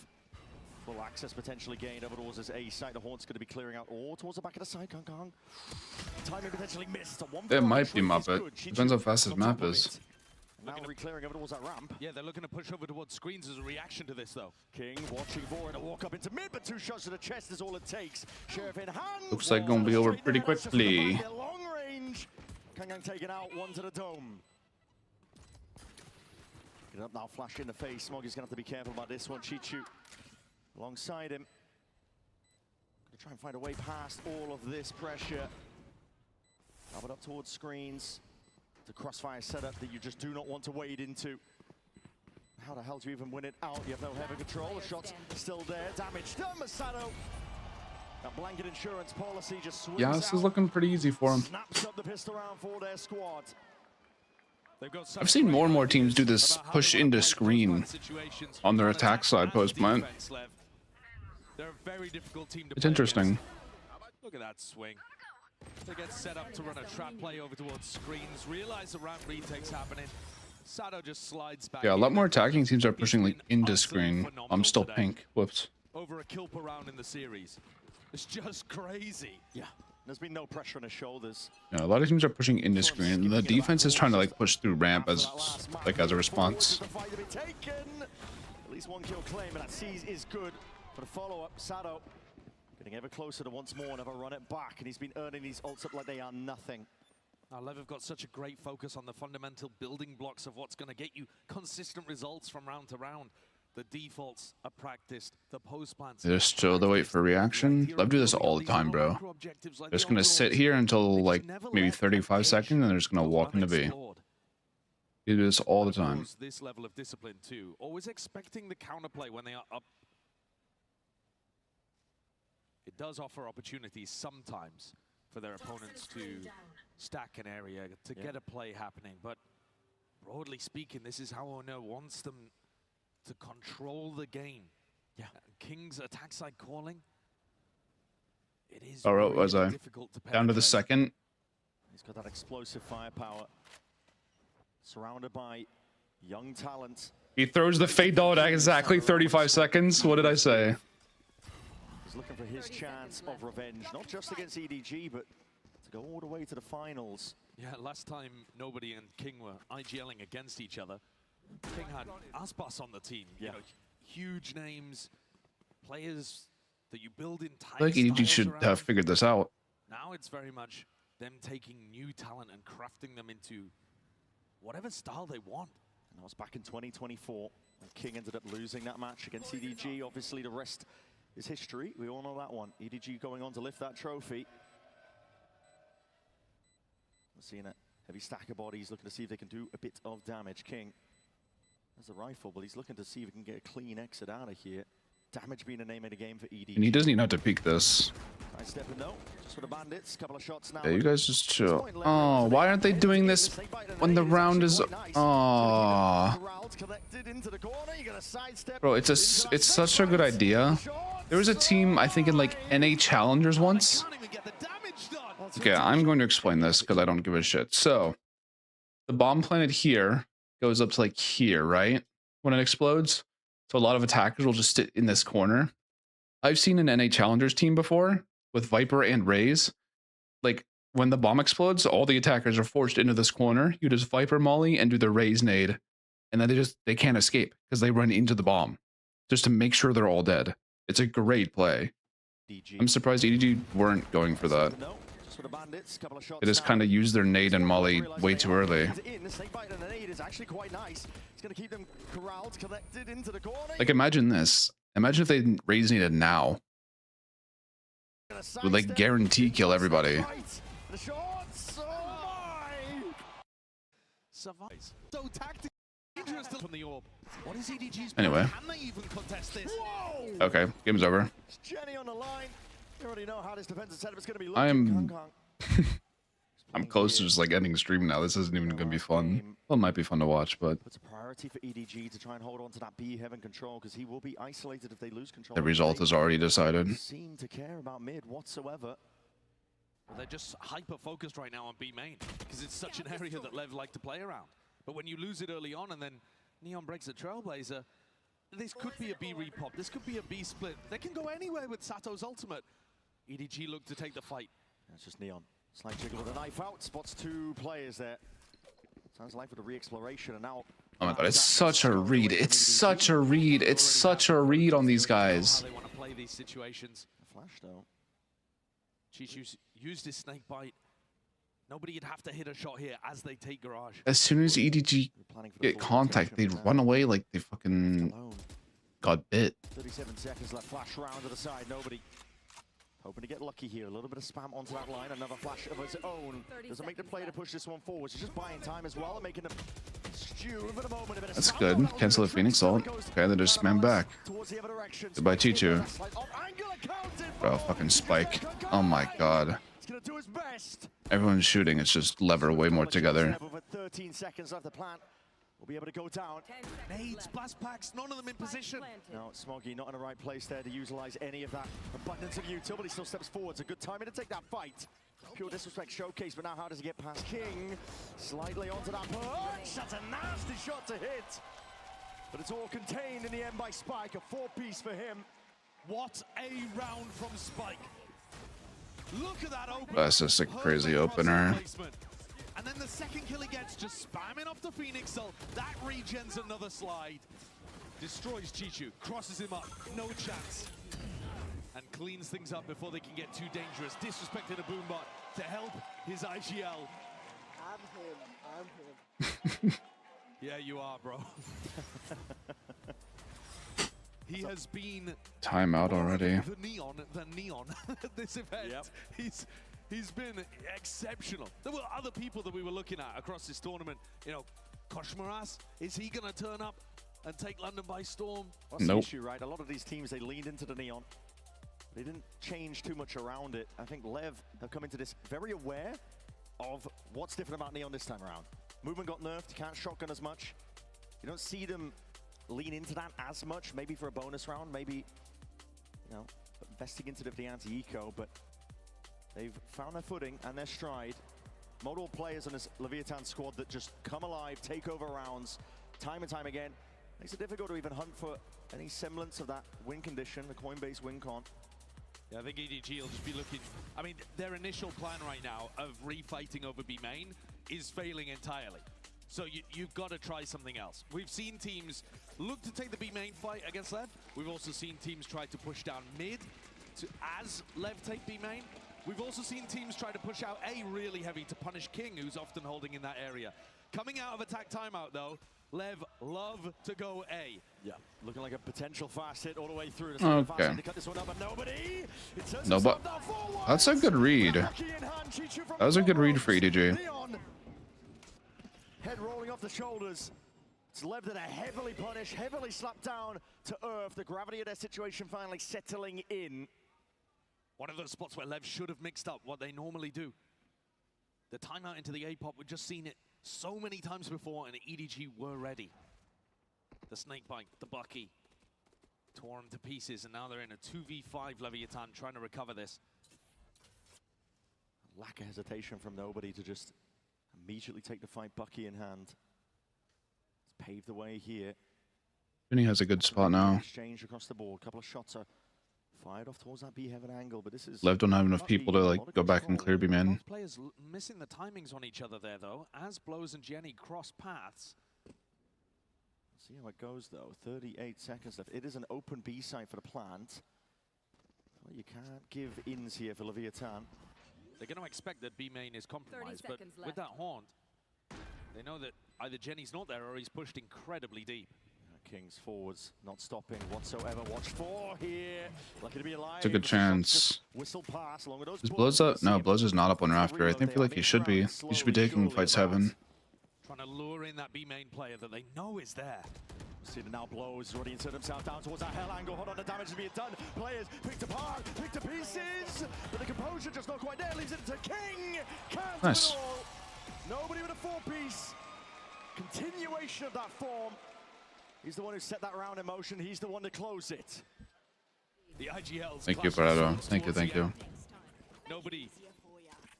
Full access potentially gained over towards his A side. The Horn's going to be clearing out all towards the back of the side. Kong. Timing potentially missed. It might be Muppet. Depends how fast his map is. Now re-clearing over towards that ramp. Yeah, they're looking to push over towards screens as a reaction to this, though. King watching for it to walk up into mid, but 2 shots to the chest is all it takes. Sheriff in hand. Looks like gonna be over pretty quickly. Long range. Kang taken out, one to the dome. Get up now, flash in the face. Smoggy's gonna have to be careful about this one. Cheat shoot alongside him. Gonna try and find a way past all of this pressure. Up it up towards screens. The crossfire setup that you just do not want to wade into. How the hell do you even win it out? You have no heavy control. The shot's still there. Damage done, Masato. That blanket insurance policy just swings Yeah, this is looking pretty easy for him. Snaps up the pistol round for their squad. I've seen more and more teams do this push into screen on their attack side post plant. They're a very difficult team to It's interesting. Look at that swing. They get set up to run a trap play over towards screens, realize the ramp retake's happening. Sato just slides back. Yeah, a lot more attacking teams are pushing like into screen. I'm still pink. Whoops. over a kill per round in the series. It's just crazy. Yeah, there's been no pressure on his shoulders. Yeah, a lot of teams are pushing into screen, and the defense is trying to like push through ramp as a response. At least one kill claim, and that seize is good. For the follow-up, Sato getting ever closer to once more, never run it back, and he's been earning these ults up like they are nothing. LEV have got such a great focus on the fundamental building blocks of what's going to get you consistent results from round to round. The defaults are practiced, the post plans. They're still the wait for reaction. LEV do this all the time, bro. They're just gonna sit here until like maybe 35 seconds, and they're just gonna walk into B. They do this all the time. This level of discipline too, always expecting the counterplay when they are up. It does offer opportunities sometimes for their opponents to stack an area, to get a play happening. But broadly speaking, this is how Ono wants them to control the game. Yeah, King's attack side calling. It is Alright, was I difficult to down to the second? He's got that explosive firepower. Surrounded by young talent. He throws the fade dart at exactly 35 seconds. What did I say? He's looking for his chance of revenge, not just against EDG, but to go all the way to the finals. Yeah, last time nobody and King were IGLing against each other. King had Aspas on the team. You know, huge names, players that you build in tight. I think EDG should have figured this out. Now it's very much them taking new talent and crafting them into whatever style they want. And that was back in 2024 when King ended up losing that match against EDG. Obviously, the rest is history. We all know that one. EDG going on to lift that trophy. We're seeing a heavy stack of bodies, looking to see if they can do a bit of damage. King has the rifle, but he's looking to see if he can get a clean exit out of here. Damage being a name of the game for EDG. And he doesn't even have to peek this. No, just for the bandits. Couple of shots now. Yeah, you guys just chill. Oh, why aren't they doing this when the round is? Oh, bro, it's such a good idea. There was a team, I think, in like NA Challengers once. Okay, I'm going to explain this because I don't give a shit. So, the bomb planted here goes up to like here, right? When it explodes. So a lot of attackers will just sit in this corner. I've seen an NA Challengers team before with Viper and Raze. Like when the bomb explodes, all the attackers are forced into this corner. You just Viper Molly and do the Raze nade. And then they can't escape because they run into the bomb just to make sure they're all dead. It's a great play. I'm surprised EDG weren't going for that. They just kind of used their nade and molly way too early. Like imagine this. Imagine if they Raze needed now. Would like guarantee kill everybody. Anyway. Okay, game's over. I'm close to just like ending stream now. This isn't even gonna be fun. Well, it might be fun to watch, but it's a priority for EDG to try and hold on to that B heaven control because he will be isolated if they lose control. The result is already decided. Seem to care about mid whatsoever. Well, they're just hyper focused right now on B main because it's such an area that LEV like to play around. But when you lose it early on and then Neon breaks a Trailblazer, this could be a B repop. This could be a B split. They can go anywhere with Sato's ultimate. EDG look to take the fight. That's just Neon. Slight jiggle with a knife out. Spots two players there. Sounds like with a re-exploration and now. Oh my god, it's such a read. It's such a read. It's such a read on these guys. They want to play these situations. Flash though. Chichu used his snake bite. Nobody would have to hit a shot here as they take garage. As soon as EDG get contact, they run away like they fucking got bit. 37 seconds left. Flash round to the side. Nobody. Hoping to get lucky here. A little bit of spam onto that line. Another flash of his own. Doesn't make the play to push this one forward. She's just buying time as well and making them stew for the moment. That's good. Cancel the Phoenix ult. Okay, then just spam back. Goodbye, Chichu. Bro, fucking spike. Oh my god. Everyone's shooting. It's just lever way more together. 13 seconds left. The plant will be able to go down. Nades, blast packs, none of them in position. No, Smoggy not in the right place there to utilize any of that abundance of utility, but he still steps forward. It's a good timing to take that fight. Pure disrespect showcase, but now how does he get past King? Slightly onto that punch. That's a nasty shot to hit. But it's all contained in the end by Spike. A 4-piece for him. What a round from Spike. Look at that opener. That's just a crazy opener. And then the second kill he gets, just spamming off the Phoenix Soul. That regens another slide. Destroys Chichu, crosses him up, no chance. And cleans things up before they can get too dangerous. Disrespecting a Boombot to help his IGL. I'm him. Yeah, you are, bro. He has been Timeout already. the neon at this event. Yep. He's been exceptional. There were other people that we were looking at across this tournament. You know, Koshmaras, is he gonna turn up and take London by storm? What's the issue, right? A lot of these teams, they leaned into the neon. They didn't change too much around it. I think LEV have come into this very aware of what's different about neon this time around. Movement got nerfed, can't shotgun as much. You don't see them lean into that as much, maybe for a bonus round, maybe, you know, investing into the anti-eco, but they've found their footing and their stride. Multiple players on this Leviathan squad that just come alive, take over rounds, time and time again. Makes it difficult to even hunt for any semblance of that win condition, the coin-based win con. Yeah, I think EDG will just be looking. I mean, their initial plan right now of refighting over B main is failing entirely. So you've got to try something else. We've seen teams look to take the B main fight against LEV. We've also seen teams try to push down mid as LEV take B main. We've also seen teams try to push out A really heavy to punish King, who's often holding in that area. Coming out of attack timeout though, LEV love to go A. Yeah, looking like a potential fast hit all the way through. Okay. To cut this one up, but nobody. No, but that's a good read. That was a good read for EDG. Head rolling off the shoulders. It's LEV that are heavily punished, heavily slapped down to earth. The gravity of their situation finally settling in. One of those spots where LEV should have mixed up what they normally do. The timeout into the A-pop, we've just seen it so many times before, and EDG were ready. The snakebite, the Bucky, tore them to pieces, and now they're in a 2v5 Leviathan trying to recover this. Lack of hesitation from nobody to just immediately take the fight, Bucky in hand. Let's pave the way here. Vinny has a good spot now. Exchange across the board. A couple of shots are fired off towards that B heaven angle, but this is LEV don't have enough people to like go back and clear B main. Both players missing the timings on each other there though, as Blows and Jenny cross paths. See how it goes though. 38 seconds left. It is an open B site for the plant. Well, you can't give ins here for Leviathan. They're going to expect that B main is compromised, but with that haunt, they know that either Jenny's not there or he's pushed incredibly deep. Kings forwards, not stopping whatsoever. Watch for here. Lucky to be alive. It's a good chance. Whistle pass along with those. Is Blows up? No, Blows is not up on Rafter. I think feel like he should be. He should be taking fights heaven. Trying to lure in that B main player that they know is there. See the now Blows already insert himself down towards that hell angle. Hold on, the damage is being done. Players picked apart, picked to pieces. But the composure just not quite there. Leaves it to King. Can't nice. do it all. Nobody with a four-piece. Continuation of that form. He's the one who set that round in motion. He's the one to close it. The IGLs. Thank you, Prado. Thank you. Nobody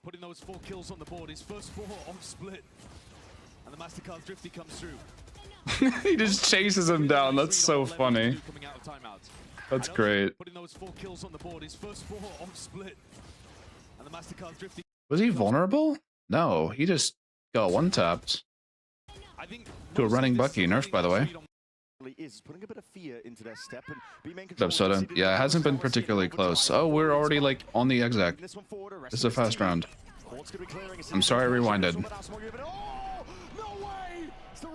putting those 4 kills on the board. His first 4 off split. And the Mastercard Thrifty comes through. He just chases him down. That's so funny. That's great. Putting those 4 kills on the board. His first 4 off split. And the Mastercard Thrifty. Was he vulnerable? No, he just got one-tapped. To a running Bucky. Nerfed, by the way. Is putting a bit of fear into their step and Soda. Yeah, it hasn't been particularly close. Oh, we're already like on the exec. It's a fast round. I'm sorry I rewinded.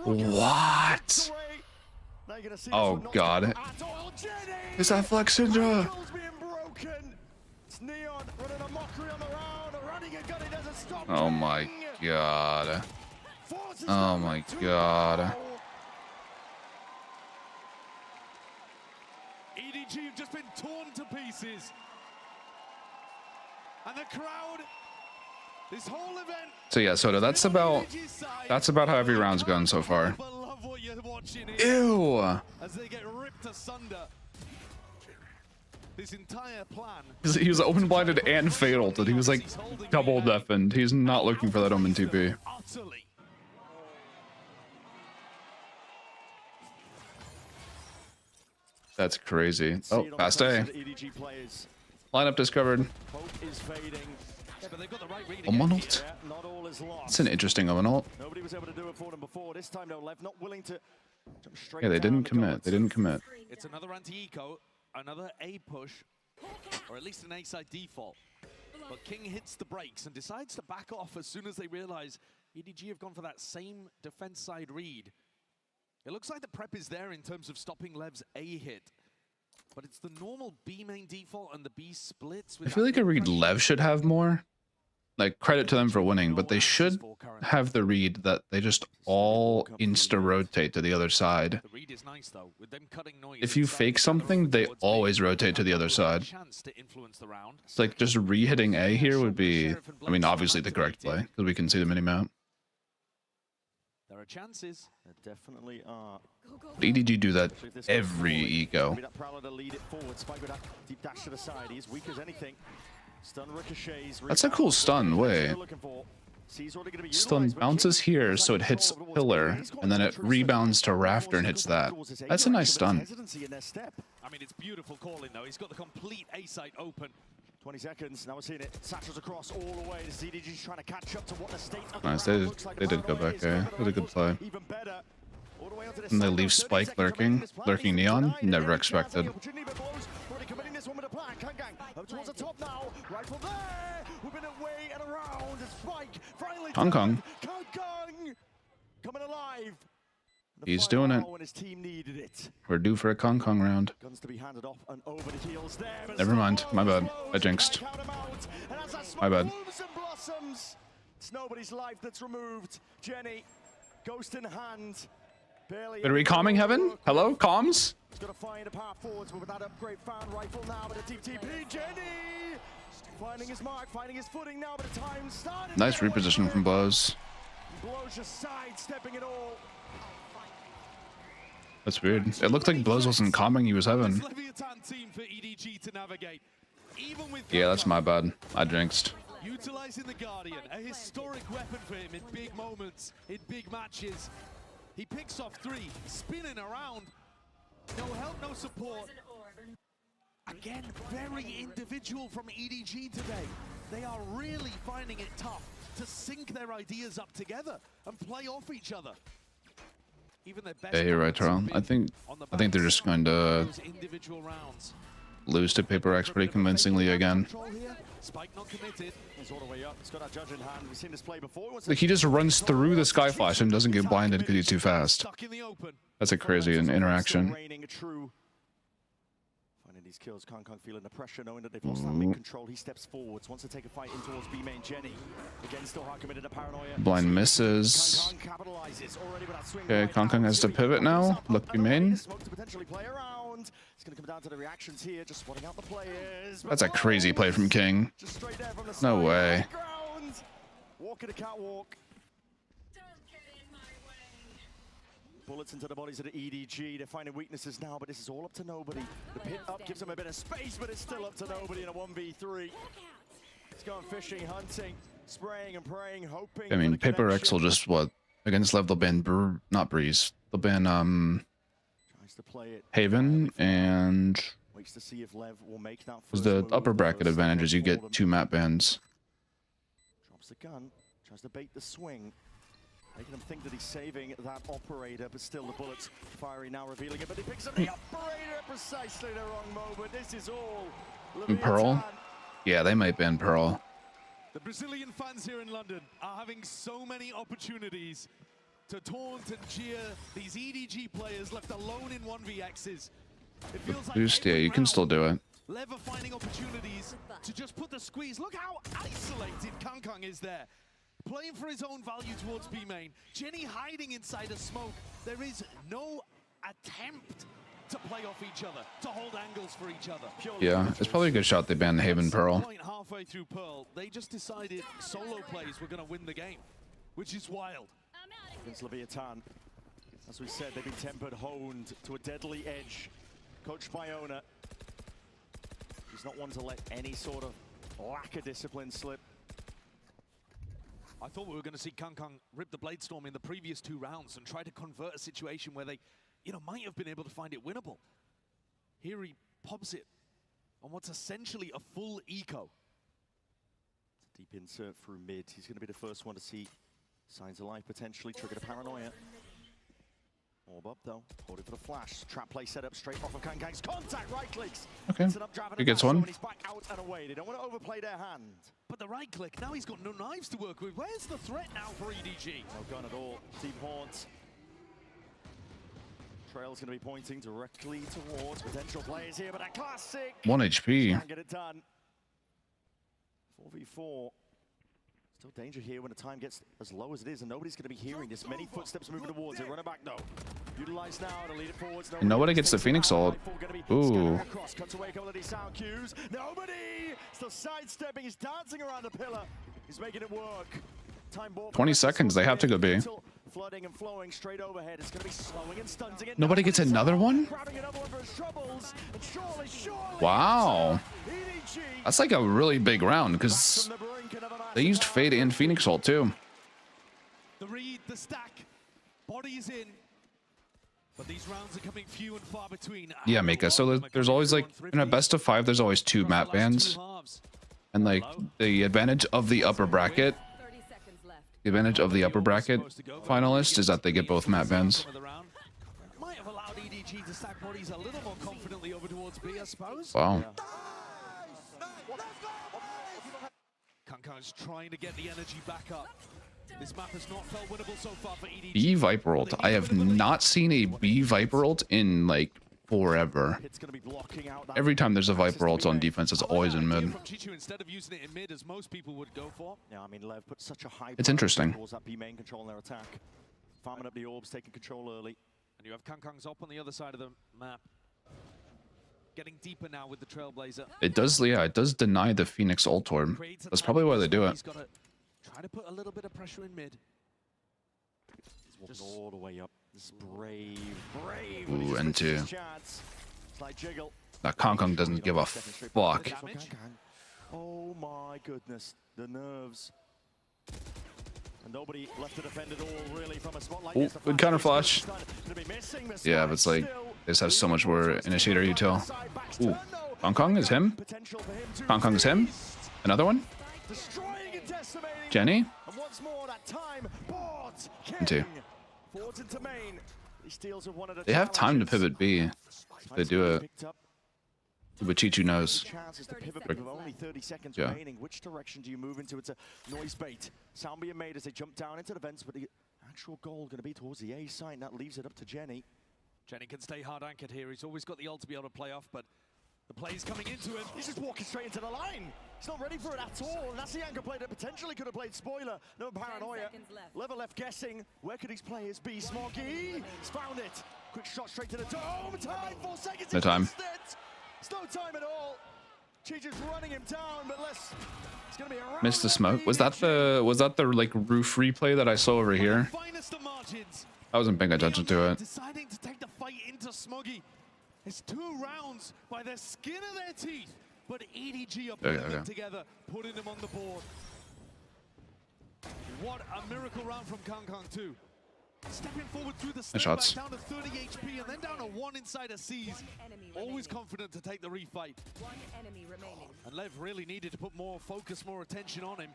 What? Oh god. Is that Flex Syndra? Oh my god. Oh my god. EDG have just been torn to pieces. And the crowd, this whole event. So yeah, Soda, that's about how every round's gone so far. Ew. As they get ripped asunder. This entire plan. He was open blinded and fataled, and he was like double deafened. He's not looking for that Omen TP. That's crazy. Oh, fast A. Lineup discovered. Omen ult. It's an interesting Omen ult. Nobody was able to do it for them before. This time, though, LEV not willing to jump straight Yeah, they didn't down. commit. They didn't commit. It's another anti-eco, another A push, or at least an A side default. But King hits the brakes and decides to back off as soon as they realize EDG have gone for that same defense side read. It looks like the prep is there in terms of stopping LEV's A hit. But it's the normal B main default and the B splits. I feel like a read LEV should have more. Like, credit to them for winning, but they should have the read that they just all insta-rotate to the other side. If you fake something, they always rotate to the other side. It's like just re-hitting A here would be, I mean, obviously the correct play, because we can see the mini-map. There are chances. There definitely are. EDG do that every eco. Deep dash to the side. He's weak as anything. Stun ricochets. That's a cool stun, wait. Stun bounces here, so it hits pillar, and then it rebounds to rafter and hits that. That's a nice stun. I mean, it's beautiful calling, though. He's got the complete A site open. 20 seconds, now we're seeing it. Satchels across all the way. The EDG's trying to catch up to what the state of the Nice, ground looks like. they did go back A. That was a good play. Even better. All the way onto the And they side. leave Spike lurking Neon. Never expected. Already committing this one with a plan. Kangkang up towards the top now. Rifle there. We've been away and around. Spike finally. Kangkang. Kangkang coming alive. He's doing it. When his team needed it. We're due for a Kangkang round. Guns to be handed off and over the heels there. Never mind. My bad. I jinxed. My bad. It's nobody's life that's removed. Jenny, ghost in hand. Barely. Are we calming heaven? Hello, comms? He's got to find a path forwards, but with that upgrade found rifle now, but a deep TP. Jenny finding his mark, finding his footing now, but the time started. Nice reposition from Blows. Blows just sidestepping it all. That's weird. It looked like Blows wasn't calming, he was heaven. Yeah, that's my bad. I jinxed. Utilizing the Guardian, a historic weapon for him in big moments, in big matches. He picks off 3, spinning around. No help, no support. Again, very individual from EDG today. They are really finding it tough to sync their ideas up together and play off each other. Even their best. Yeah, you're right, Terrell. I think they're just going to lose to Paper X pretty convincingly again. Spike not committed. He's all the way up. He's got that judge in hand. We've seen this play before. Like, he just runs through the Sky Flash and doesn't get blinded because he's too fast. That's a crazy interaction. Finding these kills, Kangkang feeling the pressure, knowing that they've lost that mid control. He steps forwards, wants to take a fight in towards B main. Jenny, again, still hard committed to paranoia. Blind misses. Okay, Kangkang has to pivot now. Look B main. Smoke to potentially play around. It's going to come down to the reactions here, just spotting out the players. That's a crazy play from King. Just straight there from the No side. way. Walking a catwalk. Bullets into the bodies of the EDG. They're finding weaknesses now, but this is all up to nobody. The pit up gives them a bit of space, but it's still up to nobody in a 1v3. It's going fishing, hunting, spraying and praying, hoping. I mean, Paper X will just, what? Against Lev, they'll ban not Breeze. They'll ban, Haven, and waits to see if Lev will make that was the upper bracket advantage is you get 2 map bans. Drops the gun, tries to bait the swing. Making him think that he's saving that operator, but still the bullets firing now, revealing it. But he picks up the operator at precisely the wrong moment. This is all. And Pearl? Yeah, they might ban Pearl. The Brazilian fans here in London are having so many opportunities to taunt and cheer these EDG players left alone in 1vx's. It feels like Boost, yeah, you can still do it. LEV are finding opportunities to just put the squeeze. Look how isolated Kangkang is there. Playing for his own value towards B main. Jenny hiding inside a smoke. There is no attempt to play off each other, to hold angles for each other. Yeah, it's probably a good shot they banned Haven Pearl. Halfway through Pearl, they just decided solo plays were going to win the game, which is wild. Against Leviathan, as we said, they've been tempered, honed to a deadly edge. Coached by Ona. He's not one to let any sort of lack of discipline slip. I thought we were going to see Kangkang rip the Bladestorm in the previous 2 rounds and try to convert a situation where they, might have been able to find it winnable. Here he pops it on what's essentially a full eco. Deep insert through mid. He's going to be the first one to see signs of life potentially. Trigger the paranoia. Orb up though. Holding for the flash. Trap play set up straight off of Kankang's contact. Right clicks. Okay. He gets one. He's back out and away. They don't want to overplay their hand. But the right click, now he's got no knives to work with. Where's the threat now for EDG? No gun at all. Team Haunt. Trail's going to be pointing directly towards potential players here, but a classic. 1 HP. Can't get it done. 4v4. Still danger here when the time gets as low as it is, and nobody's going to be hearing this. Many footsteps moving towards it. Running back, no. Utilize now to lead it forwards. And nobody gets the Phoenix ult. Ooh. Cuts away a couple of these sound cues. Nobody! Still sidestepping. He's dancing around the pillar. He's making it work. Time ball. 20 seconds. They have to go B. Flooding and flowing straight overhead. It's going to be slowing and stunting it. Nobody gets another one? Grabbing another one for his troubles. And surely, Wow. That's like a really big round because they used Fade and Phoenix ult too. The read, the stack, bodies in. But these rounds are coming few and far between. Yeah, Mika. So there's always like in a best of 5, there's always 2 map bans. And like the advantage of the upper bracket. The advantage of the upper bracket finalist is that they get both map bans. Might have allowed EDG to stack bodies a little more confidently over towards B, I suppose. Wow. Kankang's trying to get the energy back up. This map has not felt winnable so far for EDG. B Viper ult. I have not seen a B Viper ult in like forever. Every time there's a Viper ult on defense, it's always in mid. Instead of using it in mid as most people would go for. Yeah, I mean, LEV put such a high. It's interesting. That B main control in their attack. Farming up the orbs, taking control early. And you have Kankang's up on the other side of the map. Getting deeper now with the Trailblazer. It does, yeah, it does deny the Phoenix ult orb. That's probably why they do it. He's got to try to put a little bit of pressure in mid. Just all the way up. This is brave. Ooh, N2. Slight jiggle. That Kankang doesn't give a fuck. Oh my goodness, the nerves. And nobody left to defend at all, really, from a spot like this. Good counter flash. Yeah, but it's like, they just have so much more initiator util. Ooh, Kankang is him. Kankang is him. Another one. Jenny. And once more that time, boards. N2. Forwards into main. They have time to pivot B. They do it. But Chichu knows. Chances to pivot with only 30 seconds remaining. Which direction do you move into? It's a noise bait. Sound being made as they jump down into the vents, but the actual goal going to be towards the A side. That leaves it up to Jenny. Jenny can stay hard anchored here. He's always got the ult to be able to play off, but the play's coming into him. He's just walking straight into the line. He's not ready for it at all. And that's the anchor play that potentially could have played spoiler. No paranoia. Level left guessing. Where could these players be? Smoggy. He's found it. Quick shot straight to the dome. Time. 4 seconds. No time. It's no time at all. Chichu's running him down, but less. It's gonna be a Missed the smoke. Was that the like roof replay that I saw over here? I wasn't paying attention to it. Deciding to take the fight into Smoggy. It's 2 rounds by the skin of their teeth, but EDG are putting them together, putting them on the board. What a miracle round from Kankang too. Stepping forward through the shots. down to 30 HP and then down to 1 inside a C's. Always confident to take the refight. One enemy remaining. And LEV really needed to put more focus, more attention on him.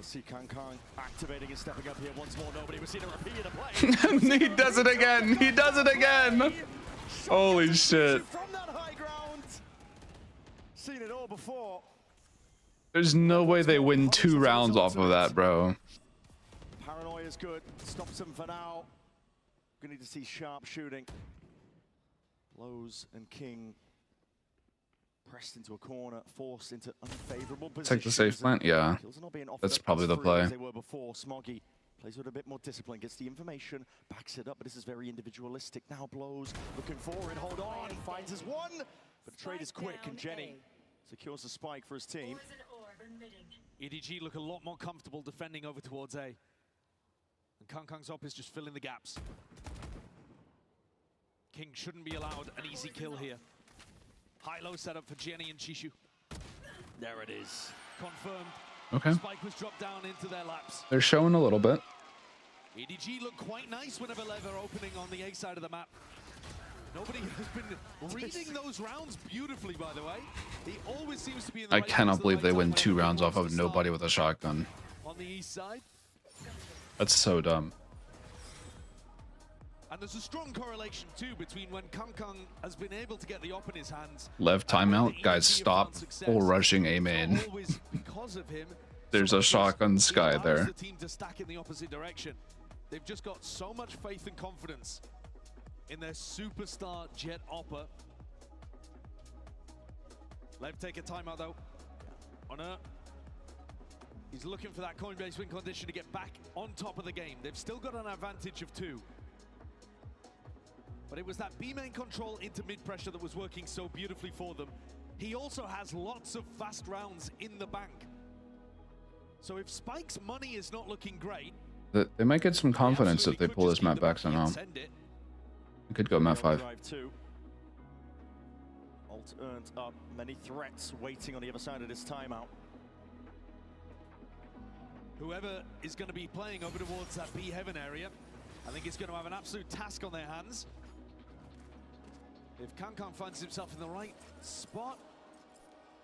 See Kankang activating and stepping up here once more. Nobody was seen a repeat of play. He does it again. He does it again. Holy shit. From that high ground. Seen it all before. There's no way they win 2 rounds off of that, bro. Paranoia is good. Stops him for now. Gonna need to see sharp shooting. Blows and King pressed into a corner, forced into unfavorable position. Take the safe plant, yeah. That's probably the play. They were before. Smoggy plays with a bit more discipline, gets the information, backs it up, but this is very individualistic. Now blows, looking forward, hold on, finds his one, but the trade is quick, and Jenny secures the spike for his team. EDG look a lot more comfortable defending over towards A. And Kankang's op is just filling the gaps. King shouldn't be allowed an easy kill here. High-low setup for Jenny and Chichu. There it is. Confirmed. Okay. Spike was dropped down into their laps. They're showing a little bit. EDG look quite nice whenever LEV are opening on the A side of the map. Nobody has been reading those rounds beautifully, by the way. He always seems to be in the I right cannot place at the believe right they time win 2 whenever he rounds off wants of to nobody start. with a shotgun. On the east side. That's so dumb. And there's a strong correlation too between when Kang has been able to get the op in his hands. Lev timeout. Guys, stop full rushing A main. Always because of him. There's a shotgun Sky allows there. the team to stack in the opposite direction. They've just got so much faith and confidence in their superstar Jet Opper. Lev take a timeout though. On her. He's looking for that Coinbase win condition to get back on top of the game. They've still got an advantage of 2. But it was that B main control into mid pressure that was working so beautifully for them. He also has lots of fast rounds in the bank. So if Spike's money is not looking great, They might get some confidence if they pull this map back somehow. It could go map 5. Alt earned up many threats waiting on the other side of this timeout. whoever is going to be playing over towards that B heaven area, I think is going to have an absolute task on their hands. If Kankan finds himself in the right spot,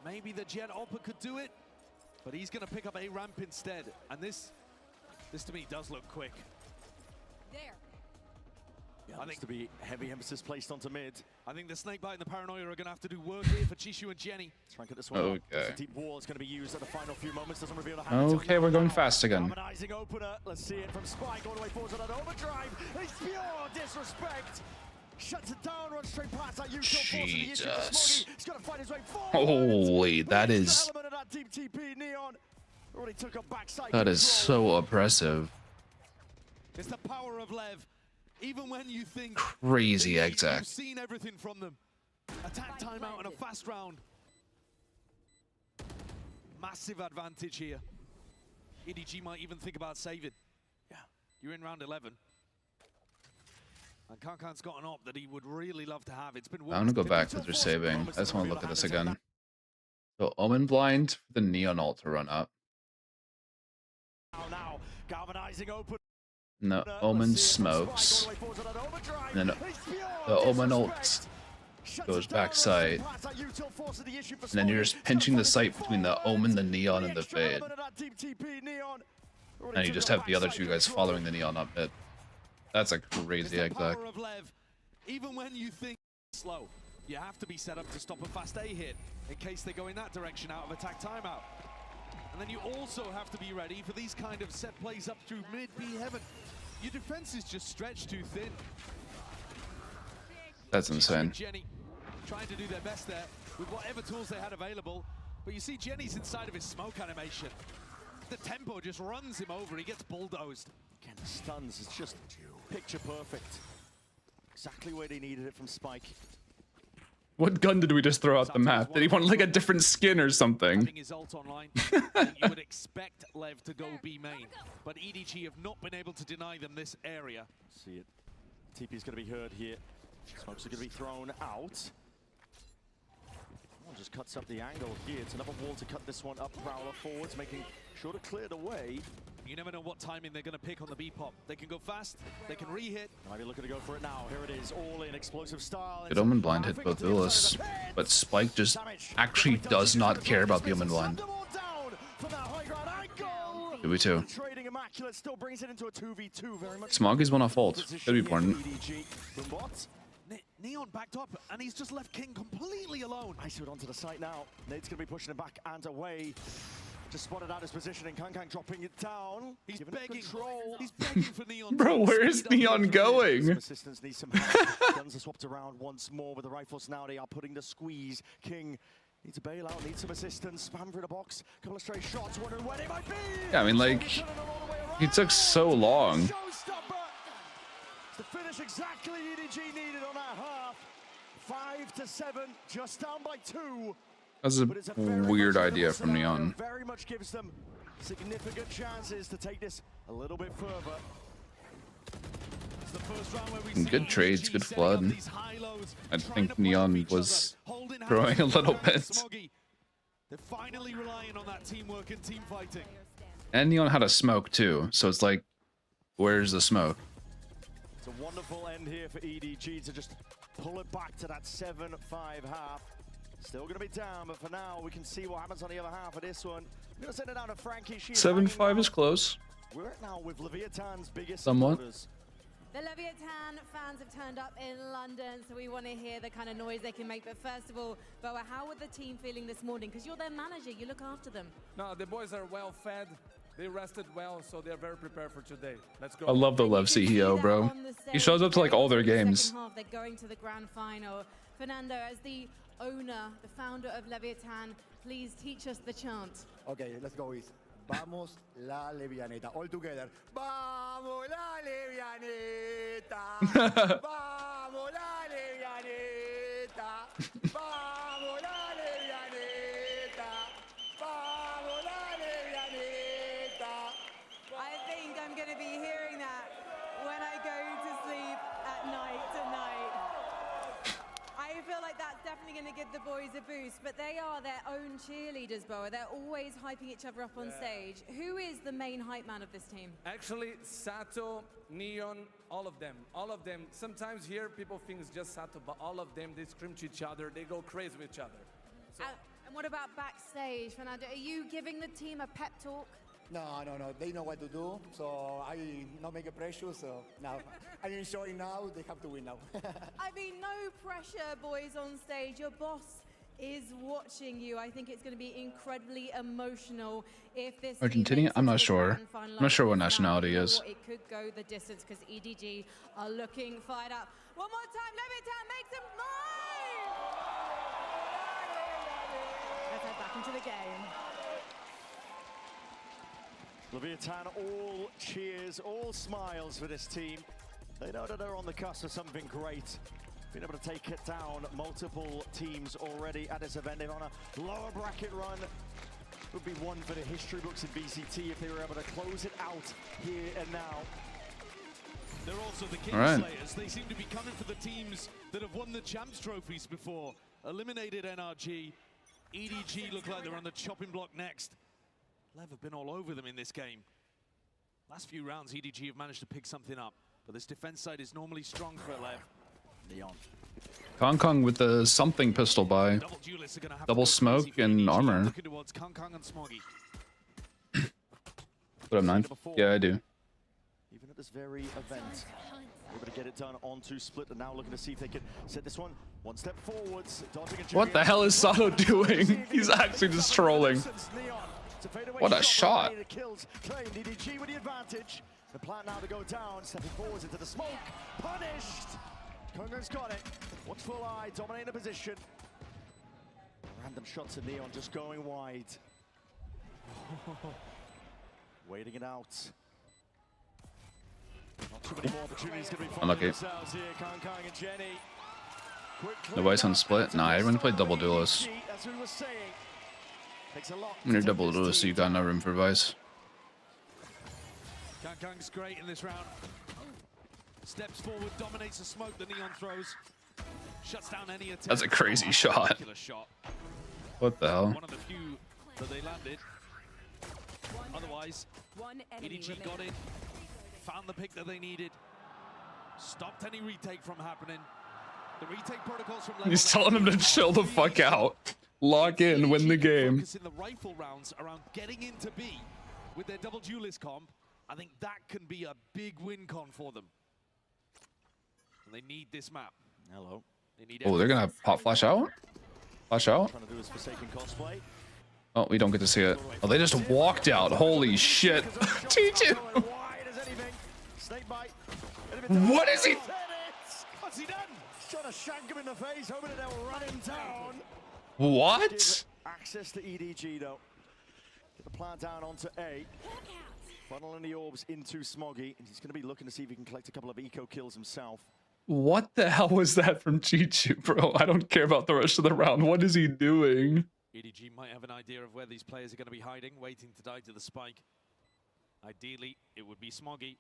maybe the Jet Oppa could do it, but he's going to pick up a ramp instead. And this to me does look quick. Yeah, I think to be heavy emphasis placed onto mid. I think the Snakebite and the Paranoia are going to have to do work here for Chishu and Jenny. Let's try and get this one. Okay. The deep wall is going to be used at the final few moments. Doesn't reveal the hand. Okay, we're going fast again. Harmonizing opener. Let's see it from Spike all the way forward to that overdrive. It's pure disrespect. Shuts it down, runs straight past that Jesus. He's got to find his way forward. Holy, that is... That is so oppressive. It's the power of Lev. Even when you think Crazy exact. you've seen everything from them. Attack timeout and a fast round. Massive advantage here. EDG might even think about saving. Yeah, you're in round 11. And Kankan's got an op that he would really love to have. It's been I'm gonna go back because they're saving. I just want to look at this again. So Omen blind for the Neon ult to run up. Now, galvanizing open. No, Omen smokes. And then the Omen ult goes back side. And then you're just pinching the sight between the Omen, the Neon, and the Fade. And you just have the other two guys following the Neon up mid. That's a crazy exact. Even when you think slow, you have to be set up to stop a fast A hit in case they go in that direction out of attack timeout. And then you also have to be ready for these kind of set plays up through mid B heaven. Your defense is just stretched too thin. That's insane. Jenny trying to do their best there with whatever tools they had available. But you see Jenny's inside of his smoke animation. The tempo just runs him over. He gets bulldozed. Again, the stuns is just picture perfect. Exactly where they needed it from Spike. What gun did we just throw out the map? Did he want like a different skin or something? Having his ult online, you would expect Lev to go B main, but EDG have not been able to deny them this area. See it. TP's going to be heard here. Smokes are going to be thrown out. One just cuts up the angle here. It's another wall to cut this one up. Prowler forwards, making sure to clear the way. You never know what timing they're going to pick on the B pop. They can go fast, they can re-hit. Might be looking to go for it now. Here it is, all in explosive style. Did Omen blind hit both duelists, but Spike just actually does not care about the Omen blind. Do we too? Trading immaculate still brings it into a 2v2 very much. Smoggy's one off ult. Could be important. Neon backed up, and he's just left King completely alone. Ice onto the site now. Nate's going to be pushing him back and away. Just spotted out his positioning. Kankan dropping it down. He's begging. He's begging for Neon. Bro, where is Neon going? Some assistance needs some help. Guns are swapped around once more with the rifles now. They are putting the squeeze. King needs a bailout, needs some assistance. Spam for the box. Couple of straight shots. Wondering where they might be. Yeah, I mean, like, he took so long. The finish exactly EDG needed on that half. 5-7, just down by 2. That's a weird idea from Neon. Very much gives them significant chances to take this a little bit further. It's the first round where we Good trades, good flood. I think Neon was growing a little bit. They're finally relying on that teamwork and team fighting. And Neon had a smoke too, so it's like Where's the smoke? It's a wonderful end here for EDG to just pull it back to that 7-5 half. Still going to be down, but for now, we can see what happens on the other half of this one. I'm going to send it down to Frankie. 7-5 is close. We're at now with Leviathan's biggest Somewhat. supporters. The Leviathan fans have turned up in London, so we want to hear the kind of noise they can make. But first of all, Boa, how are the team feeling this morning? Because you're their manager, you look after them. No, the boys are well fed. They rested well, so they're very prepared for today. Let's go. I love the LEV CEO, bro. He shows up to like all their games. Second half, they're going to the grand final. Fernando, as the owner, the founder of Leviathan, please teach us the chant. Okay, let's go with Vamos la Levianeta. All together. Vamos la Levianeta. Vamos la Levianeta. Vamos la Levianeta. Vamos la Levianeta. I think I'm going to be hearing that when I go to sleep at night tonight. I feel like that's definitely going to give the boys a boost, but they are their own cheerleaders, Boa. They're always hyping each other up on stage. Who is the main hype man of this team? Actually, Sato, Neon, all of them. All of them. Sometimes here people think it's just Sato, but all of them, they scream to each other. They go crazy with each other. So. And what about backstage, Fernando? Are you giving the team a pep talk? No. They know what to do, so I not make a pressure. So now I'm enjoying now. They have to win now. I mean, no pressure, boys, on stage. Your boss is watching you. I think it's going to be incredibly emotional if this Argentinian? I'm not sure. I'm not sure what nationality he is. It could go the distance because EDG are looking fired up. One more time, Leviathan, make some noise! Let's head back into the game. Leviathan, all cheers, all smiles for this team. They know that they're on the cusp of something great. Been able to take it down multiple teams already at this event. They're on a lower bracket run. Would be one for the history books in BCT if they were able to close it out here and now. They're also the Kingslayers. They seem to be coming for the teams that have won the Champs trophies before. Eliminated NRG. EDG look like they're on the chopping block next. LEV have been all over them in this game. Last few rounds, EDG have managed to pick something up, but this defense side is normally strong for LEV. Leon. Kong with the something pistol by. Double smoke and armor. Looking towards Kong and Smoggy. What up, 9? Yeah, I do. Even at this very event, able to get it done onto Split, and now looking to see if they can set this one step forwards. What the hell is Sato doing? He's actually just trolling. What a shot. EDG with the advantage. The plan now to go down, stepping forwards into the smoke. Punished. Kongo's got it. What's full eye, dominating the position. Random shots of Neon just going wide. Waiting it out. Not too many more opportunities going to be finding themselves here. Kong and Jenny. Nobody's on split? Nah, everyone played double duelist. As we were saying, takes a lot. When you're double duelist, so you got no room for Vice. Kong's great in this round. Steps forward, dominates the smoke the Neon throws. Shuts down any attempt. That's a crazy shot. What the hell? One of the few that they landed. Otherwise, EDG got in, found the pick that they needed, stopped any retake from happening. The retake protocols from He's telling them to chill the fuck out. Lock in, win the game. Focus in the rifle rounds around getting into B with their double duelist comp. I think that can be a big win con for them. And they need this map. Hello. Oh, they're gonna pop flash out? Flash out? Trying to do his Forsaken cosplay. Oh, we don't get to see it. Oh, they just walked out. Holy shit. T2. What is he? What's he done? Trying to shank him in the face, hoping that they'll run him down. What? Access to EDG though. Get the plant down onto A. Funneling the orbs into Smoggy, and he's going to be looking to see if he can collect a couple of eco kills himself. What the hell was that from Chichu, bro? I don't care about the rest of the round. What is he doing? EDG might have an idea of where these players are going to be hiding, waiting to die to the spike. Ideally, it would be Smoggy.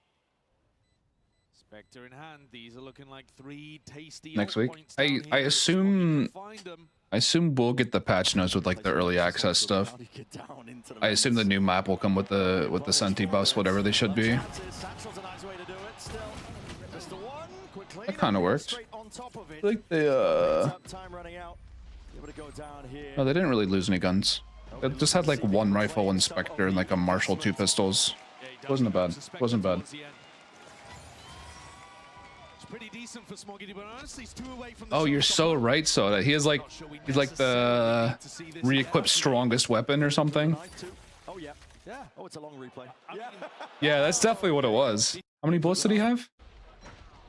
Spectre in hand. These are looking like 3 tasty Next ult week. points down here. I assume we'll get the patch notes with like the early access stuff. I assume the new map will come with the Senti buffs, whatever they should be. That kind of worked. I think they oh, they didn't really lose any guns. They just had like 1 rifle, 1 Spectre, and like a Marshall, 2 pistols. Wasn't bad. Wasn't bad. Pretty decent for Smoggy, but honestly, he's 2 away from the Oh, you're so right, Soda. He's like the re-equipped strongest weapon or something. Oh yeah, yeah. Oh, it's a long replay. Yeah, yeah, that's definitely what it was. How many bullets did he have?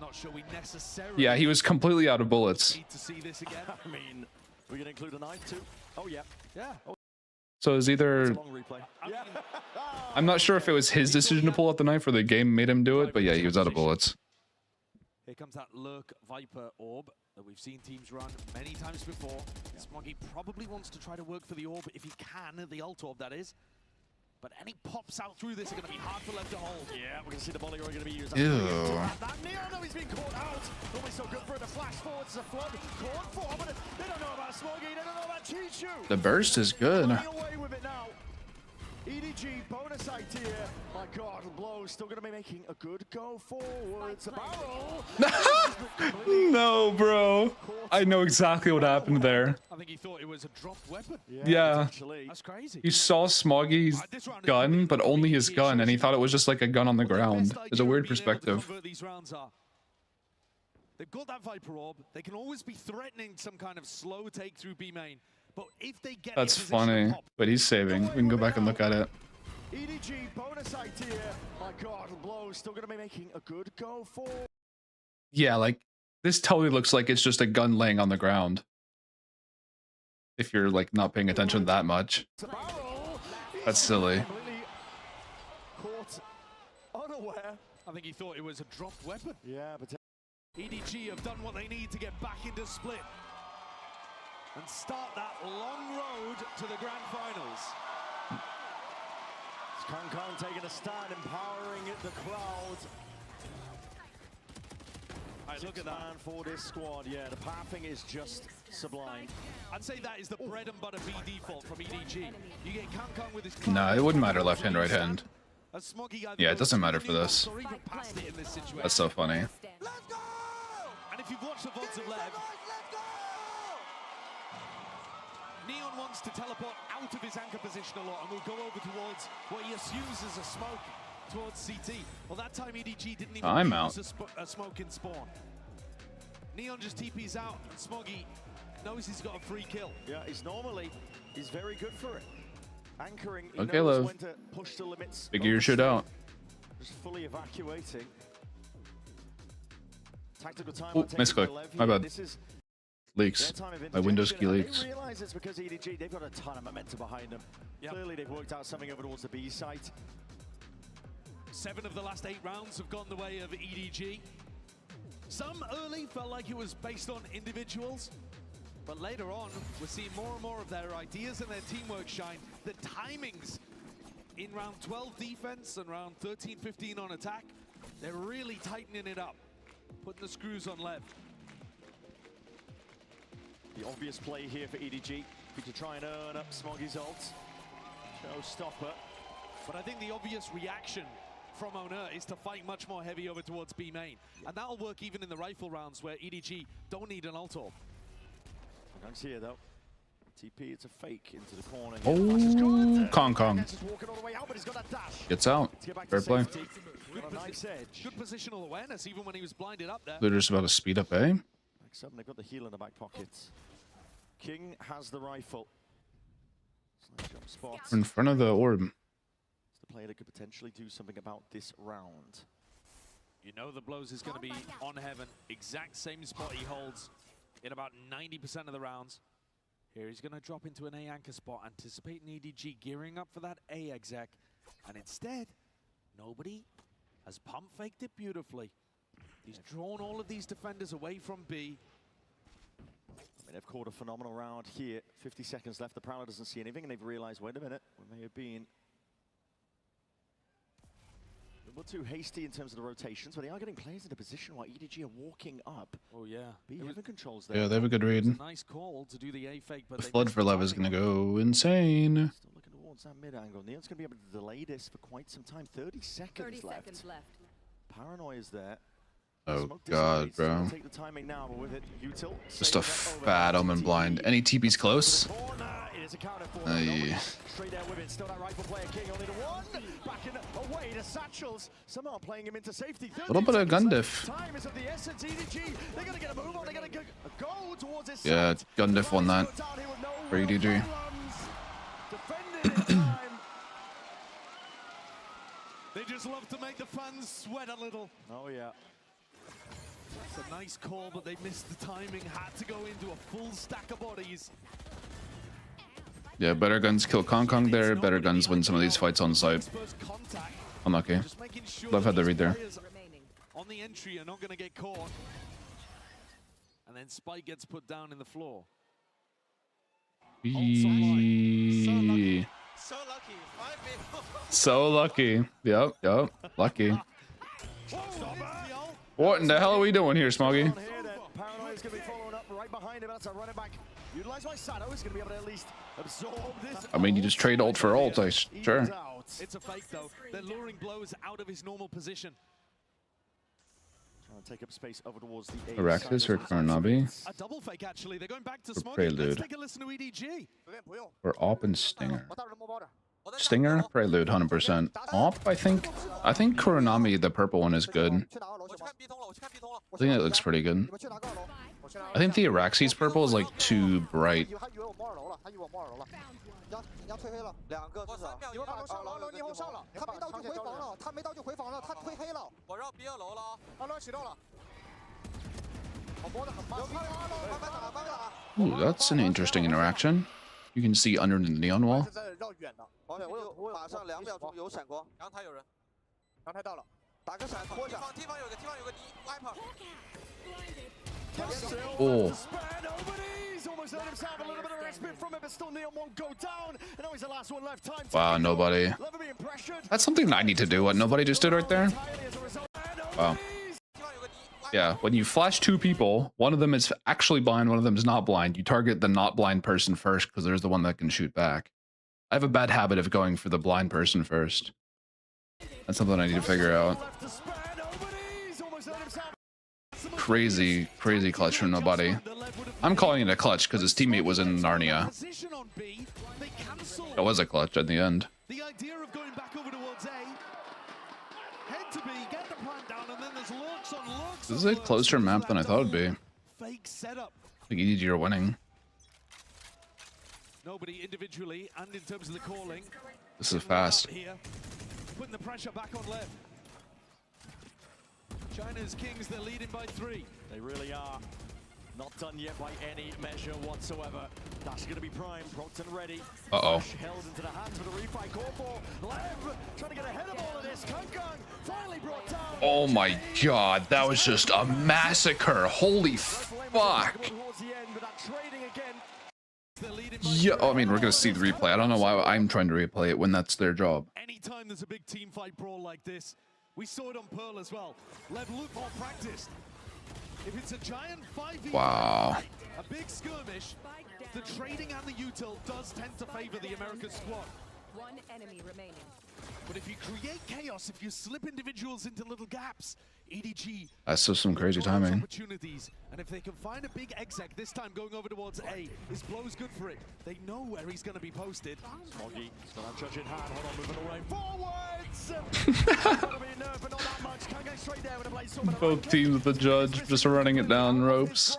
Not sure we necessarily. Yeah, he was completely out of bullets. Need to see this again. I mean, we're gonna include a knife too. Oh yeah, yeah. Oh, So it was either. it's a long replay. Yeah. I'm not sure if it was his decision to pull out the knife or the game made him do it, but yeah, he was out of bullets. Here comes that Lurk Viper orb that we've seen teams run many times before. Smoggy probably wants to try to work for the orb if he can, the ult orb that is. But any pops out through this are going to be hard for Lev to hold. Yeah, we're going to see the volley going to be used. Ew. That Neon, though, he's been caught out. Always so good for it. The flash forward is a flood. Caught for, but they don't know about Smoggy. They don't know about Chichu. The burst is good. Running away with it now. EDG bonus idea. My God, Blow still going to be making a good go forwards. A barrel. No, bro. I know exactly what happened there. I think he thought it was a dropped weapon. Yeah. That's crazy. He saw Smoggy's gun, but only his gun, and he thought it was just like a gun on the ground. It's a weird perspective. They've got that Viper orb. They can always be threatening some kind of slow take through B main. But if they get That's funny, but he's saving. We can go back and look at it. EDG bonus idea. My God, Blow still going to be making a good go for. Yeah, like this totally looks like it's just a gun laying on the ground. If you're like not paying attention that much. That's silly. Caught unaware. I think he thought it was a dropped weapon. Yeah, but EDG have done what they need to get back into split and start that long road to the grand finals. Kankan taking a stand, empowering the crowd. Look at that for this squad. Yeah, the pathing is just sublime. I'd say that is the bread and butter B default from EDG. You get Kankan with his. Nah, it wouldn't matter left hand, right hand. Yeah, it doesn't matter for this. That's so funny. And if you've watched the VODs of Lev, Neon wants to teleport out of his anchor position a lot and will go over towards what he assumes is a smoke towards CT. Well, that time EDG didn't even use a smoke in spawn. Neon just TPs out and Smoggy knows he's got a free kill. Yeah, he's very good for it. Anchoring, he okay, knows Lev. when to push the limits. Figure your shit out. Just fully evacuating. Tactical time. Oh, misclick. My bad. Leaks. My Windows key leaks. I realize it's because EDG, they've got a ton of momentum behind them. Yep. Clearly, they've worked out something over towards the B site. 7 of the last 8 rounds have gone the way of EDG. Some early felt like it was based on individuals, but later on, we're seeing more and more of their ideas and their teamwork shine. The timings in round 12 defense and round 13, 15 on attack, they're really tightening it up, putting the screws on Lev. The obvious play here for EDG be to try and earn up Smoggy's ult. Showstopper. But I think the obvious reaction from Owner is to fight much more heavy over towards B main. And that'll work even in the rifle rounds where EDG don't need an ult orb. Thanks here though. TP, it's a fake into the corner. Oh, Kong. Gets out. Fair play. Good positional awareness even when he was blinded up there. They're just about to speed up, eh? They've got the heal in the back pocket. King has the rifle. Jump spot. In front of the orb. It's the player that could potentially do something about this round. You know the blows is going to be on heaven. Exact same spot he holds in about 90% of the rounds. Here he's going to drop into an A anchor spot, anticipating EDG gearing up for that A exec. And instead, nobody has pump faked it beautifully. He's drawn all of these defenders away from B. I mean, they've caught a phenomenal round here. 50 seconds left. The Prowler doesn't see anything, and they've realized, wait a minute, we may have been little too hasty in terms of the rotations, but they are getting players into position while EDG are walking up. Oh yeah. Heaven controls there. Yeah, they have a good read. It was a nice call to do the A fake, but The flood for LEV is going to go insane. Still looking towards that mid angle. Neon's going to be able to delay this for quite some time. 30 seconds left. Paranoia is there. Oh god, bro. Take the timing now, but with it, util. Just a fat omen blind. Any TP's close? Straight there with it. Still that rifle player King only the one. Backing away to Satchels. Somehow playing him into safety. A little bit of gun diff. Time is of the essence. EDG. They're gonna get a move on. They're gonna go towards his Yeah, gun diff on that for EDG. They just love to make the fans sweat a little. Oh yeah. It's a nice call, but they missed the timing. Had to go into a full stack of bodies. Yeah, better guns kill Kong there. Better guns win some of these fights on site. Unlucky. LEV had the read there. On the entry, you're not going to get caught. And then Spike gets put down in the floor. So lucky. 5 people. So lucky. Yep. Lucky. What in the hell are we doing here, Smoggy? Paranoia's going to be following up right behind him. That's a running back. Utilized by Sato. He's going to be able to at least absorb this. I mean, you just trade ult for ult, sure. It's a fake, though. They're luring blows out of his normal position. Trying to take up space over towards the Araxis or Karnabi? A double fake, actually. They're going back to For Smoggy. Let's Prelude. take a listen to EDG. Or Op and Stinger. Stinger, Prelude, 100%. Op, I think Kuronami, the purple one, is good. I think it looks pretty good. I think the Araxis purple is like too bright. Ooh, that's an interesting interaction. You can see under the neon wall. Oh. Wow, nobody. That's something I need to do. What nobody just did right there. Wow. Yeah, when you flash two people, one of them is actually blind, one of them is not blind. You target the not blind person first because there's the one that can shoot back. I have a bad habit of going for the blind person first. That's something I need to figure out. Crazy clutch from nobody. I'm calling it a clutch because his teammate was in Narnia. It was a clutch at the end. The idea of going back over towards A. Head to B, get the plant down, and then there's lurks on lurks. This is a closer map than I thought it'd be. Fake setup. I think EDG are winning. Nobody individually and in terms of the calling. This is fast. Here, putting the pressure back on LEV. China's Kings, they're leading by 3. They really are. Not done yet by any measure whatsoever. That's going to be prime, propped and ready. Uh-oh. Held into the hands of the refight call for LEV, trying to get ahead of all of this. Kong finally brought down. Oh my god, that was just a massacre. Holy fuck. Yeah, I mean, we're going to see the replay. I don't know why I'm trying to replay it when that's their job. Anytime there's a big team fight brawl like this, we saw it on Pearl as well. LEV look more practiced. If it's a giant 5v, Wow. a big skirmish, the trading and the util does tend to favor the American squad. One enemy remaining. But if you create chaos, if you slip individuals into little gaps, EDG. That's just some crazy timing. Opportunities. And if they can find a big exec this time going over towards A, his blow's good for it. They know where he's going to be posted. Smoggy, still have judge in hand. Hold on, moving away. Forwards! Both teams with the judge just running it down ropes.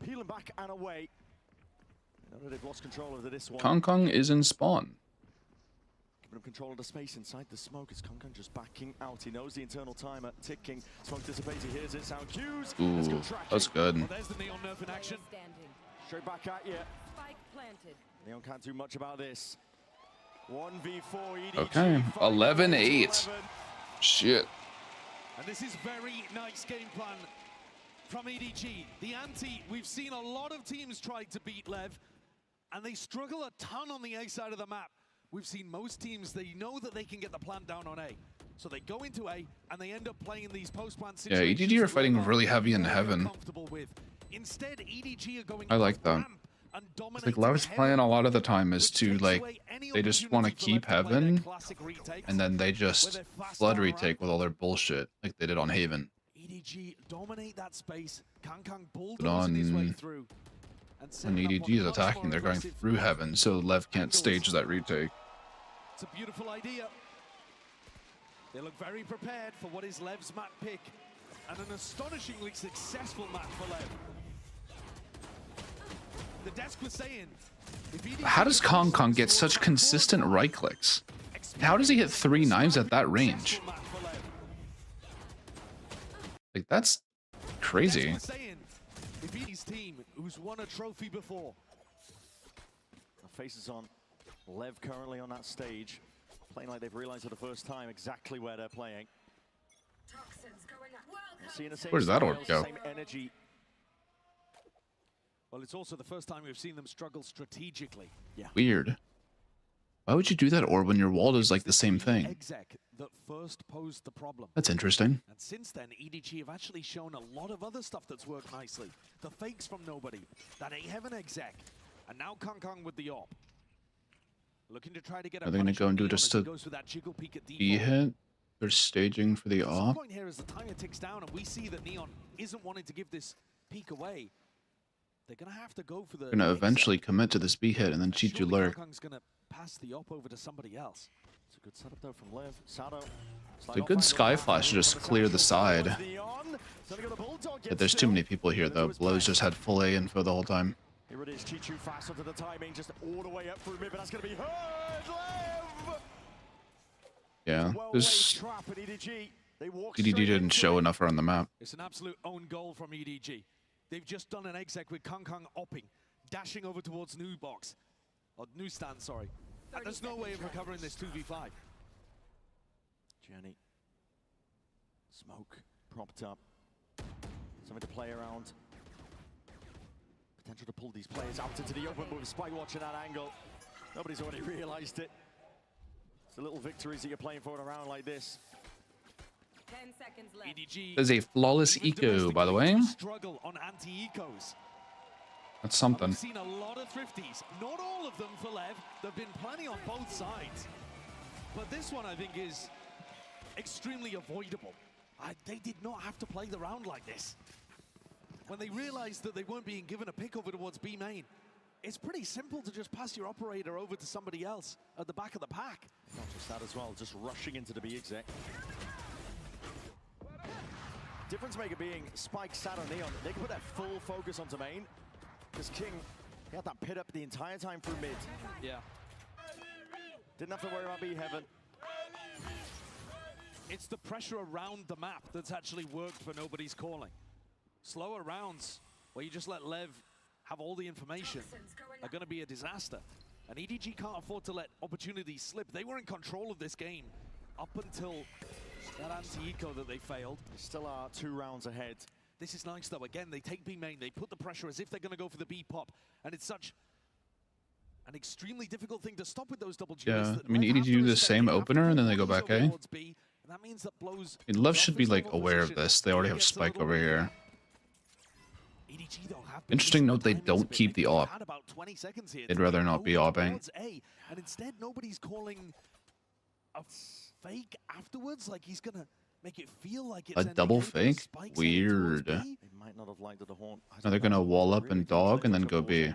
Peeling back and away. They've lost control of this one. Kong is in spawn. Giving him control of the space inside the smoke. It's Kong just backing out. He knows the internal timer ticking. Smoke dissipates. He hears it. Sound cues. Ooh, that's good. Well, there's the Neon nerf in action. Straight back at you. Spike planted. Neon can't do much about this. 1v4 EDG. Okay, 11-8. Shit. And this is very nice game plan from EDG. The ante, we've seen a lot of teams try to beat LEV, and they struggle a ton on the A side of the map. We've seen most teams, they know that they can get the plant down on A. So they go into A and they end up playing in these post-plant Yeah, situations. EDG are fighting really heavy in heaven. Instead, EDG are going I like that. It's like LEV's plan a lot of the time is to like, they just want to keep heaven, and then they just flood retake with all their bullshit, like they did on Haven. EDG dominate that space. Kang But bulldozing his way through. when EDG is attacking, they're going through heaven, so LEV can't stage that retake. It's a beautiful idea. They look very prepared for what is LEV's map pick, and an astonishingly successful map for LEV. The desk was saying, How does Kong get such consistent right clicks? How does he hit 3 knives at that range? Like, that's crazy. If EDG's team, who's won a trophy before. The faces on LEV currently on that stage, playing like they've realized for the first time exactly where they're playing. Where does that orb go? Same energy. Well, it's also the first time we've seen them struggle strategically. Yeah. Weird. Why would you do that orb when your wall is like the same thing? Exec that first posed the problem. That's interesting. And since then, EDG have actually shown a lot of other stuff that's worked nicely. The fakes from nobody, that A-Heaven exec, and now Kong with the op. Looking to try to get. Are they gonna go and do just a B hit? They're staging for the The op. point here is the timer ticks down, and we see that Neon isn't wanting to give this peek away. They're gonna have to go for the. They're gonna eventually commit to this B hit and then cheat you lurk. Kong's gonna pass the op over to somebody else. It's a good setup though from LEV. Sato. It's a good sky flash to just clear the side. Yeah, there's too many people here though. Blow's just had full A info the whole time. Here it is, Chichu fast onto the timing, just all the way up through mid, but that's gonna be heard. LEV. Yeah, this Trap at EDG. They walk EDG didn't show enough around the map. It's an absolute own goal from EDG. They've just done an exec with Kong opping, dashing over towards new box, or new stand, sorry. And there's no way of recovering this 2v5. Jenny. Smoke propped up. Something to play around. Potential to pull these players out into the open, but with Spike watching that angle, nobody's already realized it. It's the little victories that you're playing for in a round like this. 10 seconds left. EDG There's a flawless eco, by the way. Struggle on anti-ecos. That's something. We've seen a lot of thrifties, not all of them for LEV. There've been plenty on both sides. But this one, I think, is extremely avoidable. They did not have to play the round like this. When they realized that they weren't being given a pick over towards B main, it's pretty simple to just pass your operator over to somebody else at the back of the pack. Not just that as well, just rushing into the B exec. Difference maker being Spike, Sato, Neon. They can put their full focus onto main. Because King, he had that pit up the entire time through mid. Yeah. Didn't have to worry about B-Heaven. It's the pressure around the map that's actually worked for nobody's calling. Slower rounds, where you just let LEV have all the information, are going to be a disaster. And EDG can't afford to let opportunities slip. They were in control of this game up until that anti-eco that they failed. They still are 2 rounds ahead. This is nice though. Again, they take B main, they put the pressure as if they're going to go for the B pop. And it's such an extremely difficult thing to stop with those double duelists. Yeah, I mean, EDG do the same opener and then they go back A. That means that blows. LEV should be like aware of this. They already have Spike over here. Interesting note, they don't keep the op. They'd rather not be opping. And instead, nobody's calling a fake afterwards. Like he's gonna make it feel like it's A double fake? Weird. They might not have liked the horn. Now they're gonna wall up and dog and then go B.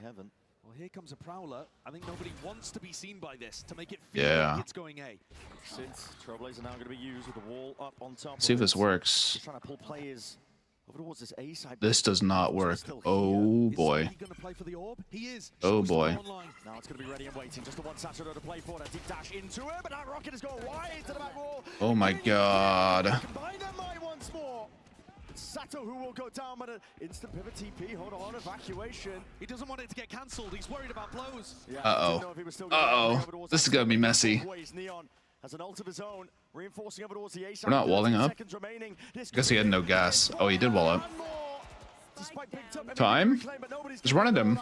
Well, here comes a Prowler. I think nobody wants to be seen by this to make it feel Yeah. like it's going A. Since Trailblazer now going to be used with the wall up on top. See if this works. He's trying to pull players over towards this A side. This does not work. Oh boy. Going to play for the orb? He is. Oh boy. Now it's going to be ready and waiting. Just the one Sato to play for. A deep dash into it, but that rocket has gone wide to the back wall. Oh my god. Combine them mind once more. Sato who will go down with an instant pivot TP. Hold on, evacuation. He doesn't want it to get cancelled. He's worried about blows. Yeah, Uh-oh. Uh-oh. This is gonna be messy. Neon has an ult of his own, reinforcing over towards the A side. We're not walling up. I Guess he had no gas. Oh, he did wall up. Time? Just run at him.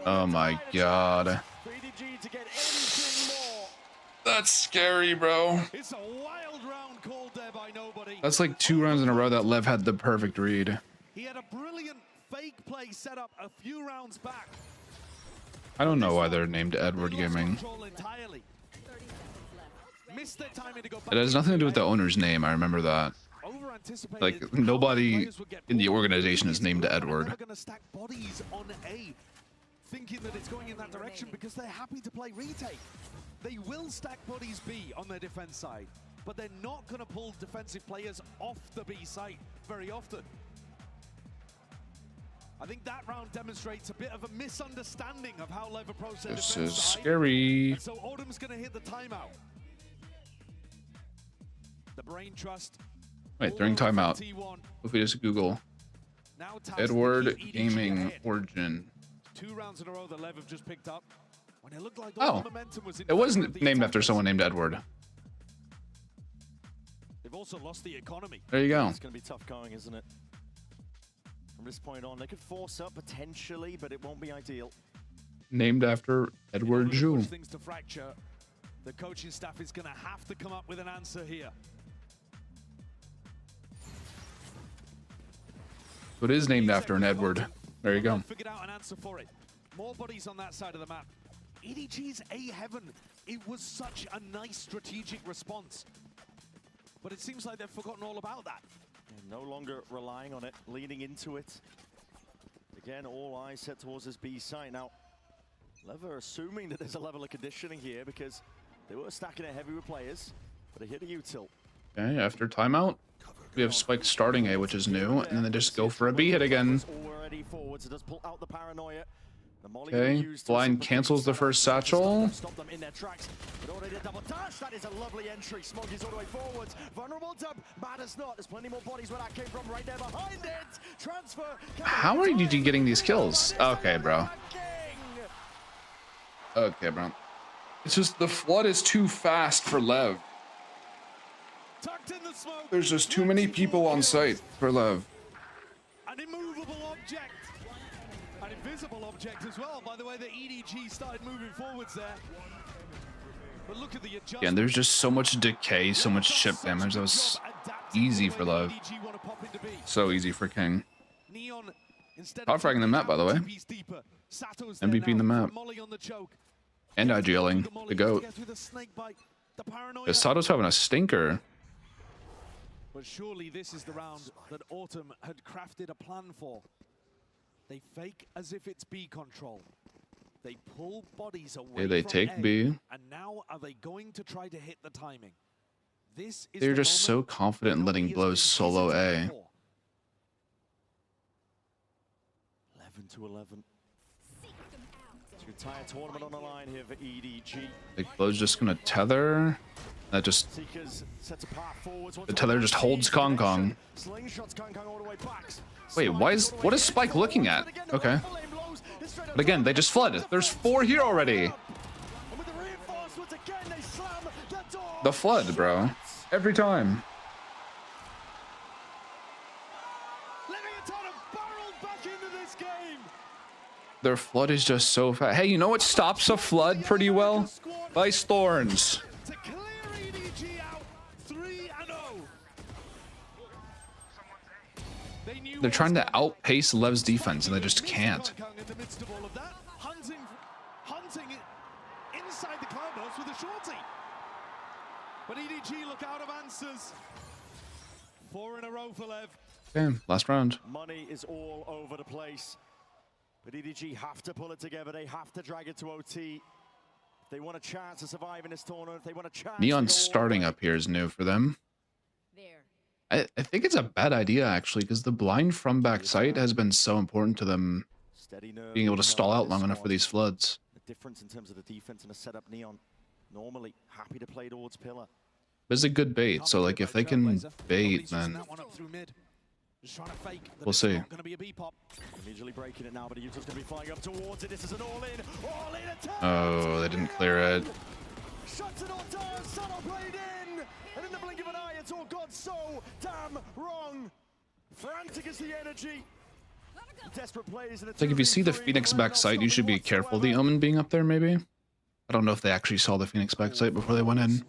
Oh my god. That's scary, bro. It's a wild round called there by nobody. That's like 2 rounds in a row that Lev had the perfect read. He had a brilliant fake play set up a few rounds back. I don't know why they're named Edward Gaming. It has nothing to do with the owner's name. I remember that. Like, nobody in the organization is named Edward. Thinking that it's going in that direction because they're happy to play retake. They will stack bodies B on their defense side, but they're not going to pull defensive players off the B site very often. I think that round demonstrates a bit of a misunderstanding of how LEV approach their This defense is side. scary. And so Autumn's going to hit the timeout. The brain trust. Wait, during timeout. If we just Google Edward Gaming Origin. 2 rounds in a row that LEV have just picked up. When it looked like Oh, all the momentum was in it wasn't named after someone named Edward. They've also lost the economy. There you go. It's going to be tough going, isn't it? From this point on, they could force up potentially, but it won't be ideal. Named after Edward Ju. Things to fracture. The coaching staff is going to have to come up with an answer here. It is named after an Edward. There you go. Figured out an answer for it. More bodies on that side of the map. EDG's A heaven. It was such a nice strategic response. But it seems like they've forgotten all about that. And no longer relying on it, leaning into it. Again, all eyes set towards this B site. Now, LEV are assuming that there's a level of conditioning here because they were stacking it heavy with players, but they hit a util. Okay, after timeout, we have Spike starting A, which is new, and then they just go for a B hit again. Already forwards, it does pull out the paranoia. Okay, Blind cancels the first satchel. Stop them in their tracks, but already a double dash. That is a lovely entry. Smoggy's all the way forwards. Vulnerable to matters not. There's plenty more bodies where that came from right there behind it. Transfer. How are EDG getting these kills? Okay, bro. Okay, bro. It's just the flood is too fast for Lev. There's just too many people on site for Lev. An immovable object. An invisible object as well, by the way, the EDG started moving forwards there. But look at the adjustment. Yeah, and there's just so much decay, so much chip damage. That was easy for Lev. So easy for King. Power fragging the map, by the way. MVP in the map. And IGLing the GOAT. Because Sato's having a stinker. But surely this is the round that Autumn had crafted a plan for. They fake as if it's B control. They pull bodies away. Okay, they from take A, B. And now are they going to try to hit the timing? This is They're the just so confident in letting blows solo A. 11-11. It's your entire tournament on the line here for EDG. Like Blow's just gonna tether. That just the tether just holds Kong Kong. Wait, what is Spike looking at? Okay. But again, they just flood. There's 4 here already. The flood, bro. Every time. Their flood is just so fast. Hey, you know what stops a flood pretty well? Ice Thorns. They're trying to outpace Lev's defense, and they just can't. Hunting inside the cloudhouse with a shorty. But EDG look out of answers. 4 in a row for Lev. Okay, last round. Money is all over the place. But EDG have to pull it together. They have to drag it to OT. If they want a chance to survive in this tournament, if they want a chance. Neon starting up here is new for them. I think it's a bad idea, actually, because the blind from backside has been so important to them being able to stall out long enough for these floods. The difference in terms of the defense and the setup, Neon normally happy to play towards pillar. This is a good bait, so like if they can bait, then we'll see. Immediately breaking it now, but Utah's going to be flying up towards it. This is an all-in attack. Oh, they didn't clear it. Shuts it all down. Sato played in, and in the blink of an eye, it's all gone so damn wrong. Frantic is the energy. Desperate plays. It's like if you see the Phoenix backside, you should be careful. The Omen being up there, maybe. I don't know if they actually saw the Phoenix backside before they went in.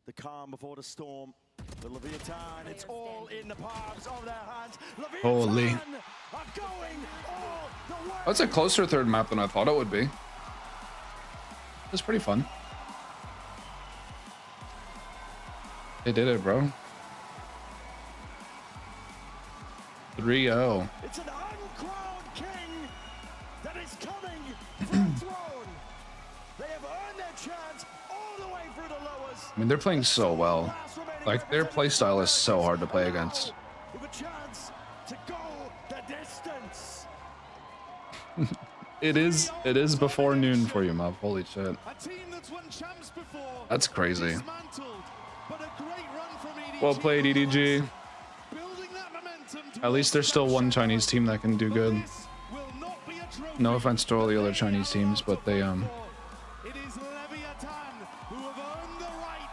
The calm before the storm. The Leviathan, it's all in the palms of their hands. Holy. Leviathan are going all the way. That's a closer third map than I thought it would be. It's pretty fun. They did it, bro. 3-0. It's an uncrowned king that is coming from the throne. They have earned their chance all the way through the lowers. I mean, they're playing so well. Like, their playstyle is so hard to play against. With a chance to go the distance. It is before noon for you, Mob. Holy shit. A team that's won champs before. That's crazy. Dismantled, but a great run from EDG. Well played, EDG. At least there's still one Chinese team that can do good. No offense to all the other Chinese teams, but they It is Leviathan who have earned the right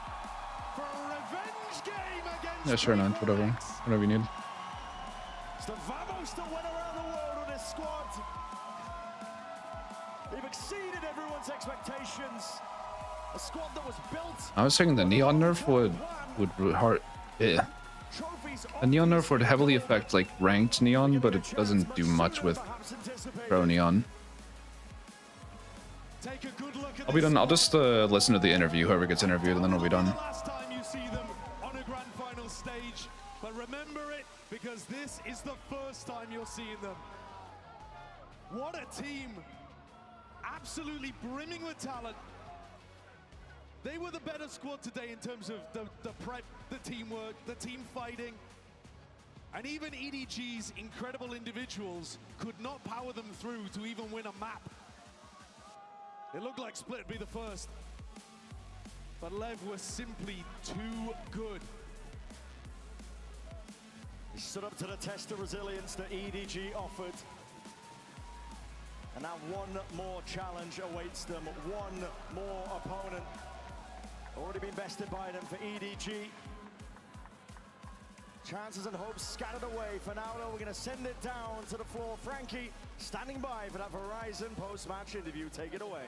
for a revenge game against yeah, sure, Nant, whatever you need. It's the Vamos that went around the world with this squad. They've exceeded everyone's expectations. A squad that was built. I was thinking the Neon nerf would hard. Yeah. The Neon nerf would heavily affect like ranked Neon, but it doesn't do much with Pro Neon. I'll be done. I'll just listen to the interview, whoever gets interviewed, and then we'll be done. Last time you see them on a grand final stage, but remember it because this is the first time you're seeing them. What a team! Absolutely brimming with talent. They were the better squad today in terms of the prep, the teamwork, the team fighting. And even EDG's incredible individuals could not power them through to even win a map. It looked like Split would be the first. But LEV was simply too good. He stood up to the test of resilience that EDG offered. And now one more challenge awaits them, one more opponent. Already been bested by them for EDG. Chances and hopes scattered away. For now, though, we're going to send it down to the floor. Frankie standing by for that Verizon post-match interview. Take it away.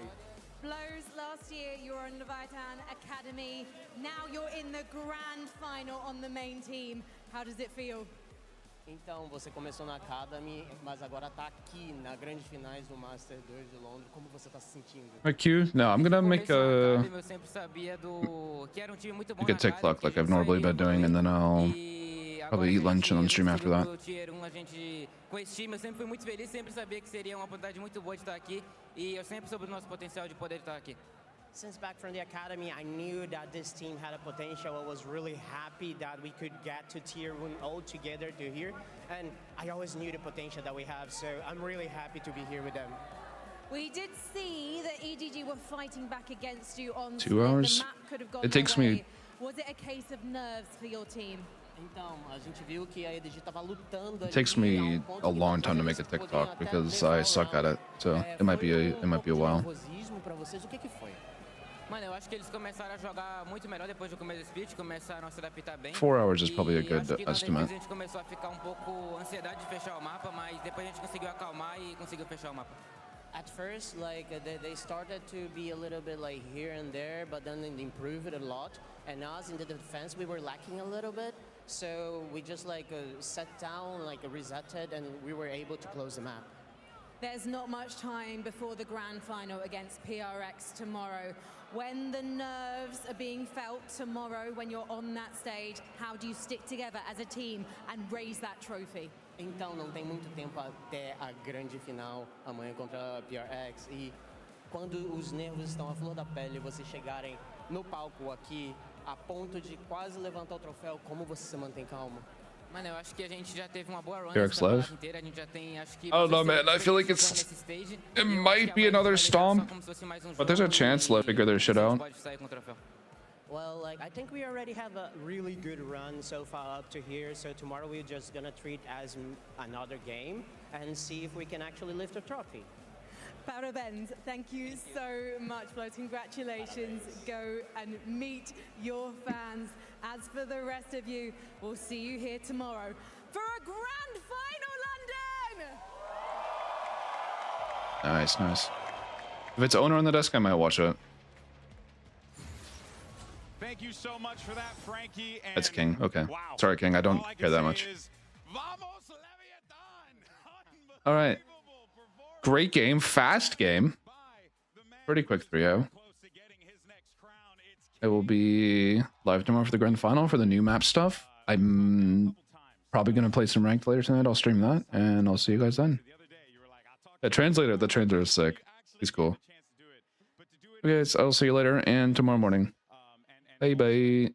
Blows, last year you were on Leviathan Academy. Now you're in the grand final on the main team. How does it feel? Então, você começou na Academy, mas agora tá aqui na grande finais do Master 2 de Londres. Como você tá se sentindo? My Q? No, I'm gonna make a... Make a TikTok like I've normally been doing, and then I'll probably eat lunch and then stream after that. Com esse time, eu sempre fui muito feliz, sempre sabia que seria uma oportunidade muito boa de estar aqui, e eu sempre soube o nosso potencial de poder estar aqui. Since back from the academy, I knew that this team had a potential. I was really happy that we could get to tier 1 all together to here. And I always knew the potential that we have, so I'm really happy to be here with them. We did see that EDG were fighting back against you on 2 hours? The map could have gone It takes their way. me... Was it a case of nerves for your team? Então, a gente viu que a EDG tava lutando. It takes me a long time to make a TikTok because I suck at it, so it might be a while. Mano, eu acho que eles começaram a jogar muito melhor depois do começo do split, começaram a se adaptar bem. 4 hours is probably a good estimate. A gente começou a ficar um pouco ansiedade de fechar o mapa, mas depois a gente conseguiu acalmar e conseguiu fechar o mapa. At first, like they started to be a little bit like here and there, but then they improved it a lot. And us in the defense, we were lacking a little bit. So we just like sat down, like resetted, and we were able to close the map. There's not much time before the grand final against PRX tomorrow. When the nerves are being felt tomorrow, when you're on that stage, how do you stick together as a team and raise that trophy? Então, não tem muito tempo até a grande final amanhã contra a PRX. E quando os nervos estão à flor da pele, vocês chegarem no palco aqui a ponto de quase levantar o troféu, como você se mantém calmo? Mano, eu acho que a gente já teve uma boa run PRX LEV? inteira, a gente já tem, acho que... I don't know, man. I feel like it might be another stomp, but there's a chance LEV figure their shit out. Well, like I think we already have a really good run so far up to here. So tomorrow we're just gonna treat as another game and see if we can actually lift a trophy. Parabéns, thank you so much, Flo. Congratulations. Go and meet your fans. As for the rest of you, we'll see you here tomorrow for a grand final, London! Nice, nice. If it's owner on the desk, I might watch it. Thank you so much for that, Frankie. And That's King. Okay. wow. Sorry, King. I don't All I care can that say much. is, Vamos Leviathan! All right. Great game. Fast game. Pretty quick 3-0. It will be live tomorrow for the grand final for the new map stuff. I'm probably going to play some ranked later tonight. I'll stream that, and I'll see you guys then. The translator is sick. He's cool. Okay, so I'll see you later and tomorrow morning. Bye bye.